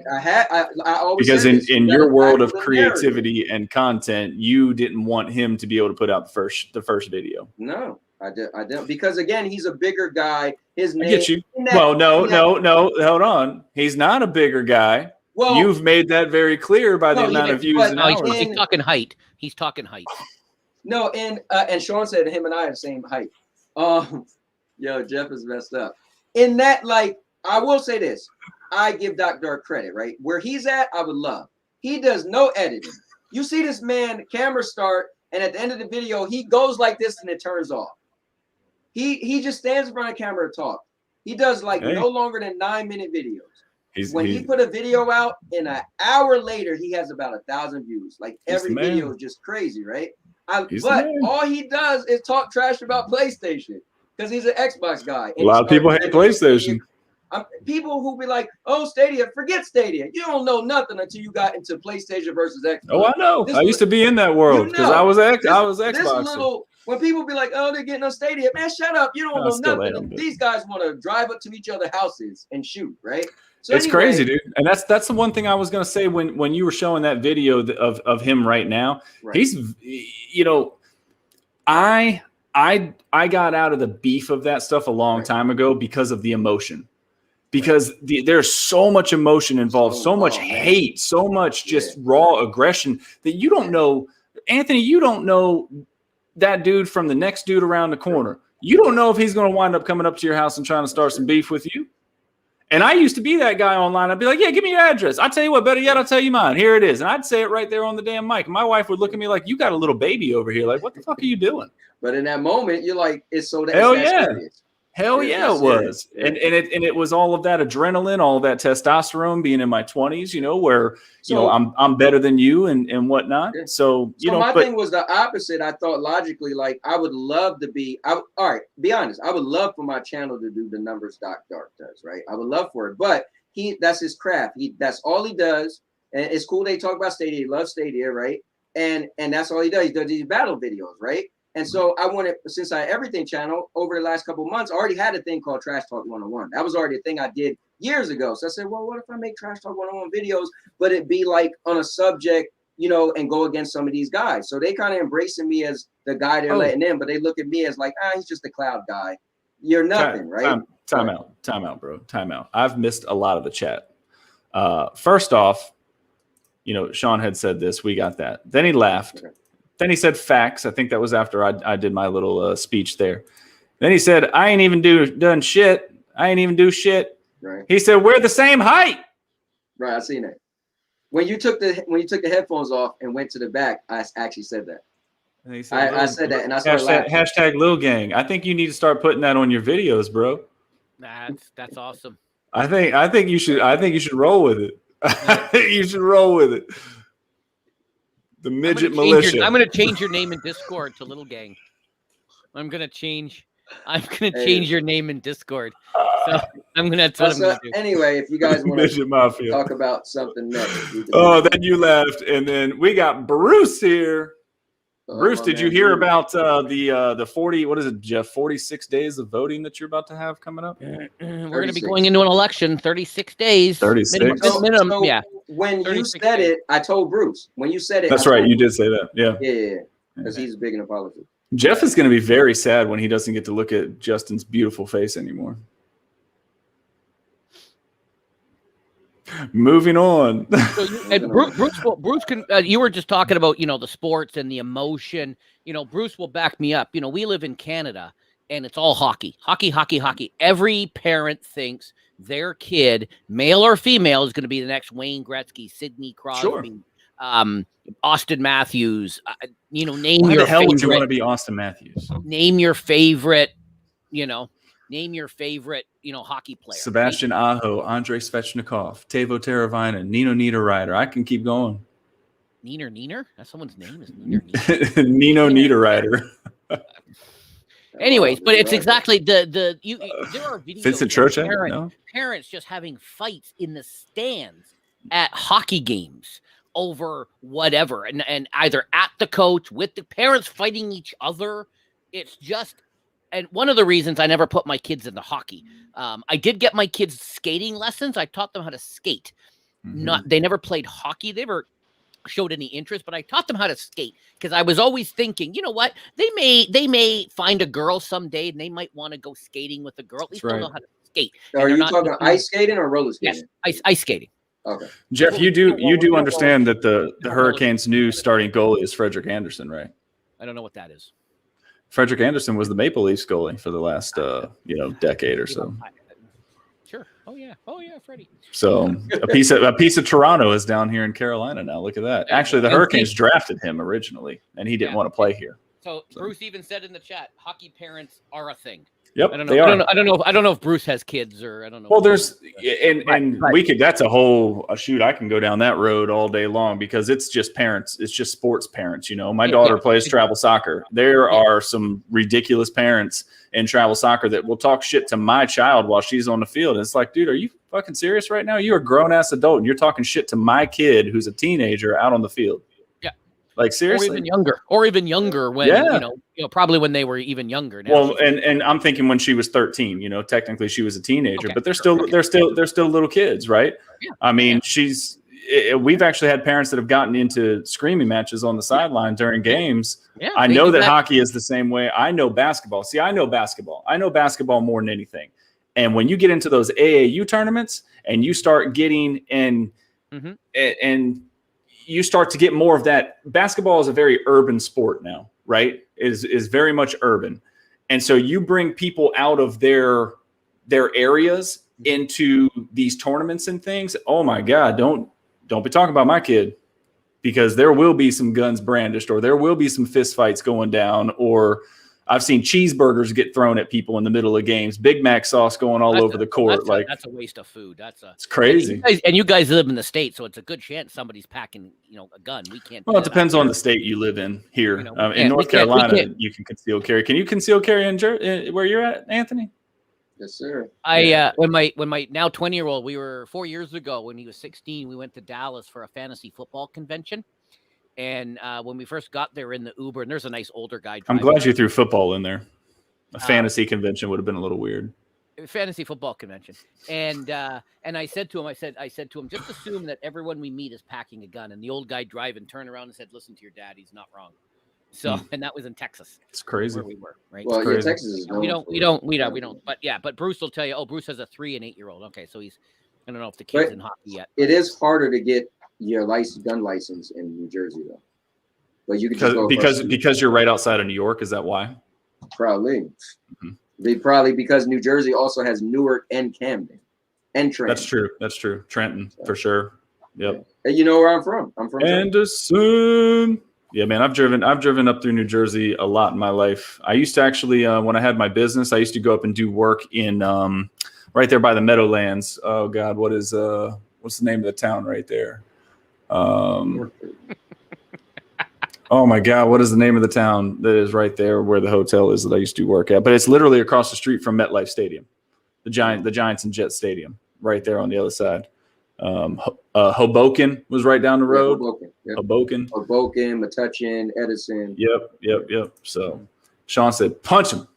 always because in your world of creativity and content, you didn't want him to be able to put out the first video. No, I didn't because again, he's a bigger guy. His name. I get you. No. Hold on. He's not a bigger guy. Well, you've made that very clear by the amount of views. He's talking height. He's talking height. No, and Sean said him and I are the same height. Yo, Jeff is messed up. In that, I will say this. I give Doc Dark credit, right? Where he's at, I would love. He does no editing. You see this man, camera start, and at the end of the video, he goes like this and it turns off. He just stands in front of the camera and talks. He does no longer than 9-minute videos. When he put a video out, in an hour later, he has about 1,000 views. Every video is just crazy, right? But all he does is talk trash about PlayStation because he's an Xbox guy. A lot of people hate PlayStation. People who be like, "Oh, Stadia, forget Stadia. You don't know nothing until you got into PlayStation versus Xbox." Oh, I know. I used to be in that world because I was Xbox. When people be like, "Oh, they're getting on Stadia," man, shut up. You don't know nothing. These guys want to drive up to each other's houses and shoot, right? So it's crazy, dude. And that's the one thing I was gonna say when you were showing that video of him right now. Right. He's, I got out of the beef of that stuff a long time ago because of the emotion. Because there's so much emotion involved, so much hate, so much just raw aggression that you don't know, Anthony, you don't know that dude from the next dude around the corner. You don't know if he's going to wind up coming up to your house and trying to start some beef with you. And I used to be that guy online. I'd be like, yeah, give me your address. I'll tell you what, better yet, I'll tell you mine. Here it is. And I'd say it right there on the damn mic. And my wife would look at me like, you got a little baby over here. Like, what the fuck are you doing? But in that moment, you're like, it's so that serious. Hell yeah, it was. And it was all of that adrenaline, all of that testosterone being in my 20s, where I'm better than you and whatnot. Yeah. So my thing was the opposite. I thought logically, I would love to be all right, be honest. I would love for my channel to do the numbers Doc Dark does, right? I would love for it. But that's his craft. That's all he does. And it's cool they talk about Stadia. He loves Stadia, right? And that's all he does. He does these battle videos, right? And so I wanted, since I Everything channel over the last couple of months, I already had a thing called Trash Talk 101. That was already a thing I did years ago. So I said, well, what if I make Trash Talk 101 videos, but it be like on a subject, you know, and go against some of these guys. So they kind of embracing me as the guy they're letting in, but they look at me as like, he's just a cloud guy. You're nothing, right? Time out, bro. Time out. I've missed a lot of the chat. First off, you know, Sean had said this. We got that. Then he laughed. Okay. Then he said facts. I think that was after I did my little speech there. Then he said, I ain't even done shit. I ain't even do shit. Right. He said, we're the same height. Right. I seen it. When you took the headphones off and went to the back, I actually said that. And he said, I said that, and I started laughing. Hashtag Lil Gang. I think you need to start putting that on your videos, bro. That's awesome. I think you should roll with it. You should roll with it. The midget militia. I'm going to change your name in Discord to Little Gang. I'm going to change your name in Discord. So that's what I'm going to do. Anyway, if you guys want to talk about something next. Then you left. And then we got Bruce here. Bruce, did you hear about the 40, what is it, Jeff, 46 days of voting that you're about to have coming up? We're going to be going into an election, 36 days. 36? Minimum, so yeah. When you said days. it, I told Bruce. When you said it. That's right, you did say that, yeah. Yeah, because he's big into politics. Jeff is going to be very sad when he doesn't get to look at Justin's beautiful face anymore. Moving on. Bruce can. You were just talking about, the sports and the emotion. Bruce will back me up. We live in Canada, and it's all hockey. Every parent thinks their kid, male or female, is going to be the next Wayne Gretzky, Sidney Crosby, Austin Matthews. Name Why your the hell favorite, would you want to be Austin Matthews? Name your favorite. Name your favorite, hockey player. Sebastian Aho, Andrei Svechnikov, Teuvo Teravainen, Nino Niederreiter. I can keep going. Neener? That's someone's name, is Neener? Nino Niederreiter. Anyways, but it's exactly there are videos Vincent of parents just having fights in the stands at hockey games over whatever, and either at the coach, with the parents fighting each other. It's just. And one of the reasons I never put my kids into hockey, I did get my kids skating lessons. I taught them how to skate. They never played hockey. They never showed any interest, but I taught them how to skate because I was always thinking, you know what? They may find a girl someday and they might want to go skating with a girl. At least they'll know how to skate. Are you talking ice skating or roller skating? Yes, ice skating. Okay. Jeff, you do understand that the Hurricanes' new starting goalie is Frederik Andersen, right? I don't know what that is. Frederik Andersen was the Maple Leafs goalie for the last decade or so. Sure. Oh yeah, Freddie. So a piece of Toronto is down here in Carolina now. Look at that. Actually, the Hurricanes drafted him originally, and he didn't want to play here. So Bruce even said in the chat, hockey parents are a thing. Yep, I don't know if Bruce has kids or I don't know. Well, we could. That's a whole shoot. I can go down that road all day long because it's just parents. It's just sports parents. My daughter plays travel soccer. There are some ridiculous parents in travel soccer that will talk shit to my child while she's on the field. And it's like, dude, are you fucking serious right now? You're a grown ass adult and you're talking shit to my kid who's a teenager out on the field. Like seriously, or even younger when probably when they were even younger. Now. Well, and I'm thinking when she was 13, technically she was a teenager, but they're still little kids, right? Yeah. I mean, we've actually had parents that have gotten into screaming matches on the sideline during games. Yeah, I know that hockey is the same way. I know basketball. See, I know basketball. I know basketball more than anything. And when you get into those AAU tournaments and you start getting in and you start to get more of that. Basketball is a very urban sport now, right? Is very much urban. And so you bring people out of their areas into these tournaments and things. Oh my God, don't be talking about my kid because there will be some guns brandished or there will be some fist fights going down, or I've seen cheeseburgers get thrown at people in the middle of games, Big Mac sauce going all over the court. That's a waste of food. It's crazy. And you guys live in the States, so it's a good chance somebody's packing, a gun. We can't. Well, it depends on the state you live in. Here in North Carolina, you can conceal carry. Can you conceal carry in where you're at, Anthony? Yes, sir. When my now 20-year-old, we were 4 years ago when he was 16, we went to Dallas for a fantasy football convention. And when we first got there in the Uber, and there's a nice older guy I'm driving. glad you threw football in there. A fantasy convention would have been a little weird. Fantasy football convention. And I said to him, just assume that everyone we meet is packing a gun. And the old guy driving turned around and said, listen to your dad, he's not wrong. So, and that was in Texas. It's crazy. Where we were, right? Well, yeah, Texas is we don't. But Bruce will tell you, Bruce has a 3 and 8-year-old. Okay, so he's, I don't know if the kid's in hockey yet. It is harder to get your gun license in New Jersey, though. But you can just go because you're right outside of New York. Is that why? Probably. Probably because New Jersey also has Newark and Camden and Trenton. That's true. Trenton for sure. Yep. And you know where I'm from? I'm from Anderson. Yeah, man. I've driven up through New Jersey a lot in my life. I used to actually, when I had my business, I used to go up and do work in right there by the Meadowlands. Oh God, what's the name of the town right there? Oh my God, what is the name of the town that is right there where the hotel is that I used to work at? But it's literally across the street from MetLife Stadium, the Giants and Jets Stadium, right there on the other side. Hoboken was right down the road. Hoboken, Metuchen, Edison. Yep. So Sean said, punch him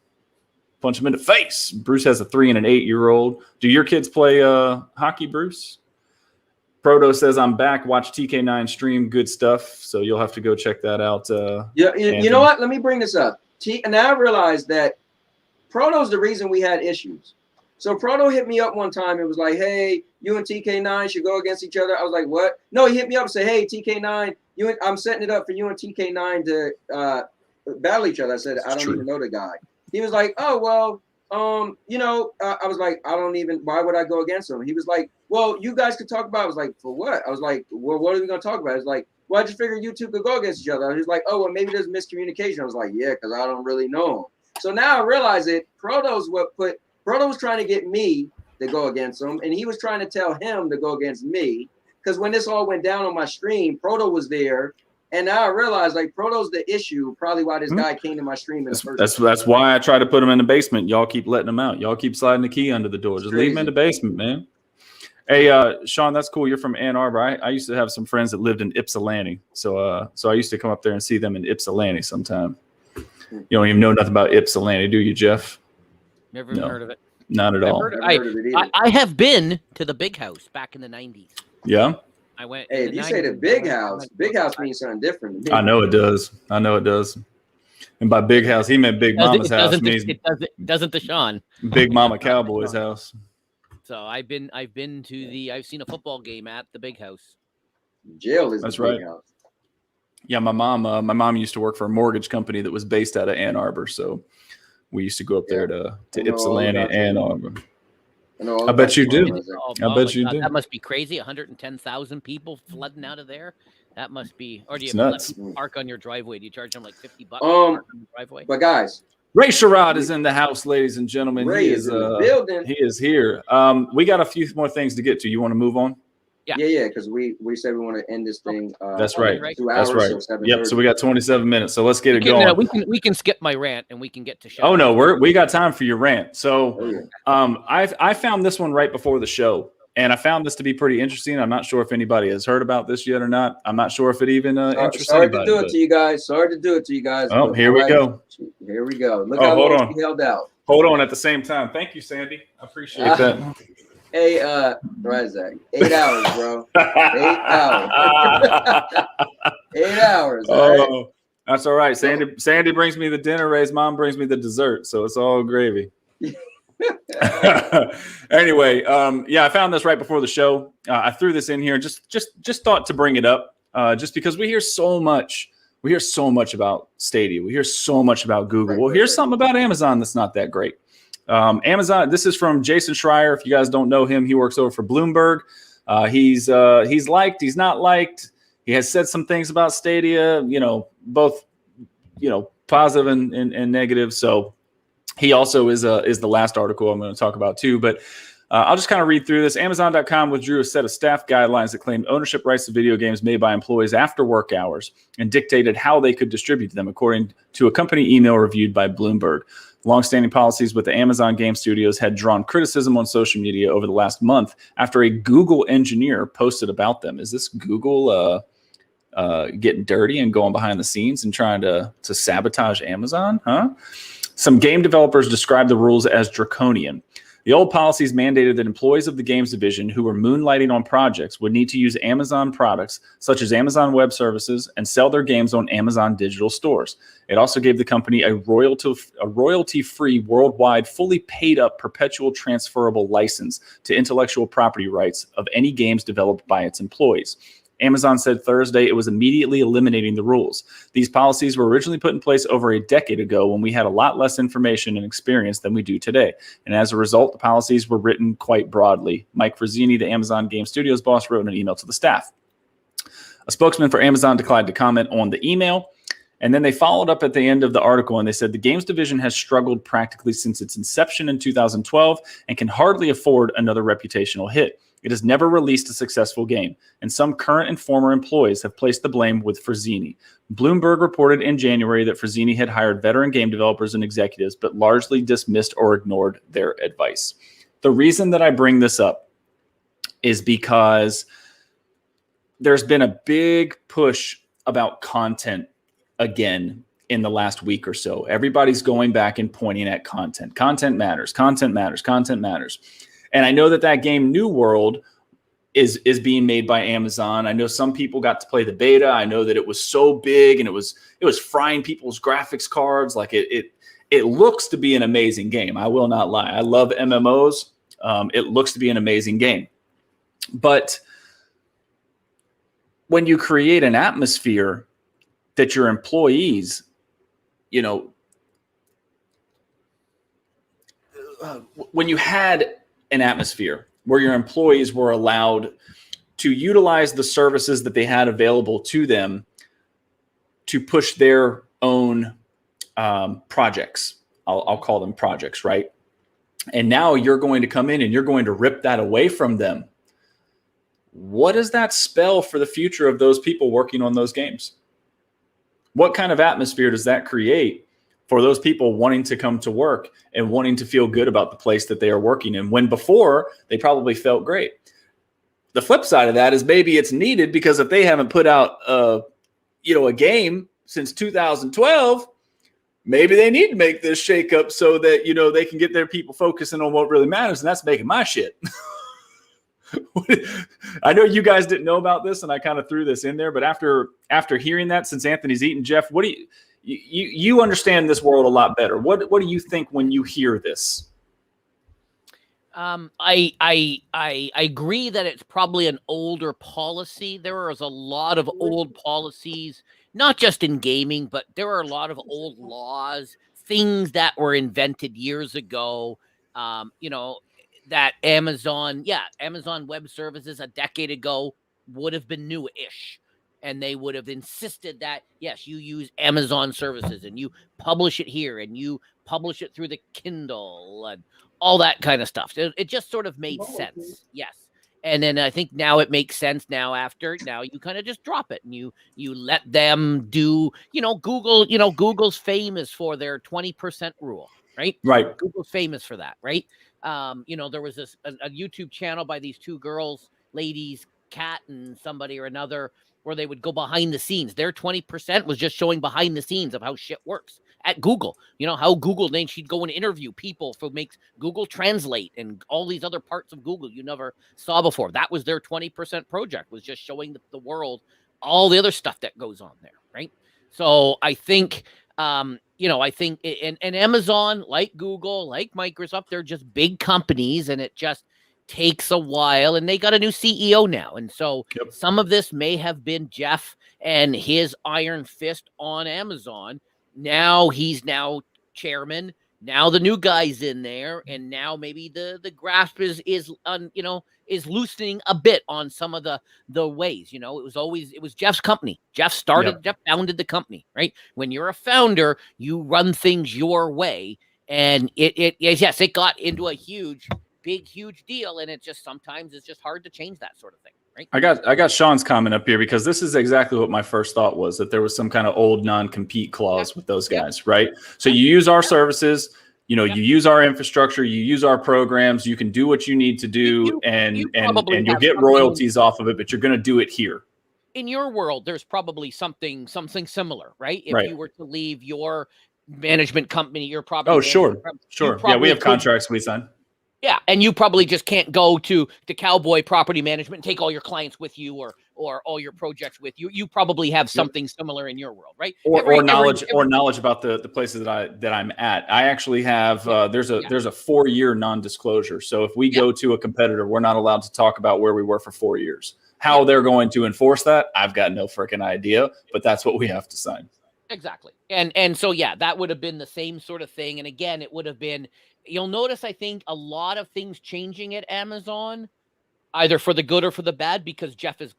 in the face. Bruce has a 3 and an 8-year-old. Do your kids play hockey, Bruce? Proto says, I'm back. Watch TK9 stream. Good stuff. So you'll have to go check that out. You know what? Let me bring this up. And I realized that Proto's the reason we had issues. So Proto hit me up one time and was like, hey, you and TK9 should go against each other. I was like, what? No, he hit me up and said, hey, TK9, I'm setting it up for you and TK9 to battle each other. I said, I don't even know the guy. He was like, oh, well, I was like, why would I go against him? He was like, well, you guys could talk about it. I was like, for what? I was like, well, what are we going to talk about? I was like, well, I just figured you two could go against each other. He was like, oh, well, maybe there's miscommunication. I was like, yeah, because I don't really know him. So now I realize it. Proto was trying to get me to go against him, and he was trying to tell him to go against me. Because when this all went down on my stream, Proto was there. And now I realize, like, Proto's the issue, probably why this guy came to my stream in the first place. That's why I try to put him in the basement. Y'all keep letting him out. Y'all keep sliding the key under the door. Just leave him in the basement, man. Hey, Sean, that's cool. You're from Ann Arbor. I used to have some friends that lived in Ypsilanti. So I used to come up there and see them in Ypsilanti sometime. You don't even know nothing about Ypsilanti, do you, Jeff? Never even heard of it. Not at all. I have been to the Big House back in the 90s. Yeah? I went. Hey, if you say the big house means something different to me. I know it does. And by big house, he meant Big Mama's house. Doesn't the Sean? Big Mama Cowboy's house. So I've seen a football game at the Big House. Jail is the big house. Yeah, my mom used to work for a mortgage company that was based out of Ann Arbor, so we used to go up there to Ypsilanti and Ann Arbor. I bet you do. I bet you do. That must be crazy. 110,000 people flooding out of there. That must be. Or do you let people park on your driveway? Do you charge them like $50 to park on your driveway? But guys, Ray Sherrod is in the house, ladies and gentlemen. Ray is in the building. He is here. We got a few more things to get to. You want to move on? Yeah. Because we said we want to end this thing. That's right. 2 hours. That's right. So yep. So we got 27 minutes. So let's get it going. We can skip my rant and we can get to show. Oh no, we got time for your rant. So, I found this one right before the show, and I found this to be pretty interesting. I'm not sure if anybody has heard about this yet or not. I'm not sure if it even interests anybody. Sorry to do it to you guys. Oh, here we go. Here we go. Look how long we held out. Hold on at the same time. Thank you, Sandy. I appreciate that. Hey, Razak, 8 hours, bro. 8 hours. 8 hours. Oh, that's all right. Sandy brings me the dinner. Ray's mom brings me the dessert, so it's all gravy. Anyway, I found this right before the show. I threw this in here. Just thought to bring it up, just because we hear so much. We hear so much about Stadia. We hear so much about Google. Well, here's something about Amazon that's not that great. Amazon. This is from Jason Schreier. If you guys don't know him, he works over for Bloomberg. He's liked. He's not liked. He has said some things about Stadia. Both positive and negative. So he also is the last article I'm going to talk about too. But I'll just kind of read through this. Amazon.com withdrew a set of staff guidelines that claimed ownership rights to video games made by employees after work hours and dictated how they could distribute them, according to a company email reviewed by Bloomberg. Longstanding policies with the Amazon Game Studios had drawn criticism on social media over the last month after a Google engineer posted about them. Is this Google getting dirty and going behind the scenes and trying to sabotage Amazon? Huh? Some game developers described the rules as draconian. The old policies mandated that employees of the games division who were moonlighting on projects would need to use Amazon products such as Amazon Web Services and sell their games on Amazon digital stores. It also gave the company a royalty-free, worldwide, fully paid-up, perpetual transferable license to intellectual property rights of any games developed by its employees. Amazon said Thursday it was immediately eliminating the rules. These policies were originally put in place over a decade ago when we had a lot less information and experience than we do today. And as a result, the policies were written quite broadly. Mike Frazzini, the Amazon Game Studios boss, wrote in an email to the staff. A spokesman for Amazon declined to comment on the email. And then they followed up at the end of the article and they said the games division has struggled practically since its inception in 2012 and can hardly afford another reputational hit. It has never released a successful game, and some current and former employees have placed the blame with Frazzini. Bloomberg reported in January that Frazzini had hired veteran game developers and executives, but largely dismissed or ignored their advice. The reason that I bring this up is because there's been a big push about content again in the last week or so. Everybody's going back and pointing at content. Content matters, content matters, content matters. And I know that game New World is being made by Amazon. I know some people got to play the beta. I know that it was so big and it was frying people's graphics cards. Like it looks to be an amazing game. I will not lie. I love MMOs. It looks to be an amazing game. But when you create an atmosphere that your employees, when you had an atmosphere where your employees were allowed to utilize the services that they had available to them to push their own projects. I'll call them projects, right? And now you're going to come in and you're going to rip that away from them. What does that spell for the future of those people working on those games? What kind of atmosphere does that create for those people wanting to come to work and wanting to feel good about the place that they are working in, when before they probably felt great? The flip side of that is maybe it's needed because if they haven't put out a game since 2012, maybe they need to make this shakeup so that, they can get their people focusing on what really matters. And that's making my shit. I know you guys didn't know about this and I kind of threw this in there, but after hearing that, since Anthony's eating, Jeff, what do you understand this world a lot better. What do you think when you hear this? I agree that it's probably an older policy. There is a lot of old policies, not just in gaming, but there are a lot of old laws, things that were invented years ago. That Amazon Web Services a decade ago would have been new-ish. And they would have insisted that, yes, you use Amazon services and you publish it here and you publish it through the Kindle and all that kind of stuff. It just sort of made sense. Yes. And then I think now it makes sense now you kind of just drop it and you let them do, Google, Google's famous for their 20% rule, right? Right. Google's famous for that, right? There was a YouTube channel by these two ladies, Kat and somebody or another, where they would go behind the scenes. Their 20% was just showing behind the scenes of how shit works at Google. How Google, then she'd go and interview people who makes Google Translate and all these other parts of Google you never saw before. That was their 20% project, was just showing the world all the other stuff that goes on there, right? So I think, and Amazon, like Google, like Microsoft, they're just big companies and it just takes a while, and they got a new CEO now. And so Some of this may have been Jeff and his iron fist on Amazon. Now he's chairman. Now the new guy's in there, and now maybe the grasp is loosening a bit on some of the ways. It was Jeff's company. Jeff founded the company, right? When you're a founder, you run things your way, and it got into a huge deal, and sometimes it's just hard to change that sort of thing, right? I got Sean's comment up here because this is exactly what my first thought was, that there was some kind of old non-compete clause with those guys, right? So you use our services, you know, you use our infrastructure, you use our programs, you can do what you need to do, and probably you'll have get something- royalties off of it, but you're going to do it here. In your world, there's probably something similar, right? If Right. you were to leave your management company, your property. Oh, management sure. company, you Sure. Yeah, we probably have could- contracts we sign. Yeah, and you probably just can't go to Cowboy Property Management and take all your clients with you, or all your projects with you. You probably have something similar in your world, right? Or knowledge about the places that I'm at. I actually have there's a 4-year non-disclosure. So if we go to a competitor, we're not allowed to talk about where we were for 4 years. How they're going to enforce that, I've got no freaking idea, but that's what we have to sign. Exactly. And so, yeah, that would have been the same sort of thing. And again, it would have been, you'll notice, I think, a lot of things changing at Amazon, either for the good or for the bad, because Jeff is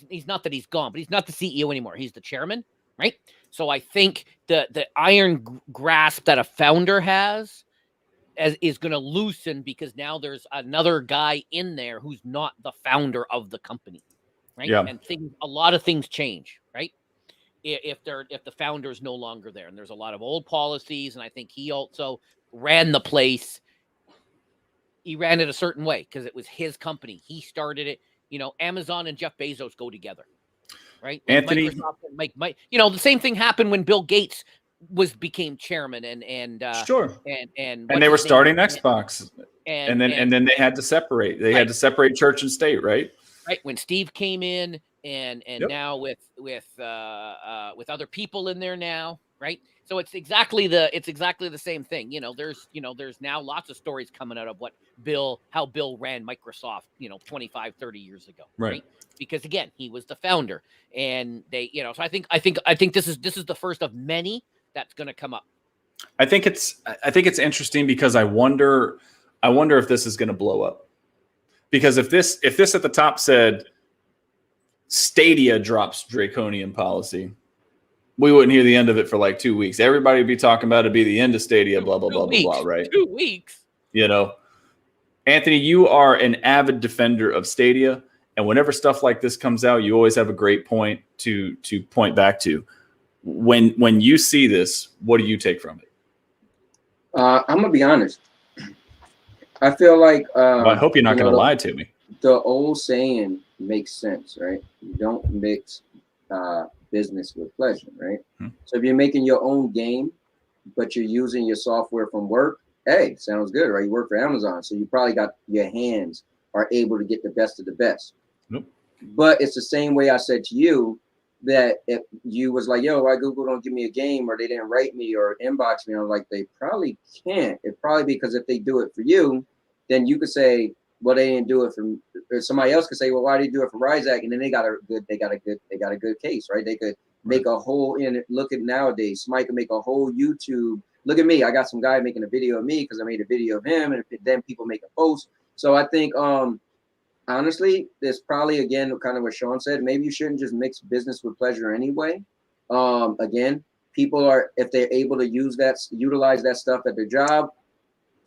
he's not that he's gone, but he's not the CEO anymore. He's the chairman, right? So I think the iron grasp that a founder has is going to loosen, because now there's another guy in there who's not the founder of the company, right? Yeah. And a lot of things change, right? If the founder is no longer there, and there's a lot of old policies, and I think he also ran the place. He ran it a certain way because it was his company. He started it. You know, Amazon and Jeff Bezos go together, right? Like Anthony, Microsoft and Mike, you know, the same thing happened when Bill Gates became chairman, and sure, and they were starting Xbox, and then they had to separate. They had to separate church and state, right? Right, when Steve came in, and now with other people in there now, right? So it's exactly the same thing. You know, there's now lots of stories coming out of how Bill ran Microsoft, 25, 30 years ago, right? Because again, he was the founder, and they, so I think this is the first of many that's going to come up. I think it's interesting, because I wonder if this is going to blow up. Because if this at the top said Stadia drops draconian policy, we wouldn't hear the end of it for like 2 weeks. Everybody would be talking about it'd be the end of Stadia, blah, blah, blah, blah, blah, right? 2 weeks. You know, Anthony, you are an avid defender of Stadia. And whenever stuff like this comes out, you always have a great point to point back to. When you see this, what do you take from it? I'm going to be honest. I feel like I hope you're not going to lie to me. The old saying makes sense, right? You don't mix business with pleasure, right? So if you're making your own game, but you're using your software from work, hey, sounds good, right? You work for Amazon, so you probably got your hands are able to get the best of the best. Nope. But it's the same way I said to you that if you was like, yo, why Google don't give me a game, or they didn't write me or inbox me, I was like, they probably can't. It's probably because if they do it for you, then you could say, well, they didn't do it for, or somebody else could say, well, why did they do it for Ryzak? And then they got a good case, right? They could make a whole, look at nowadays, somebody could make a whole YouTube. Look at me. I got some guy making a video of me because I made a video of him, and then people make a post. So I think, honestly, there's probably, again, kind of what Sean said, maybe you shouldn't just mix business with pleasure anyway. Again, people are, if they're able to utilize that stuff at their job,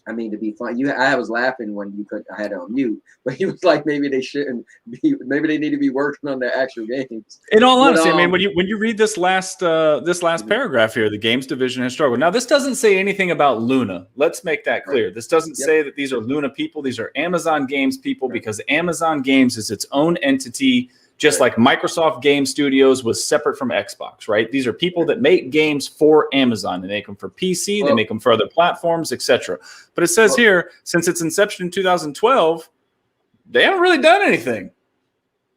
I mean, to be fun. I was laughing when I had it on mute, but he was like, maybe they shouldn't be, maybe they need to be working on their actual games. In all honesty, I mean, when you read this last paragraph here, the games division has struggled. Now, this doesn't say anything about Luna. Let's make that clear. This doesn't say that these are Luna people. These are Amazon Games people, because Amazon Games is its own entity, just like Microsoft Game Studios was separate from Xbox, right? These are people that make games for Amazon. They make them for PC, they make them for other platforms, etc. But it says here, since its inception in 2012, they haven't really done anything.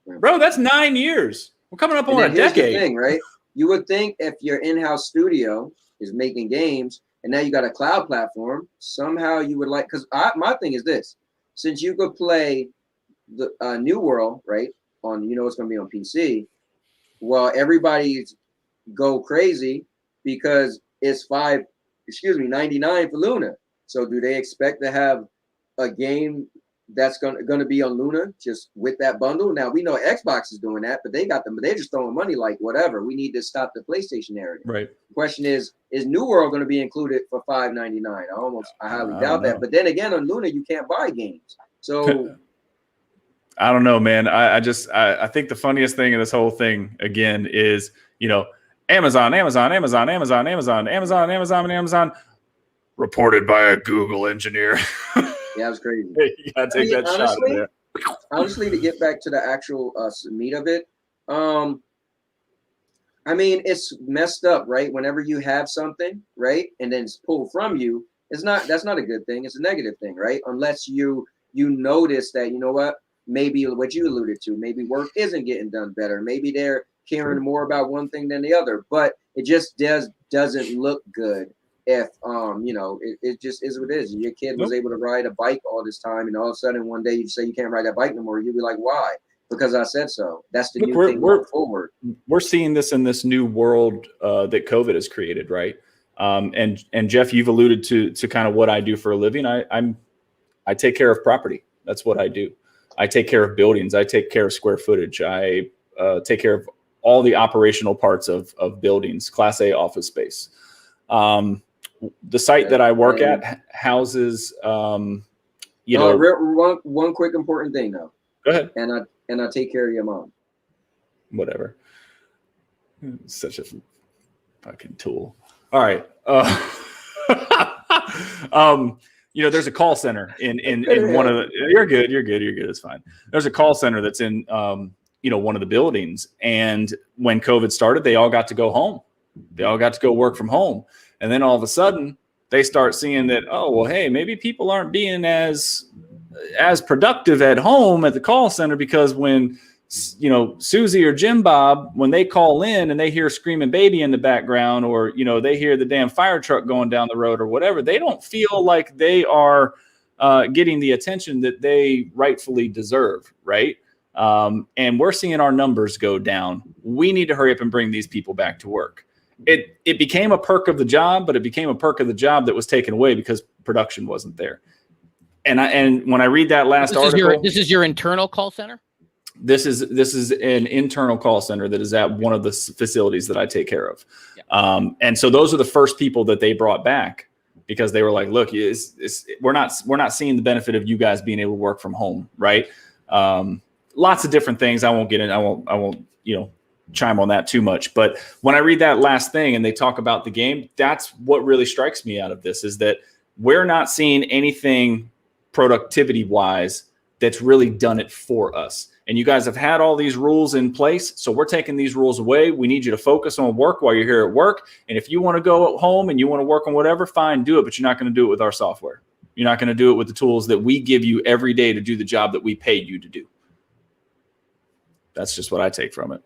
Bro, that's 9 years. We're coming up on a decade. Here's the thing, right? You would think if your in-house studio is making games, and now you got a cloud platform, somehow you would like, because my thing is this, since you could play the New World, right? On, it's going to be on PC. Well, everybody's go crazy because it's $99 for Luna. So do they expect to have a game that's going to be on Luna just with that bundle? Now we know Xbox is doing that, but they're just throwing money like whatever. We need to stop the PlayStation narrative. Right. The question is New World going to be included for $5.99? I highly doubt that. But then again, on Luna you can't buy games. So I don't know, man. I think the funniest thing in this whole thing, again, is, Amazon. Reported by a Google engineer. Yeah, it was crazy. You gotta take that shot honestly, in there. Honestly, to get back to the actual meat of it, I mean, it's messed up, right? Whenever you have something, right, and then it's pulled from you, that's not a good thing. It's a negative thing, right? Unless you notice that, you know what, maybe what you alluded to, maybe work isn't getting done better. Maybe they're caring more about one thing than the other, but it just doesn't look good if it just is what it is. Your kid was able to ride a bike all this time, and all of a sudden one day you say you can't ride that bike no more. You'll be like, why? Because I said so. That's the new thing going forward. We're seeing this in this new world that COVID has created, right? And Jeff, you've alluded to kind of what I do for a living. I take care of property. That's what I do. I take care of buildings. I take care of square footage. I take care of all the operational parts of buildings, Class A office space. The site that I work at houses, one quick important thing though. Go ahead. And I take care of your mom. Whatever. Such a fucking tool. All right. There's a call center in one of the. You're good. It's fine. There's a call center that's in one of the buildings, and when COVID started, they all got to go home. They all got to go work from home, and then all of a sudden they start seeing that, oh well, hey, maybe people aren't being as productive at home at the call center, because when Susie or Jim Bob, when they call in and they hear screaming baby in the background, or they hear the damn fire truck going down the road or whatever, they don't feel like they are getting the attention that they rightfully deserve, right? And we're seeing our numbers go down. We need to hurry up and bring these people back to work. It became a perk of the job, but it became a perk of the job that was taken away because production wasn't there. And when I read that last article, this is your internal call center. This is an internal call center that is at one of the facilities that I take care of. Yeah. And so those are the first people that they brought back, because they were like, look, we're not seeing the benefit of you guys being able to work from home, right? Lots of different things. I won't chime on that too much. But when I read that last thing and they talk about the game, that's what really strikes me out of this, is that we're not seeing anything productivity wise that's really done it for us. And you guys have had all these rules in place, so we're taking these rules away. We need you to focus on work while you're here at work. And if you want to go home and you want to work on whatever, fine, do it. But you're not going to do it with our software. You're not going to do it with the tools that we give you every day to do the job that we paid you to do. That's just what I take from it.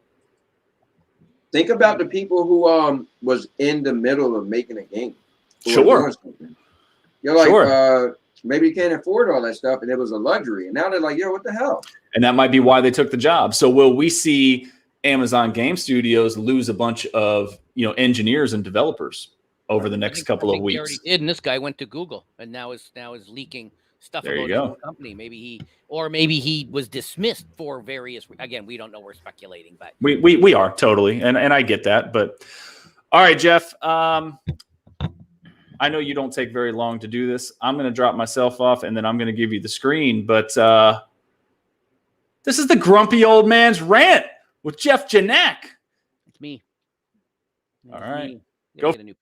Think about the people who was in the middle of making a game. Sure. You're like, maybe you can't afford all that stuff, and it was a luxury. And now they're like, yo, what the hell? And that might be why they took the job. So will we see Amazon Game Studios lose a bunch of engineers and developers over the next couple of weeks? He already did, and this guy went to Google, and now is leaking stuff there about his own company. Maybe he was dismissed for various. Again, we don't know. We're speculating, but we are totally, and I get that. But all right, Jeff. I know you don't take very long to do this. I'm going to drop myself off, and then I'm going to give you the screen. But this is the Grumpy Old Man's Rant with Jeff Janak. It's me. All right. I got to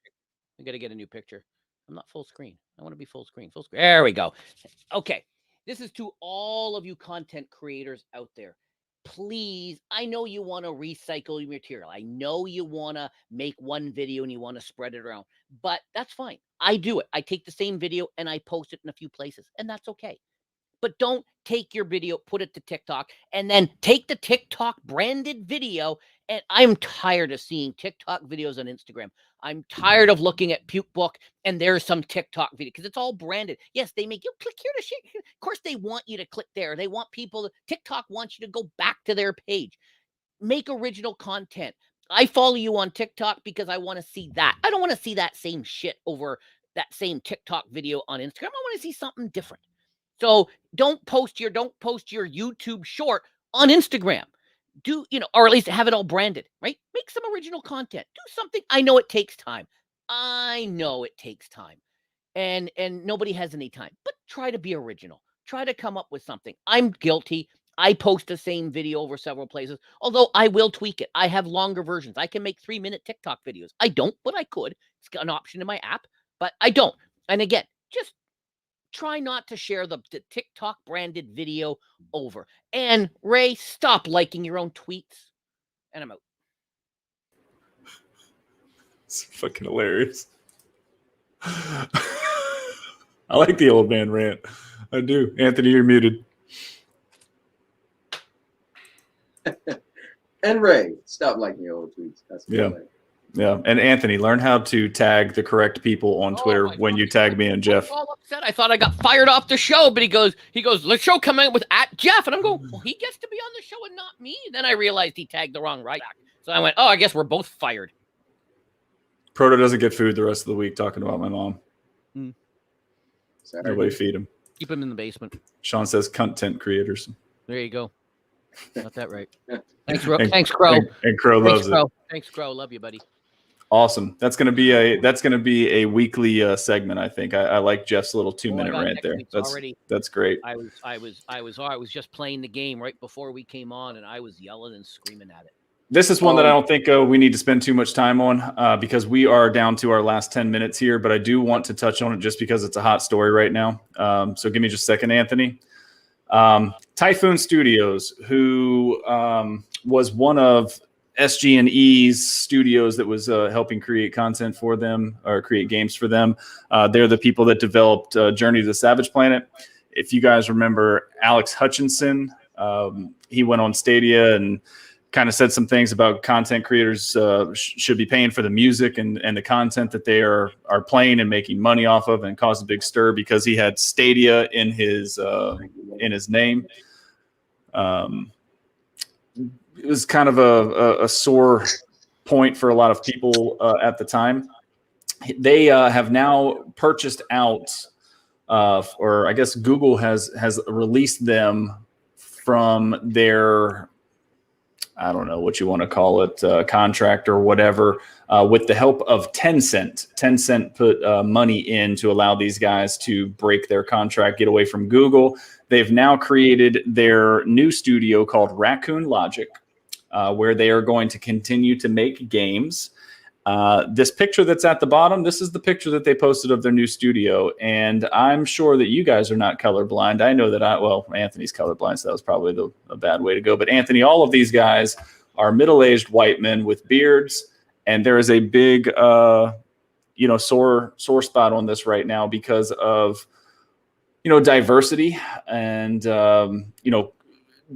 get a new picture. I'm not full screen. I want to be full screen. Full screen. There we go. Okay. This is to all of you content creators out there. Please, I know you want to recycle your material. I know you want to make one video and you want to spread it around, but that's fine. I do it. I take the same video and I post it in a few places, and that's okay. But don't take your video, put it to TikTok, and then take the TikTok branded video. And I'm tired of seeing TikTok videos on Instagram. I'm tired of looking at Puke Book and there's some TikTok video because it's all branded. Yes, they make you click here to share. Of course, they want you to click there. They want TikTok wants you to go back to their page. Make original content. I follow you on TikTok because I want to see that. I don't want to see that same shit over that same TikTok video on Instagram. I want to see something different. So don't post your YouTube short on Instagram. Or at least have it all branded, right? Make some original content. Do something. I know it takes time. And nobody has any time, but try to be original. Try to come up with something. I'm guilty. I post the same video over several places, although I will tweak it. I have longer versions. I can make 3-minute TikTok videos. I don't, but I could. It's got an option in my app, but I don't. And again, just try not to share the TikTok branded video over. And Ray, stop liking your own tweets. And I'm out. It's fucking hilarious. I like the old man rant. I do. Anthony, you're muted. And Ray, stop liking your old tweets. That's Yeah. Yeah. And Anthony, learn how to tag the correct people on Twitter when you tag me and Jeff. I'm all upset. I thought I got fired off the show, but he goes, the show come out with @Jeff. And I'm going, well, he gets to be on the show and not me. Then I realized he tagged the wrong right. So I went, oh, I guess we're both fired. Proto doesn't get food the rest of the week talking about my mom. Nobody feed him. Keep him in the basement. Sean says content creators. There you go. Got that right. Thanks, Crow. And Crow loves it. Thanks, Crow. Love you, buddy. Awesome. That's gonna be a weekly segment. I think I like Jeff's little 2-minute rant there. That's great. I was just playing the game right before we came on, and I was yelling and screaming at it. This is one that I don't think we need to spend too much time on because we are down to our last 10 minutes here, but I do want to touch on it just because it's a hot story right now. So give me just a second, Anthony. Typhoon Studios, who was one of SG&E's studios that was helping create content for them or create games for them. They're the people that developed Journey to the Savage Planet. If you guys remember Alex Hutchinson, he went on Stadia and kind of said some things about content creators should be paying for the music and the content that they are playing and making money off of, and caused a big stir because he had Stadia in his name. It was kind of a sore point for a lot of people at the time. They have now purchased out, or I guess Google has released them from their, I don't know what you want to call it, contract or whatever, with the help of Tencent. Tencent put money in to allow these guys to break their contract, get away from Google. They've now created their new studio called Raccoon Logic, where they are going to continue to make games. This picture that's at the bottom, this is the picture that they posted of their new studio. And I'm sure that you guys are not colorblind. I know that Anthony's colorblind, so that was probably a bad way to go. But Anthony, all of these guys are middle-aged white men with beards. And there is a big, sore spot on this right now because of, diversity and,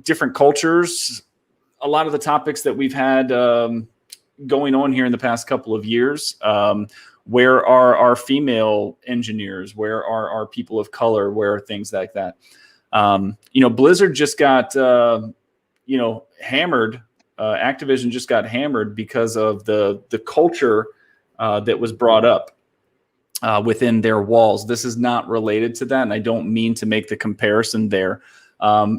different cultures. A lot of the topics that we've had going on here in the past couple of years, where are our female engineers? Where are our people of color? Where are things like that? Blizzard just got, hammered. Activision just got hammered because of the culture that was brought up within their walls. This is not related to that, and I don't mean to make the comparison there.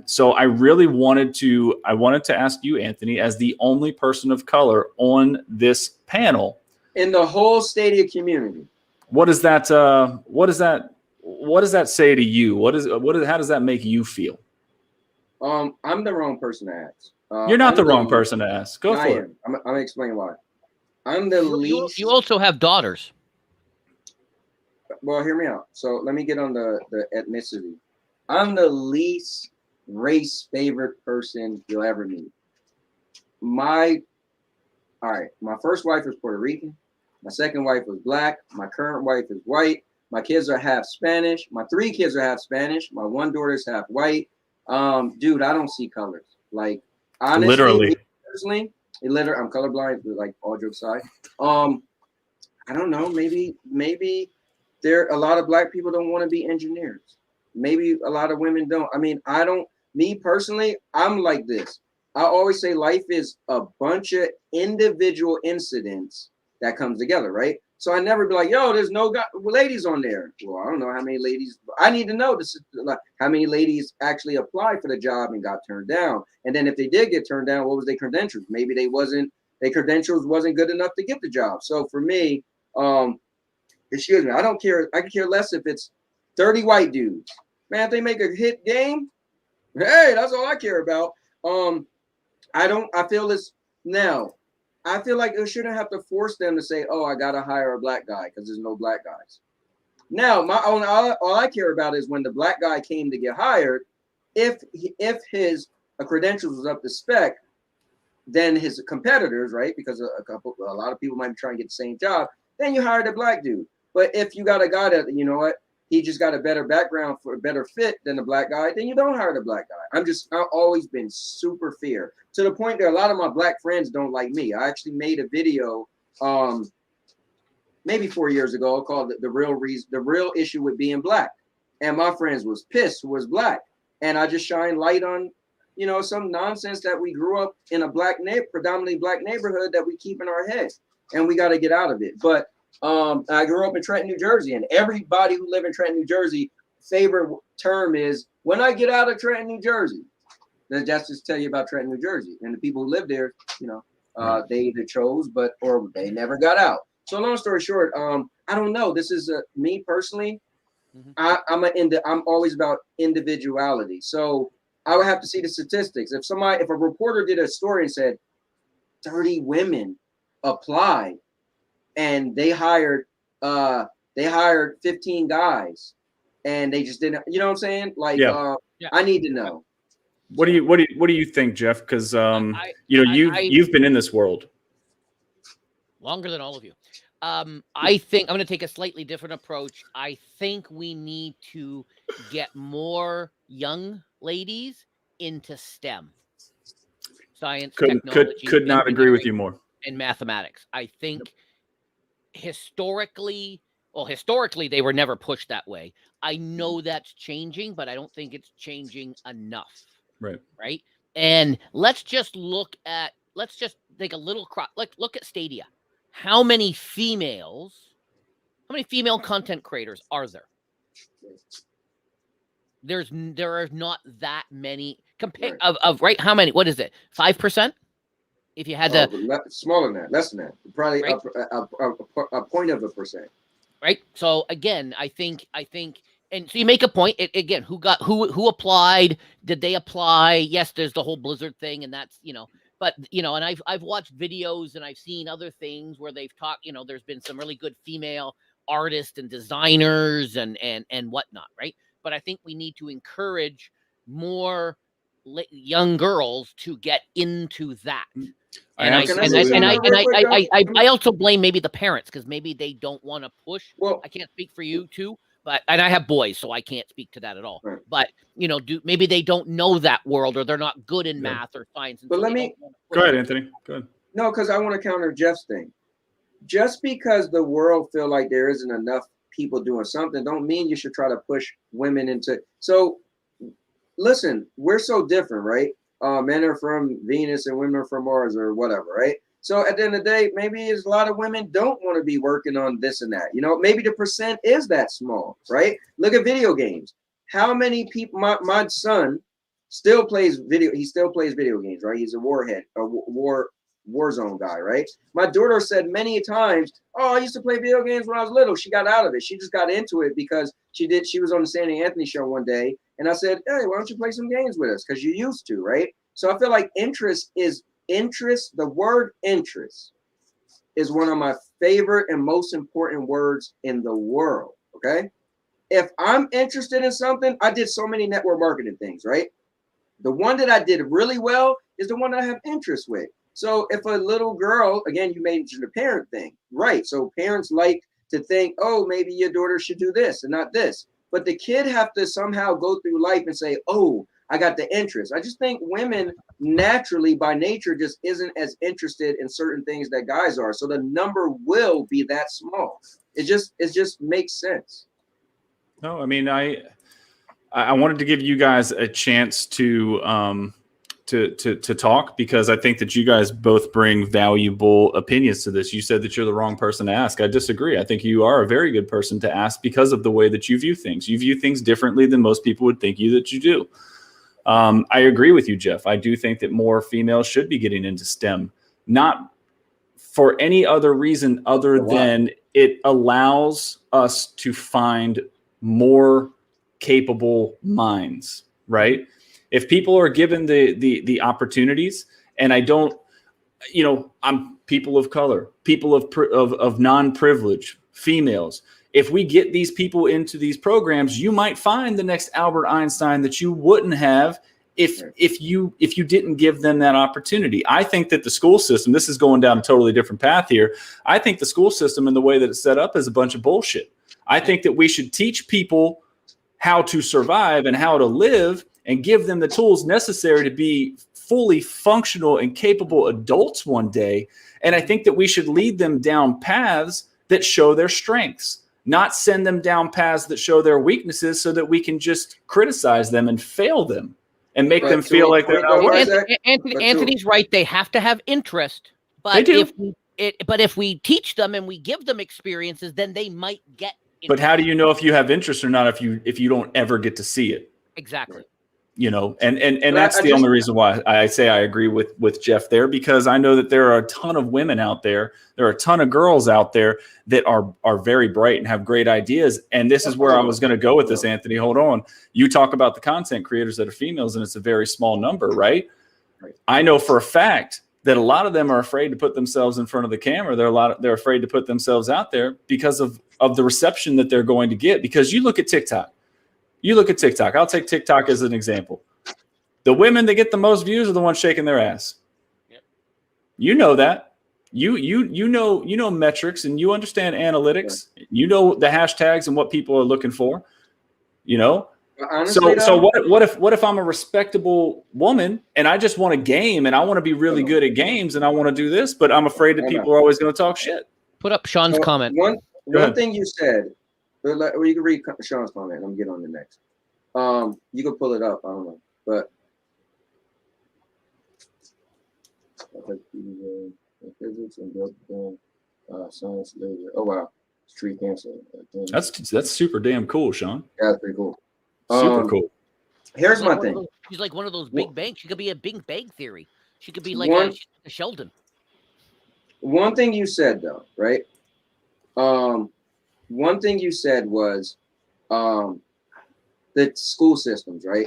So I really wanted to ask you, Anthony, as the only person of color on this panel in the whole Stadia community. What does that say to you? How does that make you feel? I'm the wrong person to ask. You're not the wrong person to ask. Go for it. I'm gonna explain why. I'm the least. You also have daughters. Well, hear me out. So let me get on the ethnicity. I'm the least race favorite person you'll ever meet. My first wife was Puerto Rican. My second wife was black. My current wife is white. My kids are half Spanish. My 3 kids are half Spanish. My 1 daughter's half white. Dude, I don't see colors. Like, honestly, literally, personally, I'm colorblind. Like, all jokes aside, I don't know. Maybe there a lot of black people don't want to be engineers. Maybe a lot of women don't. I mean, me personally, I'm like this. I always say life is a bunch of individual incidents that comes together, right? So I never be like, yo, there's no ladies on there. Well, I don't know how many ladies. I need to know like how many ladies actually applied for the job and got turned down. And then if they did get turned down, what was their credentials? Maybe their credentials wasn't good enough to get the job. So for me, excuse me, I don't care. I could care less if it's 30 white dudes. Man, if they make a hit game, hey, that's all I care about. I feel this now. I feel like it shouldn't have to force them to say, oh, I got to hire a black guy because there's no black guys. Now, all I care about is when the black guy came to get hired, if his credentials was up to spec, then his competitors, right? Because a lot of people might be trying to get the same job. Then you hire the black dude. But if you got a guy that, you know what, he just got a better background for a better fit than the black guy, then you don't hire the black guy. I've always been super fair to the point that a lot of my black friends don't like me. I actually made a video maybe 4 years ago called the real issue with being black. And my friends was pissed who was black. And I just shine light on, you know, some nonsense that we grew up in a predominantly black neighborhood that we keep in our head, and we got to get out of it. But I grew up in Trenton, New Jersey, and everybody who live in Trenton, New Jersey, favorite term is when I get out of Trenton, New Jersey. That's just tell you about Trenton, New Jersey, and the people who live there, you know, they either chose, or they never got out. So long story short, I don't know. This is me personally. Mm-hmm. I'm always about individuality. So I would have to see the statistics. If a reporter did a story and said 30 women applied and they hired 15 guys and they just didn't, you know what I'm saying? Like, I need to know. What do you think, Jeff? Because you've been in this world longer than all of you. I think I'm going to take a slightly different approach. I think we need to get more young ladies into STEM, science, technology. Could not agree with you more. And mathematics. I think historically they were never pushed that way. I know that's changing, but I don't think it's changing enough. Right. And let's just take a little look at Stadia. How many female content creators are there? There are not that many compared of right. How many? What is it? 5%? If you had smaller than that, less than that, probably right? a point of a percent. Right. So again, I think, and so you make a point. Again, who applied? Did they apply? Yes, there's the whole Blizzard thing, and that's But and I've watched videos and I've seen other things where they've talked. There's been some really good female artists and designers and whatnot, right? But I think we need to encourage more young girls to get into that. And I also blame maybe the parents because maybe they don't want to push. Well, I can't speak for you too, and I have boys, so I can't speak to that at all. Right. But maybe they don't know that world, or they're not good in math or science. But let me go ahead, Anthony. Go ahead. No, because I want to counter Jeff's thing. Just because the world feel like there isn't enough people doing something, don't mean you should try to push women into. So, listen, we're so different, right? Men are from Venus and women are from Mars or whatever, right? So at the end of the day, maybe a lot of women don't want to be working on this and that. Maybe the percent is that small, right? Look at video games. How many people? My son still plays video. He still plays video games, right? He's a warhead, a Warzone guy, right? My daughter said many times, "Oh, I used to play video games when I was little." She got out of it. She just got into it because she was on the Sandy Anthony show one day, and I said, "Hey, why don't you play some games with us? Because you used to, right?" So I feel like interest. The word interest is one of my favorite and most important words in the world. Okay, if I'm interested in something, I did so many network marketing things, right? The one that I did really well is the one that I have interest with. So if a little girl, again, you mentioned the parent thing, right? So parents like to think, oh, maybe your daughter should do this and not this. But the kid have to somehow go through life and say, oh, I got the interest. I just think women naturally by nature just isn't as interested in certain things that guys are. So the number will be that small. It just makes sense. No, I mean, I wanted to give you guys a chance to talk because I think that you guys both bring valuable opinions to this. You said that you're the wrong person to ask. I disagree. I think you are a very good person to ask because of the way that you view things. You view things differently than most people would think that you do. I agree with you, Jeff. I do think that more females should be getting into STEM, not for any other reason other than it allows us to find more capable minds, right? If people are given the opportunities, and I don't, I'm people of color, people of non-privilege, females. if we get these people into these programs, you might find the next Albert Einstein that you wouldn't have if you didn't give them that opportunity. I think that the school system, this is going down a totally different path here. I think the school system and the way that it's set up is a bunch of bullshit. I think that we should teach people how to survive and how to live and give them the tools necessary to be fully functional and capable adults one day. And I think that we should lead them down paths that show their strengths, not send them down paths that show their weaknesses so that we can just criticize them and fail them and make them feel like they're not worth it. Anthony's right. They have to have interest, but They do. if we teach them and we give them experiences, then they might get. But how do you know if you have interest or not if you don't ever get to see it? Exactly. You know, and that's the only reason why I say I agree with Jeff there, because I know that there are a ton of women out there. There are a ton of girls out there that are very bright and have great ideas. And this is where I was going to go with this, Anthony. Hold on. You talk about the content creators that are females, and it's a very small number, right? I know for a fact that a lot of them are afraid to put themselves in front of the camera. They're afraid to put themselves out there because of the reception that they're going to get. Because you look at TikTok. I'll take TikTok as an example. The women that get the most views are the ones shaking their ass. Yep. You know that. You know metrics, and you understand analytics. Right. You know the hashtags and what people are looking for. You know. Honestly, so what if I'm a respectable woman and I just want to game and I want to be really good at games and I want to do this, but I'm afraid that people are always going to talk shit. Put up Sean's comment. One thing you said. Or you can read Sean's comment. I'm gonna get on the next. You can pull it up. I don't know, but physics and science later. Oh wow, tree cancer. That's super damn cool, Sean. Yeah, that's pretty cool. Super cool. Here's my thing. She's like one of those big banks. She could be a Big Bang Theory. She could be like a Sheldon. One thing you said though, right? One thing you said was the school systems, right?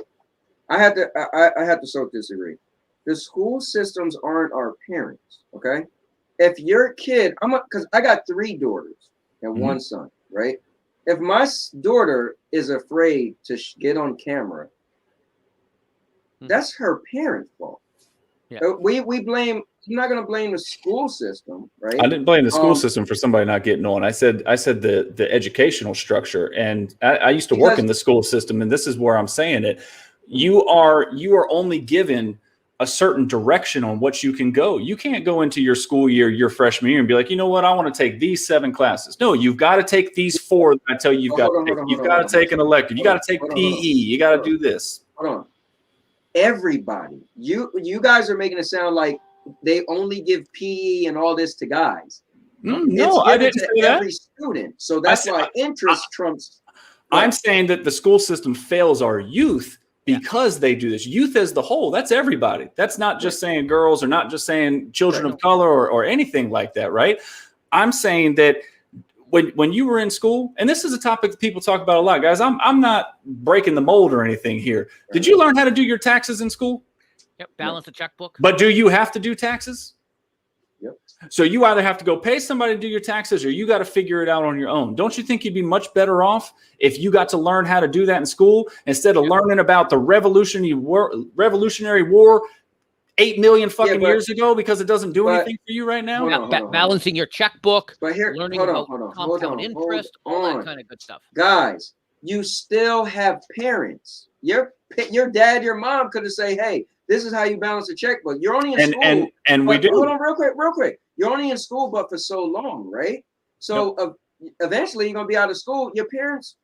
I have to so disagree. The school systems aren't our parents, okay? If your kid, because I got 3 daughters and 1 son, right? If my daughter is afraid to get on camera, that's her parent's fault. Yeah. We blame. I'm not going to blame the school system, right? I didn't blame the school system for somebody not getting on. I said the educational structure, and I used to work in the school system, and this is where I'm saying it. You are only given a certain direction on what you can go. You can't go into your school year, your freshman year, and be like, you know what, I want to take these 7 classes. No, you've got to take these 4 that I tell you you've got to take. You've got to take an elective. You got to take PE. You got to do this. Hold on. Everybody, you guys are making it sound like they only give PE and all this to guys. No, I didn't say that. Every student. So that's why interest trumps. I'm saying that the school system fails our youth because they do this. Youth as the whole, that's everybody. That's not just saying girls or not just saying children of color or anything like that, right? I'm saying that when you were in school, and this is a topic that people talk about a lot, guys, I'm not breaking the mold or anything here. Did you learn how to do your taxes in school? Yep, balance a checkbook. But do you have to do taxes? Yep. So you either have to go pay somebody to do your taxes or you got to figure it out on your own. Don't you think you'd be much better off if you got to learn how to do that in school instead of learning about the Revolutionary War 8 million fucking years ago because it doesn't do anything for you right now? Hold on. Balancing your checkbook, but here, learning about compound interest, all that kind of good stuff. Guys, you still have parents. Your dad, your mom could have said, hey, this is how you balance a checkbook. You're only in school. And we do. Hold on real quick. You're only in school, but for so long, right? So eventually you're going to be out of school. Your parents,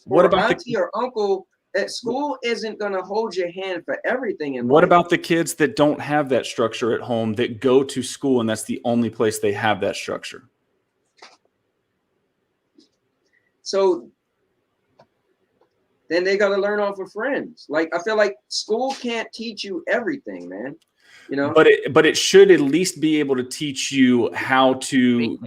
what about auntie or uncle at school isn't going to hold your hand for everything. What about the kids that don't have that structure at home that go to school and that's the only place they have that structure? So then they got to learn off of friends. Like, I feel like school can't teach you everything, man. You know, but it should at least be able to teach you how to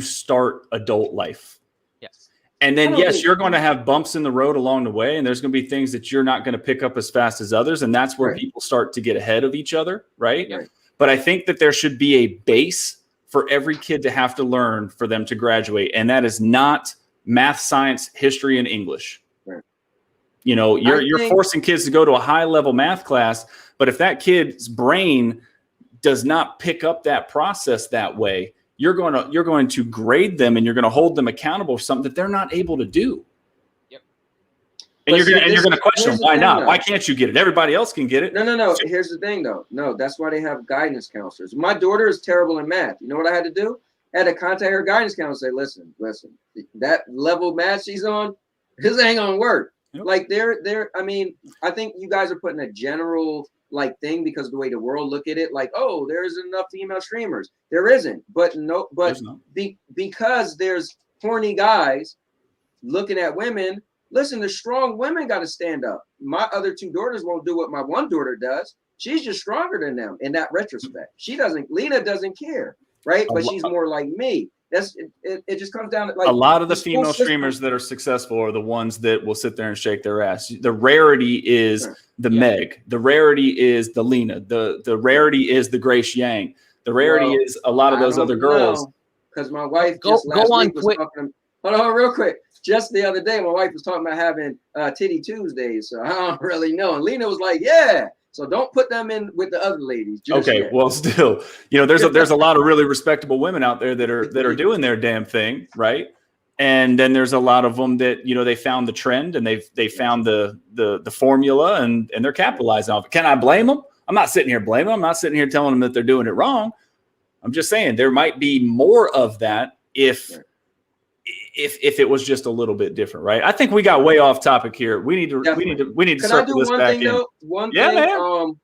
start adult life. Yes. And then yes, you're going to have bumps in the road along the way, and there's going to be things that you're not going to pick up as fast as others, and that's where people start to get ahead of each other, right? Right. But I think that there should be a base for every kid to have to learn for them to graduate, and that is not math, science, history, and English. Right. You know, you're forcing kids to go to a high level math class, but if that kid's brain does not pick up that process that way, you're going to grade them and you're going to hold them accountable for something that they're not able to do. Yep. And you're going to question them, why not? Why can't you get it? Everybody else can get it. No. Here's the thing, though. No, that's why they have guidance counselors. My daughter is terrible in math. You know what I had to do? I had to contact her guidance counselor and say, listen, that level of math she's on, this ain't gonna work. Yep. Like I mean, I think you guys are putting a general like thing because of the way the world look at it, like, oh, there's enough female streamers. There isn't, because there's horny guys looking at women. Listen, the strong women got to stand up. My other two daughters won't do what my one daughter does. She's just stronger than them in that retrospect. Lena doesn't care, right? But she's more like me. It just comes down to like a lot of the female streamers that are successful are the ones that will sit there and shake their ass. The rarity is the Meg. The rarity is the Lena. The rarity is the Grace Yang. The rarity is a lot of those other girls. Because my wife just last week was talking. Hold on, real quick. Just the other day, my wife was talking about having Titty Tuesdays. So I don't really know. And Lena was like, "Yeah." So don't put them in with the other ladies. Well, still, you know, there's a lot of really respectable women out there that are doing their damn thing, right? And then there's a lot of them that, you know, they found the trend and they found the formula and they're capitalizing off it. Can I blame them? I'm not sitting here blaming them. I'm not sitting here telling them that they're doing it wrong. I'm just saying there might be more of that if it was just a little bit different, right? I think we got way off topic here. We need to circle this back in. One thing, man.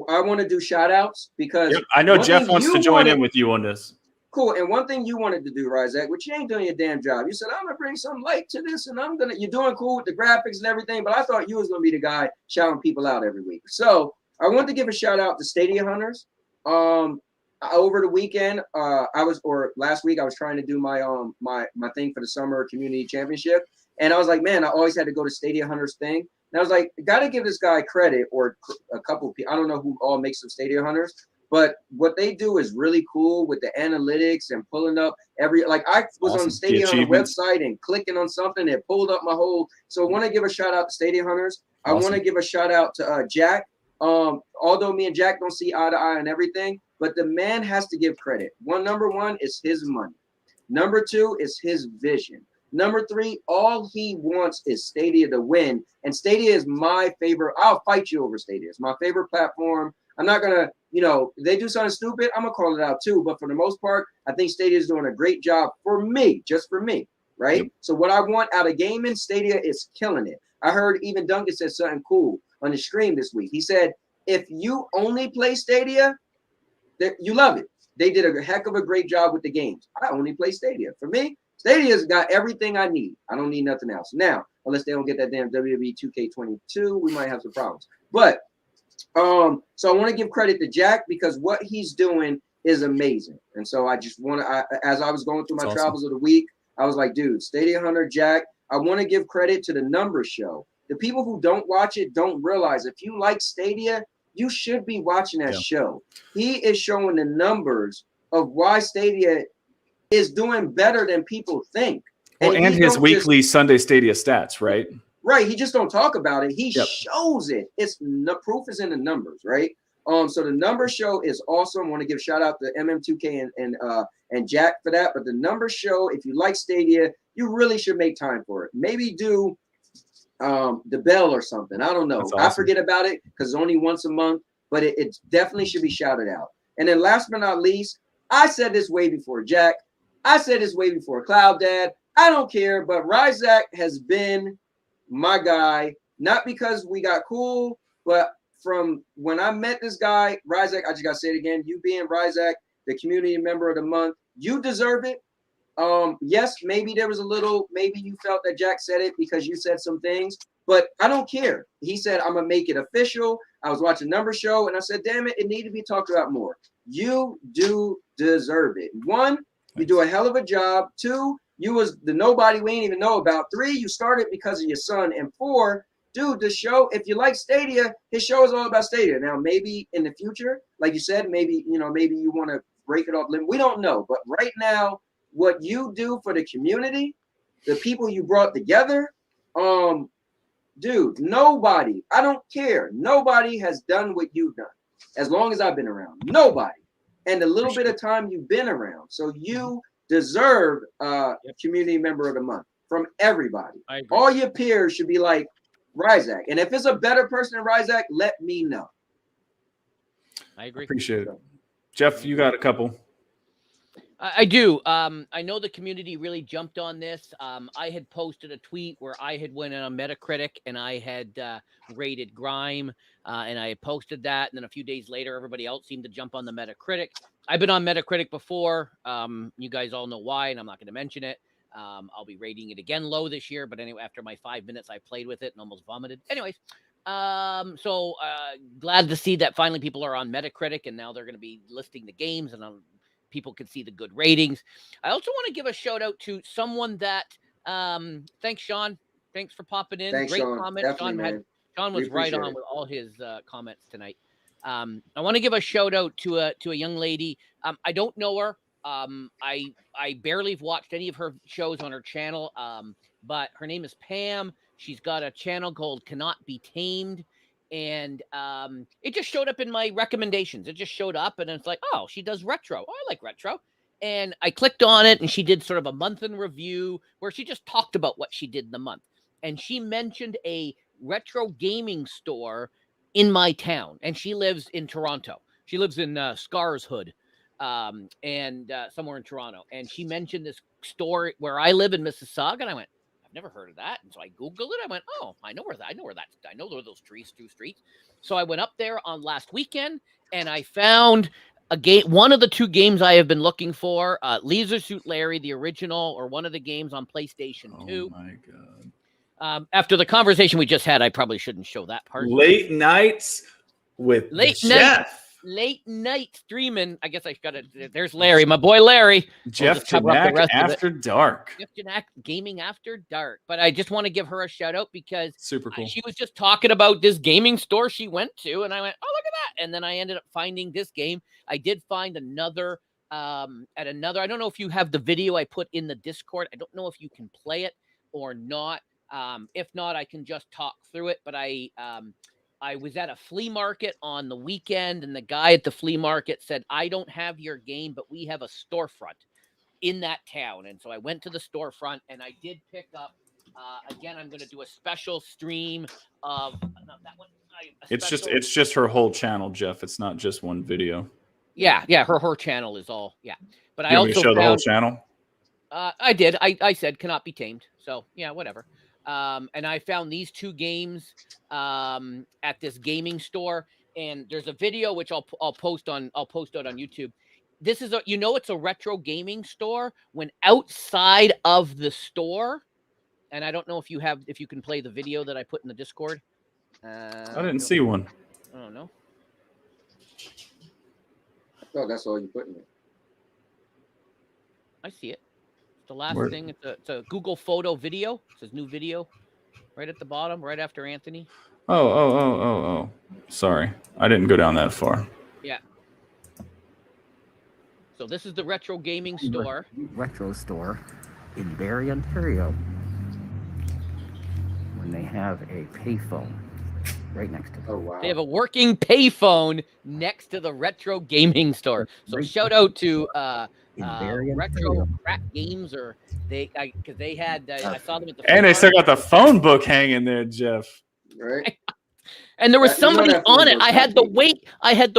I want to do shout outs because I know Jeff wants to join in with you on this. Cool. And one thing you wanted to do, Ryzak, which you ain't doing your damn job. You said, I'm gonna bring some light to this and you're doing cool with the graphics and everything, but I thought you was gonna be the guy shouting people out every week. So I want to give a shout out to Stadia Hunters. Over the weekend, last week, I was trying to do my my thing for the summer community championship, and I was like, man, I always had to go to Stadia Hunters thing, and I was like, got to give this guy credit or a couple of people. I don't know who all makes some Stadia Hunters, but what they do is really cool with the analytics and pulling up I was on Stadia Hunter website and clicking on something, it pulled up my whole. So I want to give a shout out to Stadia Hunters. Awesome. I want to give a shout out to Jack. Although me and Jack don't see eye to eye on everything. But the man has to give credit. Number one is his money. Number two is his vision. Number three, all he wants is Stadia to win. And Stadia is my favorite. I'll fight you over Stadia. It's my favorite platform. I'm not going to, they do something stupid, I'm going to call it out too. But for the most part, I think Stadia is doing a great job for me, just for me, right? Yep. So what I want out of gaming, Stadia is killing it. I heard even Duncan said something cool on the stream this week. He said, if you only play Stadia, you love it. They did a heck of a great job with the games. I only play Stadia. For me, Stadia's got everything I need. I don't need nothing else. Now, unless they don't get that damn WWE 2K22, we might have some problems. But so I want to give credit to Jack because what he's doing is amazing. And so I just want to, as I was going through my travels of the week, I was like, dude, Stadia Hunter, Jack, I want to give credit to the numbers show. The people who don't watch it don't realize if you like Stadia, you should be watching that show. He is showing the numbers of why Stadia is doing better than people think. And his weekly Sunday Stadia stats, right? Right. He just don't talk about it. He shows it. Proof is in the numbers, right? So the numbers show is awesome. I want to give shout out to MM2K and Jack for that. But the numbers show, if you like Stadia, you really should make time for it. Maybe do the bell or something. I don't know. Awesome. I forget about it because it's only once a month, but it definitely should be shouted out. And then last but not least, I said this way before Jack. I said this way before Cloud Dad. I don't care, but Ryzak has been my guy, not because we got cool, but from when I met this guy, Ryzak, I just got to say it again, you being Ryzak, the community member of the month, you deserve it. Yes, maybe there was maybe you felt that Jack said it because you said some things, but I don't care. He said, I'm going to make it official. I was watching Number Show and I said, damn it, it needed to be talked about more. You do deserve it. 1, you do a hell of a job. 2, you was the nobody we ain't even know about. 3, you started because of your son. And 4, dude, the show, if you like Stadia, his show is all about Stadia. Now, maybe in the future, like you said, maybe you want to break it off. We don't know. But right now, what you do for the community, the people you brought together, dude, nobody, I don't care. Nobody has done what you've done as long as I've been around. Nobody. And the little bit of time you've been around. So you deserve community member of the month from everybody. All your peers should be like Ryzak. And if it's a better person than Ryzak, let me know. I agree. Appreciate it. Jeff, you got a couple. I do. I know the community really jumped on this. I had posted a tweet where I had went on Metacritic and I had rated Grime, and I had posted that. And then a few days later, everybody else seemed to jump on the Metacritic. I've been on Metacritic before. You guys all know why, and I'm not going to mention it. I'll be rating it again low this year. But anyway, after my 5 minutes, I played with it and almost vomited. Anyways, so glad to see that finally people are on Metacritic, and now they're going to be listing the games, and people can see the good ratings. I also want to give a shout out to someone that, thanks, Sean. Thanks for popping in. Thanks, Great Sean. comment. Sean was right on with all his comments tonight. I want to give a shout out to a young lady. I don't know her. I barely have watched any of her shows on her channel. But her name is Pam. She's got a channel called Cannot Be Tamed. And it just showed up in my recommendations. It just showed up, and it's like, oh, she does retro. Oh, I like retro. And I clicked on it, and she did sort of a month in review where she just talked about what she did in the month. And she mentioned a retro gaming store in my town, and she lives in Toronto. She lives in Scarshood, and somewhere in Toronto. And she mentioned this store where I live in Mississauga, and I went, never heard of that. And so I Googled it. I went, oh, I know where those trees, 2 streets. So I went up there on last weekend and I found a game, one of the 2 games I have been looking for, Leisure Suit Larry, the original, or one of the games on PlayStation 2. Oh my God. After the conversation we just had, I probably shouldn't show that part. Late nights with Jeff. Late night streaming. I guess I got it. There's Larry, my boy Larry. Jeff Janak After Dark. Jeff Janak Gaming After Dark. But I just want to give her a shout out because super cool. She was just talking about this gaming store she went to, and I went, oh, look at that. And then I ended up finding this game. I did find another I don't know if you have the video I put in the Discord. I don't know if you can play it or not. If not, I can just talk through it. But I was at a flea market on the weekend, and the guy at the flea market said, I don't have your game, but we have a storefront in that town. And so I went to the storefront, and I did pick up, again, I'm going to do a special stream of that one. It's just her whole channel, Jeff. It's not just one video. Yeah. Her channel is all, yeah. But I also show the whole channel. I did. I said Cannot Be Tamed. So yeah, whatever. And I found these 2 games at this gaming store, and there's a video which I'll post out on YouTube. This is it's a retro gaming store when outside of the store, and I don't know if you can play the video that I put in the Discord. I didn't see one. I don't know. I thought that's all you put in it. I see it. The last thing, it's a Google photo video. It says new video right at the bottom, right after Anthony. Oh. Sorry. I didn't go down that far. Yeah. So this is the retro gaming store. Retro store in Barrie, Ontario. When they have a payphone right next to them. Oh, wow. They have a working payphone next to the retro gaming store. So shout out to Retro Crack Games, or because they had I saw them at the and they still got the phone book hanging there, Jeff. Right. And there was somebody on it. I had to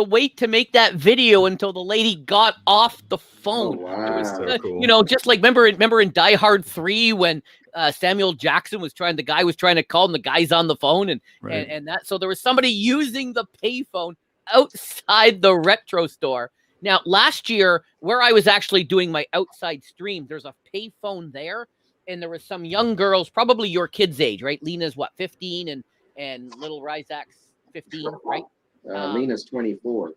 wait to make that video until the lady got off the phone. Oh, wow. It was so cool. Just like remember in Die Hard 3 when Samuel Jackson the guy was trying to call and the guy's on the phone and that. So there was somebody using the payphone outside the retro store. Now, last year, where I was actually doing my outside stream, there's a payphone there, and there was some young girls, probably your kid's age, right? Lena's 15, and little Ryzak's 15, right? Lena's 24.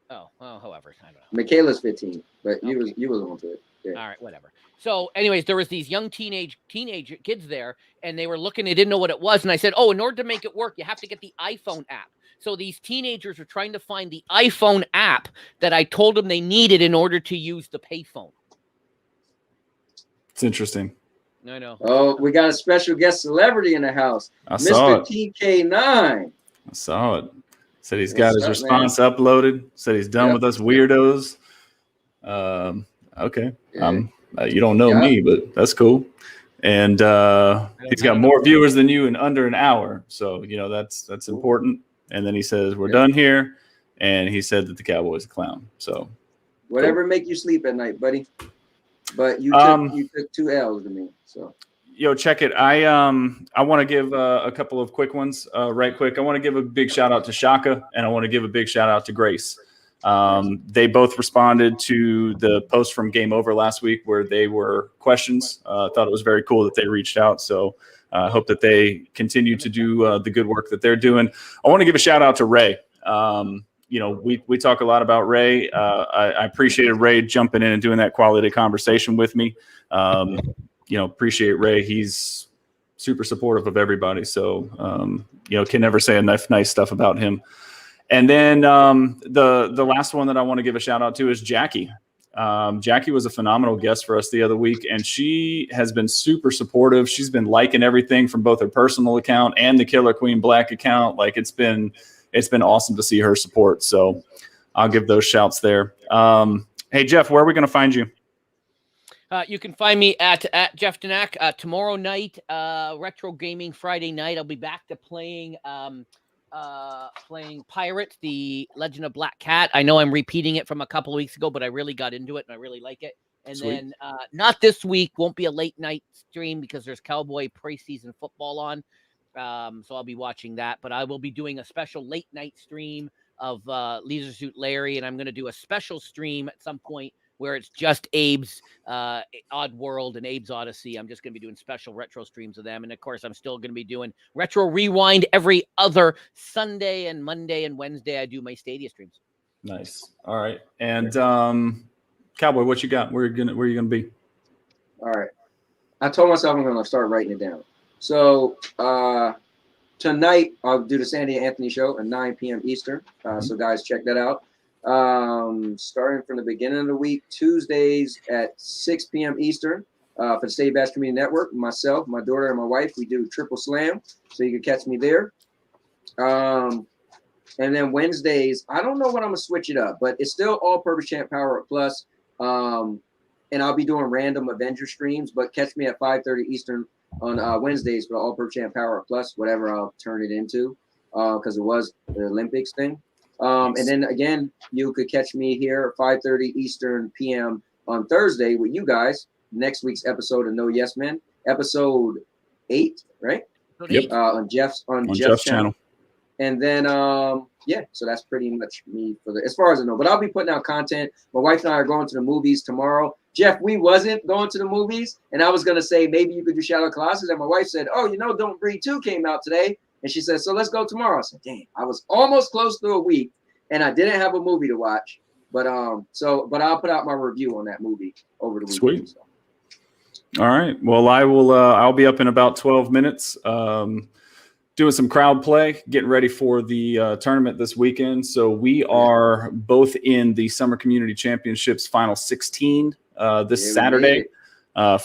Oh, however, I don't know. Michaela's 15, but you was on to it. Yeah. All right, whatever. So, anyways, there was these young teenage kids there, and they were looking. They didn't know what it was, and I said, "Oh, in order to make it work, you have to get the iPhone app." So these teenagers are trying to find the iPhone app that I told them they needed in order to use the payphone. It's interesting. I know. Oh, we got a special guest celebrity in the house. I saw Mr. it. TK9. I saw it. Said he's got What's his up, response uploaded. Said he's done Yep. with us weirdos. Okay. Yeah. You don't know Yeah. me, but that's cool. And he's got more viewers than you in under an hour. So, that's important. And then he says, we're done here. And he said that the Cowboy's a clown. So Whatever make you sleep at night, buddy. But you took 2 L's to me. So check it. I want to give a couple of quick ones right quick. I want to give a big shout out to Shaka, and I want to give a big shout out to Grace. They both responded to the post from Game Over last week where they were questions. Thought it was very cool that they reached out. So I hope that they continue to do the good work that they're doing. I want to give a shout out to Ray. We talk a lot about Ray. I appreciated Ray jumping in and doing that quality conversation with me. Appreciate Ray. He's super supportive of everybody. So, can never say enough nice stuff about him. And then the last one that I want to give a shout out to is Jackie. Jackie was a phenomenal guest for us the other week, and she has been super supportive. She's been liking everything from both her personal account and the Killer Queen Black account. Like it's been awesome to see her support. So I'll give those shouts there. Hey, Jeff, where are we going to find you? You can find me at Jeff Danak. Tomorrow night, Retro Gaming Friday night, I'll be back to playing Pirate, the Legend of Black Cat. I know I'm repeating it from a couple of weeks ago, but I really got into it and I really like it. And Sweet. then not this week, won't be a late night stream because there's Cowboy preseason football on. So I'll be watching that, but I will be doing a special late night stream of Leisure Suit Larry, and I'm going to do a special stream at some point where it's just Abe's Odd World and Abe's Odyssey. I'm just going to be doing special retro streams of them. And of course, I'm still going to be doing Retro Rewind every other Sunday and Monday and Wednesday. I do my Stadia streams. Nice. All right. And Cowboy, what you got? Where are you gonna be? all right. I told myself I'm gonna start writing it down. So tonight I'll do the Sandy and Anthony show at 9 p.m. Eastern. So guys, check that out. Starting from the beginning of the week, Tuesdays at 6 p.m. Eastern for the State Bass Community Network. Myself, my daughter, and my wife, we do Triple Slam, so you can catch me there. And then Wednesdays, I don't know when I'm gonna switch it up, but it's still All-Purpose Champ Power Up Plus. And I'll be doing random Avenger streams, but catch me at 5:30 Eastern on Wednesdays for the All-Purpose Champ Power Up Plus, whatever I'll turn it into, because it was the Olympics thing. And then again, you could catch me here at 5:30 Eastern p.m. on Thursday with you guys. Next week's episode of No Yes Men, episode 8, right? Yep. On Jeff's channel. And then yeah, so that's pretty much me for as far as I know. But I'll be putting out content. My wife and I are going to the movies tomorrow. Jeff, we wasn't going to the movies, and I was gonna say maybe you could do Shadow Colossus, and my wife said, "Oh, Don't Breathe 2 came out today." And she said, "So let's go tomorrow." I said, "Damn, I was almost close to a week, and I didn't have a movie to watch." But but I'll put out my review on that movie over the weekend. Sweet. All right. Well, I will. I'll be up in about 12 minutes, doing some crowd play, getting ready for the tournament this weekend. So we are both in the Summer Community Championships Final 16 this Saturday.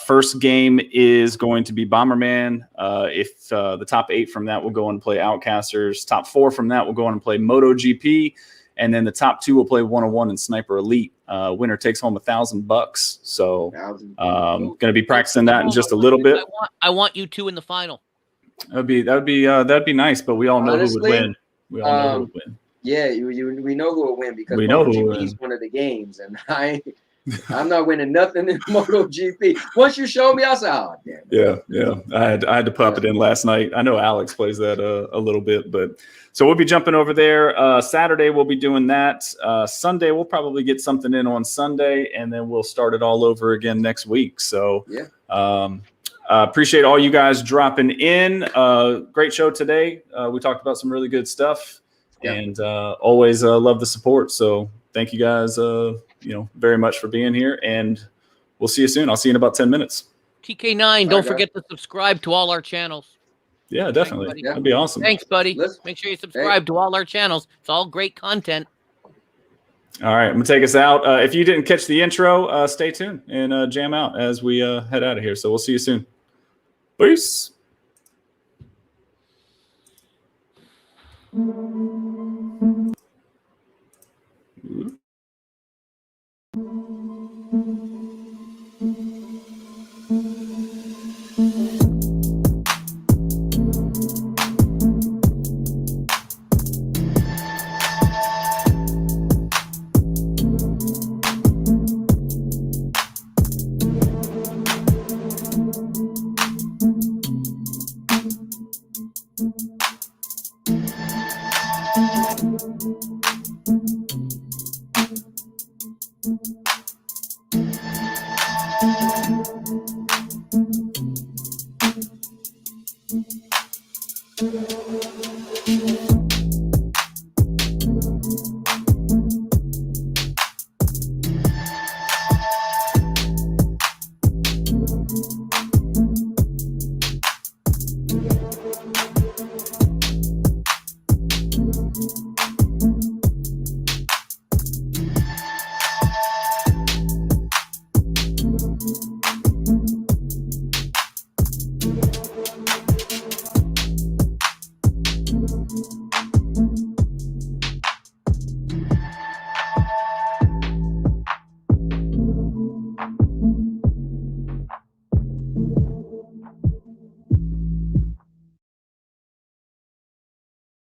First game is going to be Bomberman. If the top 8 from that will go and play Outcasters, top 4 from that will go on and play MotoGP, and then the top 2 will play 101 and Sniper Elite. Winner takes home $1,000. So going to be practicing that in just a little bit. I want you two in the final. That'd be nice, but we all know who would win. We all know who would win. Yeah, we know who will win because we know who will MotoGP is win. one of the games, and I'm not winning nothing in MotoGP. Once you showed me, I said, "Oh, damn." Yeah. I had to pop it in last night. I know Alex plays that a little bit, but so we'll be jumping over there. Saturday we'll be doing that. Sunday we'll probably get something in on Sunday, and then we'll start it all over again next week. So yeah. Appreciate all you guys dropping in. Great show today. We talked about some really good stuff, and always love the support. So thank you guys, very much for being here, and we'll see you soon. I'll see you in about 10 minutes. TK9, don't forget to subscribe to all our channels. Yeah, definitely. buddy. That'd be awesome. Thanks, buddy. Let's- Make sure you subscribe to all our channels. It's all great content. All right, I'm gonna take us out. If you didn't catch the intro, stay tuned and jam out as we head out of here. So we'll see you soon. Peace.